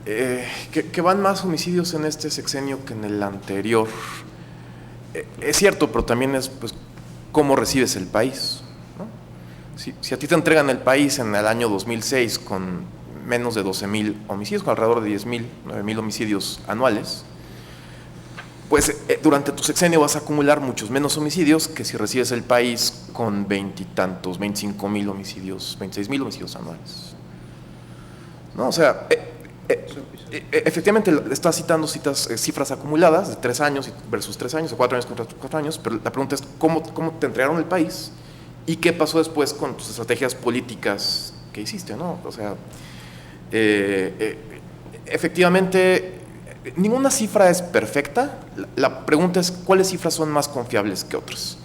Que van más homicidios en este sexenio que en el anterior. Es cierto, pero también es pues cómo recibes el país, ¿no? Si a ti te entregan el país en el año 2006 con menos de 12,000 homicidios, con alrededor de 10,000, 9,000 homicidios anuales, pues durante tu sexenio vas a acumular muchos menos homicidios que si recibes el país con 20 y tantos, 25,000 homicidios, 26,000 homicidios anuales. ¿no? O sea, efectivamente está citando cifras acumuladas de 3 años versus 3 años, o 4 años contra 4 años, pero la pregunta es cómo te entregaron el país y qué pasó después con tus estrategias políticas que hiciste, ¿no? O sea, efectivamente, ninguna cifra es perfecta. La pregunta es cuáles cifras son más confiables que otras.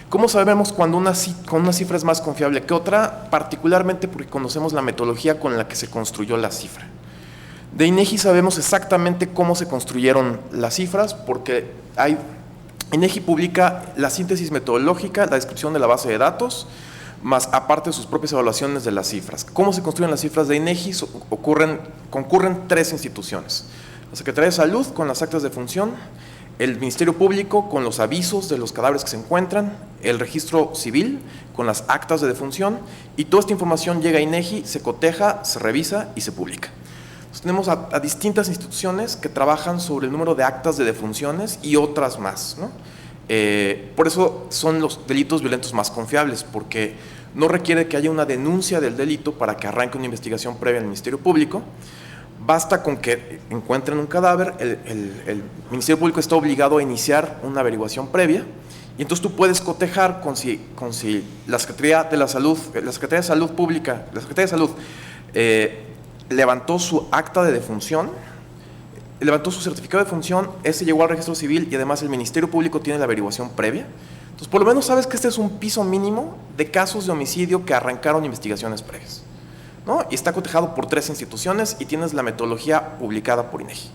¿Cómo sabemos cuando una cifra es más confiable que otra? Particularmente porque conocemos la metodología con la que se construyó la cifra. De INEGI sabemos exactamente cómo se construyeron las cifras porque INEGI publica la síntesis metodológica, la descripción de la base de datos, más aparte sus propias evaluaciones de las cifras. ¿Cómo se construyen las cifras de INEGI? Concurren 3 instituciones. La Secretaría de Salud con las actas de función, el Ministerio Público con los avisos de los cadáveres que se encuentran, el Registro Civil con las actas de defunción, y toda esta información llega a INEGI, se coteja, se revisa y se publica. Entonces, tenemos a distintas instituciones que trabajan sobre el número de actas de defunciones y otras más, ¿no? Por eso son los delitos violentos más confiables, porque no requiere que haya una denuncia del delito para que arranque una investigación previa al Ministerio Público. Basta con que encuentren un cadáver, el Ministerio Público está obligado a iniciar una averiguación previa, y entonces tú puedes cotejar con si la Secretaría de Salud Pública, la Secretaría de Salud levantó su acta de defunción, levantó su certificado de defunción, ese llegó al Registro Civil y además el Ministerio Público tiene la averiguación previa. Entonces, por lo menos sabes que este es un piso mínimo de casos de homicidio que arrancaron investigaciones previas, ¿no? Y está cotejado por 3 instituciones y tienes la metodología publicada por INEGI.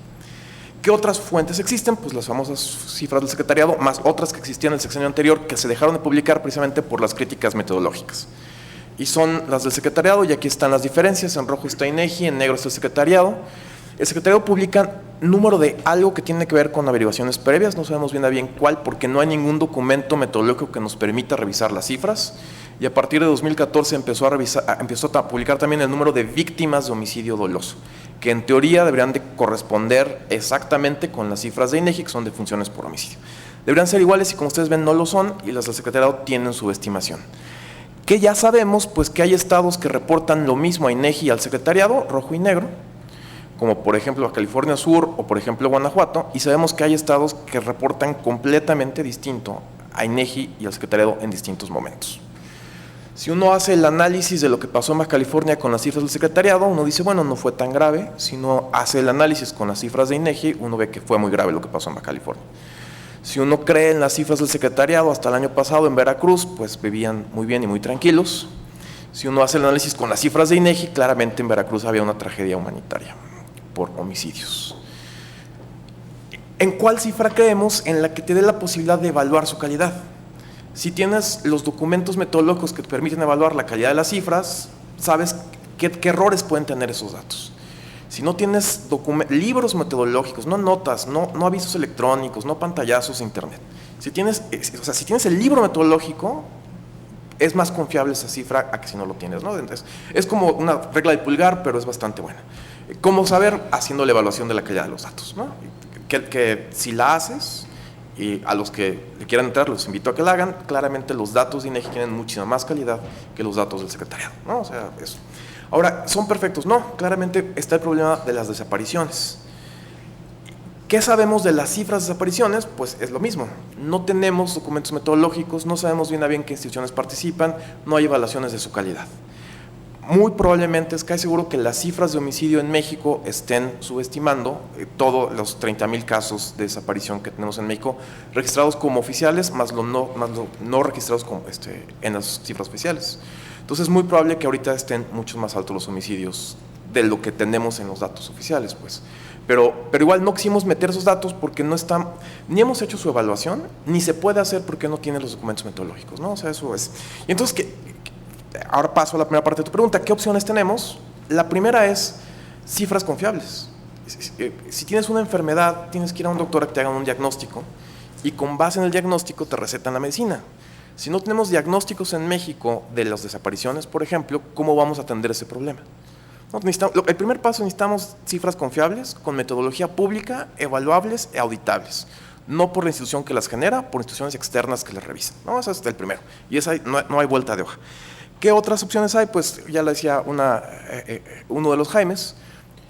¿Qué otras fuentes existen? Pues las famosas cifras del secretariado, más otras que existían en el sexenio anterior que se dejaron de publicar precisamente por las críticas metodológicas. Y son las del secretariado, y aquí están las diferencias. En rojo está INEGI, en negro está el secretariado. El secretariado publica número de algo que tiene que ver con averiguaciones previas, no sabemos bien cuál, porque no hay ningún documento metodológico que nos permita revisar las cifras. Y a partir de 2014 empezó a publicar también el número de víctimas de homicidio doloso, que en teoría deberían de corresponder exactamente con las cifras de INEGI, que son defunciones por homicidio. Deberían ser iguales y, como ustedes ven, no lo son, y las del secretariado tienen su estimación. Que ya sabemos, pues, que hay estados que reportan lo mismo a INEGI y al secretariado, rojo y negro, como por ejemplo a California Sur o por ejemplo Guanajuato, y sabemos que hay estados que reportan completamente distinto a INEGI y al secretariado en distintos momentos. Si uno hace el análisis de lo que pasó en Baja California con las cifras del secretariado, uno dice, bueno, no fue tan grave. Si uno hace el análisis con las cifras de INEGI, uno ve que fue muy grave lo que pasó en Baja California. Si uno cree en las cifras del secretariado, hasta el año pasado en Veracruz, pues vivían muy bien y muy tranquilos. Si uno hace el análisis con las cifras de INEGI, claramente en Veracruz había una tragedia humanitaria por homicidios. ¿En cuál cifra creemos? En la que te dé la posibilidad de evaluar su calidad. Si tienes los documentos metodológicos que te permiten evaluar la calidad de las cifras, sabes qué errores pueden tener esos datos. Si no tienes libros metodológicos, no notas, no avisos electrónicos, no pantallazos de internet. Si tienes el libro metodológico, es más confiable esa cifra a que si no lo tienes, ¿no? Entonces, es como una regla de pulgar, pero es bastante buena. ¿Cómo saber? Haciendo la evaluación de la calidad de los datos, ¿no? Que si la haces, y a los que le quieran entrar los invito a que la hagan, claramente los datos de INEGI tienen muchísima más calidad que los datos del secretariado, ¿no? O sea, eso. Ahora, ¿son perfectos? No, claramente está el problema de las desapariciones. ¿Qué sabemos de las cifras de desapariciones? Pues es lo mismo. No tenemos documentos metodológicos, no sabemos bien a bien qué instituciones participan, no hay evaluaciones de su calidad. Muy probablemente es casi seguro que las cifras de homicidio en México estén subestimando todos los 30,000 casos de desaparición que tenemos en México, registrados como oficiales, más los no registrados como, en las cifras oficiales. Entonces es muy probable que ahorita estén mucho más altos los homicidios de lo que tenemos en los datos oficiales, pues. Pero igual no quisimos meter esos datos porque ni hemos hecho su evaluación, ni se puede hacer porque no tiene los documentos metodológicos, ¿no? O sea, eso es. Y entonces, ahora paso a la primera parte de tu pregunta. ¿Qué opciones tenemos? La primera es cifras confiables. Si tienes una enfermedad, tienes que ir a un doctor a que te hagan un diagnóstico y con base en el diagnóstico te recetan la medicina. Si no tenemos diagnósticos en México de las desapariciones, por ejemplo, ¿cómo vamos a atender ese problema? El primer paso, necesitamos cifras confiables, con metodología pública, evaluables e auditables. No por la institución que las genera, por instituciones externas que las revisan, ¿no? Ese es el primero. Y esa no hay vuelta de hoja. ¿Qué otras opciones hay? Pues ya le decía uno de los Jaimes,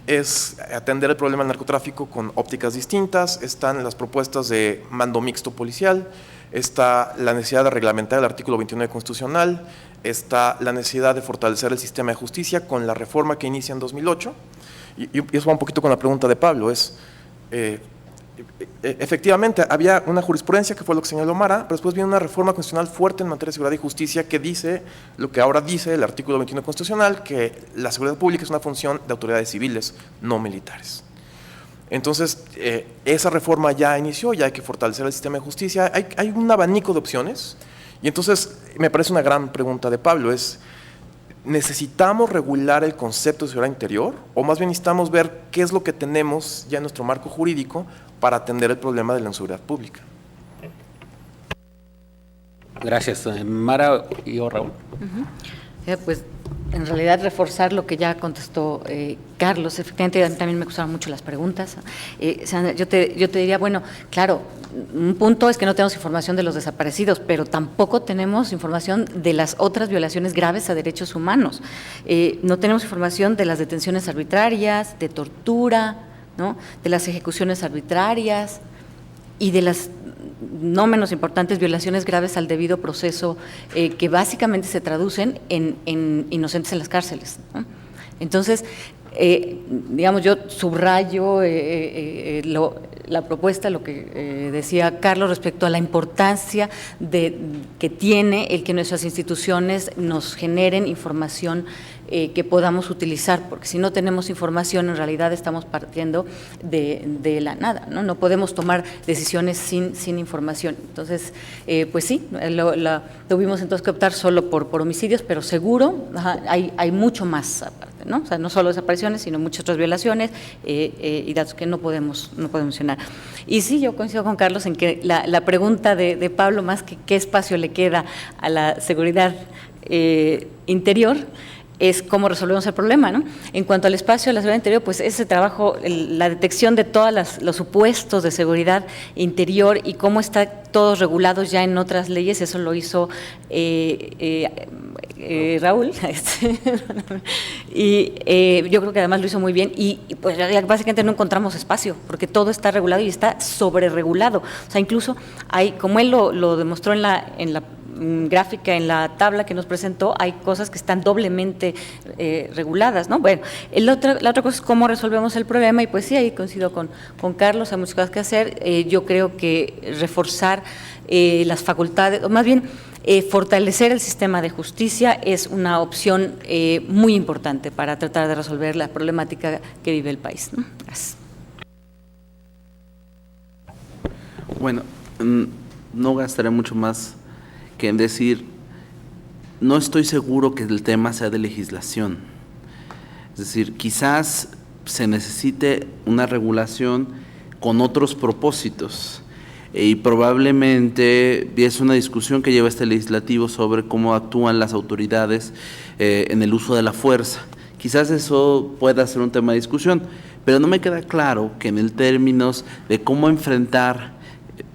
es atender el problema del narcotráfico con ópticas distintas. Están las propuestas de mando mixto policial, está la necesidad de reglamentar el artículo 29 constitucional, está la necesidad de fortalecer el sistema de justicia con la reforma que inicia en 2008, y eso va un poquito con la pregunta de Pablo, efectivamente había una jurisprudencia que fue lo que señaló Mara, pero después viene una reforma constitucional fuerte en materia de seguridad y justicia que dice lo que ahora dice el artículo 21 constitucional, que la seguridad pública es una función de autoridades civiles, no militares. Entonces, esa reforma ya inició, ya hay que fortalecer el sistema de justicia, hay un abanico de opciones, y entonces me parece una gran pregunta de Pablo, ¿necesitamos regular el concepto de seguridad interior? O más bien necesitamos ver qué es lo que tenemos ya en nuestro marco jurídico para atender el problema de la inseguridad pública. Gracias. Mara y Raúl. Pues en realidad reforzar lo que ya contestó Carlos. Efectivamente, a mí también me gustaron mucho las preguntas. Yo te diría, bueno, claro, un punto es que no tenemos información de los desaparecidos, pero tampoco tenemos información de las otras violaciones graves a derechos humanos. No tenemos información de las detenciones arbitrarias, de tortura, ¿no?, de las ejecuciones arbitrarias y de las no menos importantes violaciones graves al debido proceso, que básicamente se traducen en inocentes en las cárceles, ¿no? Entonces, digamos, yo subrayo la propuesta, lo que decía Carlos respecto a la importancia que tiene el que nuestras instituciones nos generen información que podamos utilizar, porque si no tenemos información, en realidad estamos partiendo de la nada, ¿no? No podemos tomar decisiones sin información. Entonces, pues sí, tuvimos entonces que optar solo por homicidios, pero seguro hay mucho más aparte, ¿no? O sea, no solo desapariciones, sino muchas otras violaciones y datos que no podemos mencionar. Y sí, yo coincido con Carlos en que la pregunta de Pablo, más que qué espacio le queda a la seguridad interior, es cómo resolvemos el problema, ¿no? En cuanto al espacio de la seguridad interior, pues ese trabajo, la detección de todos los supuestos de seguridad interior y cómo está todos regulados ya en otras leyes, eso lo hizo Raúl, y yo creo que además lo hizo muy bien, y pues básicamente no encontramos espacio, porque todo está regulado y está sobreregulado. O sea, incluso hay, como él lo demostró en la gráfica, en la tabla que nos presentó, hay cosas que están doblemente reguladas, ¿no? Bueno, la otra cosa es cómo resolvemos el problema, y pues sí, ahí coincido con Carlos, hay muchas cosas que hacer. Yo creo que reforzar las facultades, o más bien fortalecer el sistema de justicia es una opción muy importante para tratar de resolver la problemática que vive el país, ¿no? Gracias. Bueno, no gastaré mucho más que en decir, no estoy seguro que el tema sea de legislación. Es decir, quizás se necesite una regulación con otros propósitos, y probablemente es una discusión que lleva este legislativo sobre cómo actúan las autoridades en el uso de la fuerza. Quizás eso pueda ser un tema de discusión, pero no me queda claro que en el términos de cómo enfrentar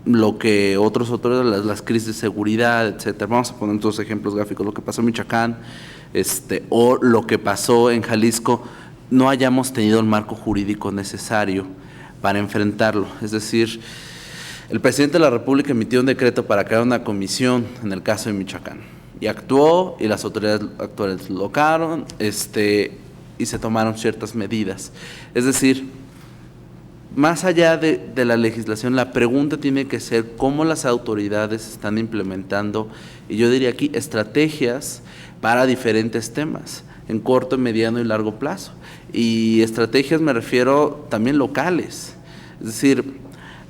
lo que otros autores, las crisis de seguridad, etcétera. Vamos a poner dos ejemplos gráficos, lo que pasó en Michoacán, o lo que pasó en Jalisco, no hayamos tenido el marco jurídico necesario para enfrentarlo. Es decir, el presidente de la República emitió un decreto para crear una comisión en el caso de Michoacán, y actuó, y las autoridades actuales lo lograron, y se tomaron ciertas medidas. Es decir, más allá de la legislación, la pregunta tiene que ser cómo las autoridades están implementando, y yo diría aquí, estrategias para diferentes temas, en corto, mediano y largo plazo. Y estrategias me refiero también locales. Es decir,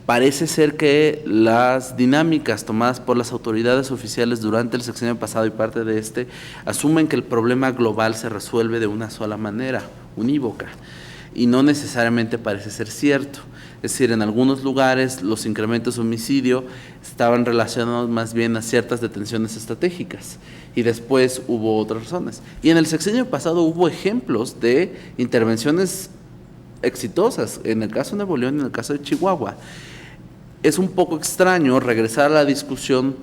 parece ser que las dinámicas tomadas por las autoridades oficiales durante el sexenio pasado y parte de asumen que el problema global se resuelve de una sola manera, unívoca. Y no necesariamente parece ser cierto. Es decir, en algunos lugares los incrementos de homicidio estaban relacionados más bien a ciertas detenciones estratégicas, y después hubo otras razones. Y en el sexenio pasado hubo ejemplos de intervenciones exitosas, en el caso de Nuevo León y en el caso de Chihuahua. Es un poco extraño regresar a la discusión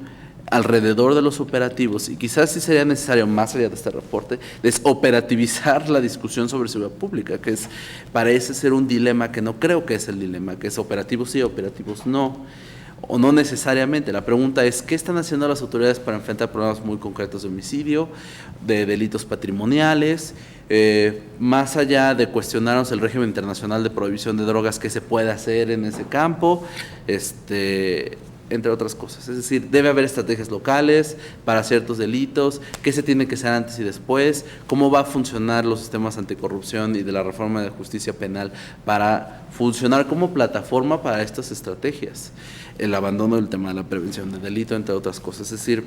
alrededor de los operativos, y quizás sí sería necesario, más allá de este reporte, desoperativizar la discusión sobre seguridad pública, que parece ser un dilema que no creo que es el dilema, que es operativos sí, operativos no, o no necesariamente. La pregunta es, ¿qué están haciendo las autoridades para enfrentar problemas muy concretos de homicidio, de delitos patrimoniales? Más allá de cuestionarnos el régimen internacional de prohibición de drogas, ¿qué se puede hacer en ese campo? Entre otras cosas. Es decir, debe haber estrategias locales para ciertos delitos, qué se tiene que hacer antes y después, cómo va a funcionar los sistemas anticorrupción y de la reforma de justicia penal para funcionar como plataforma para estas estrategias. El abandono del tema de la prevención de delito, entre otras cosas. Es decir,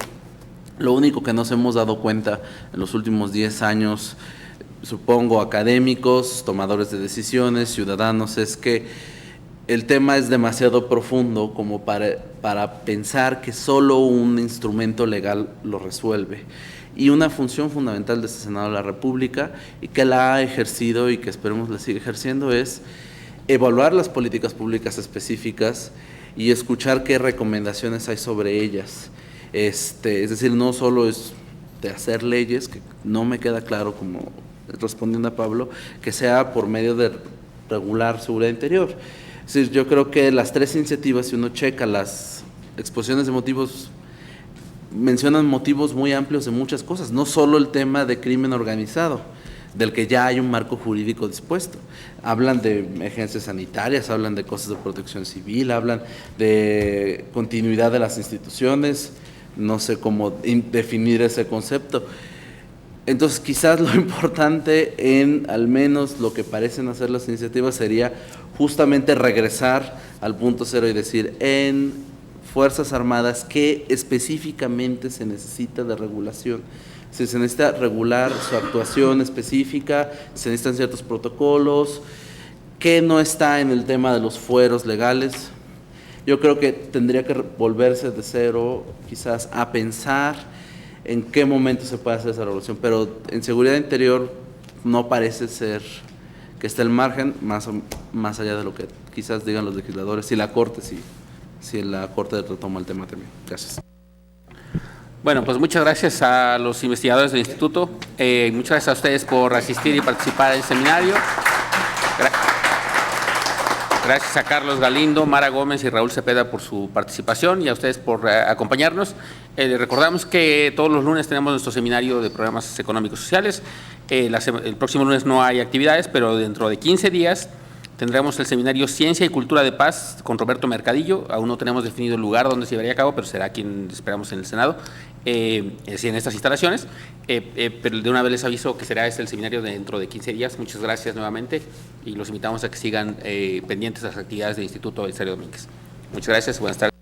lo único que nos hemos dado cuenta en los últimos 10 años, supongo académicos, tomadores de decisiones, ciudadanos, es que el tema es demasiado profundo como para pensar que solo un instrumento legal lo resuelve. Y una función fundamental de este Senado de la República, y que la ha ejercido y que esperemos la siga ejerciendo, es evaluar las políticas públicas específicas y escuchar qué recomendaciones hay sobre ellas. Es decir, no solo es de hacer leyes, que no me queda claro, como respondiendo a Pablo, que sea por medio de regular seguridad interior. Es decir, yo creo que las tres iniciativas, si uno checa las exposiciones de motivos, mencionan motivos muy amplios de muchas cosas, no solo el tema de crimen organizado, del que ya hay un marco jurídico dispuesto. Hablan de emergencias sanitarias, hablan de cosas de protección civil, hablan de continuidad de las instituciones, no sé cómo definir ese concepto. Entonces, quizás lo importante en al menos lo que parecen hacer las iniciativas sería justamente regresar al punto cero y decir, en Fuerzas Armadas, ¿qué específicamente se necesita de regulación? Si se necesita regular su actuación específica, se necesitan ciertos protocolos, ¿qué no está en el tema de los fueros legales? Yo creo que tendría que volverse de cero, quizás, a pensar en qué momento se puede hacer esa regulación, pero en seguridad interior no parece ser que esté el margen, más allá de lo que quizás digan los legisladores, si la Corte retoma el tema también. Gracias. Bueno, pues muchas gracias a los investigadores del Instituto, muchas gracias a ustedes por asistir y participar en el seminario. Gracias a Carlos Galindo, Mara Gómez y Raúl Cepeda por su participación y a ustedes por acompañarnos. Recordamos que todos los lunes tenemos nuestro seminario de programas económicos sociales. El próximo lunes no hay actividades, pero dentro de 15 días tendremos el seminario Ciencia y Cultura de Paz con Roberto Mercadillo. Aún no tenemos definido el lugar donde se llevaría a cabo, pero será quien esperamos en el Senado, en estas instalaciones. Pero de una vez les aviso que será el seminario dentro de 15 días. Muchas gracias nuevamente y los invitamos a que sigan pendientes de las actividades del Instituto Belisario Domínguez. Muchas gracias, buenas tardes.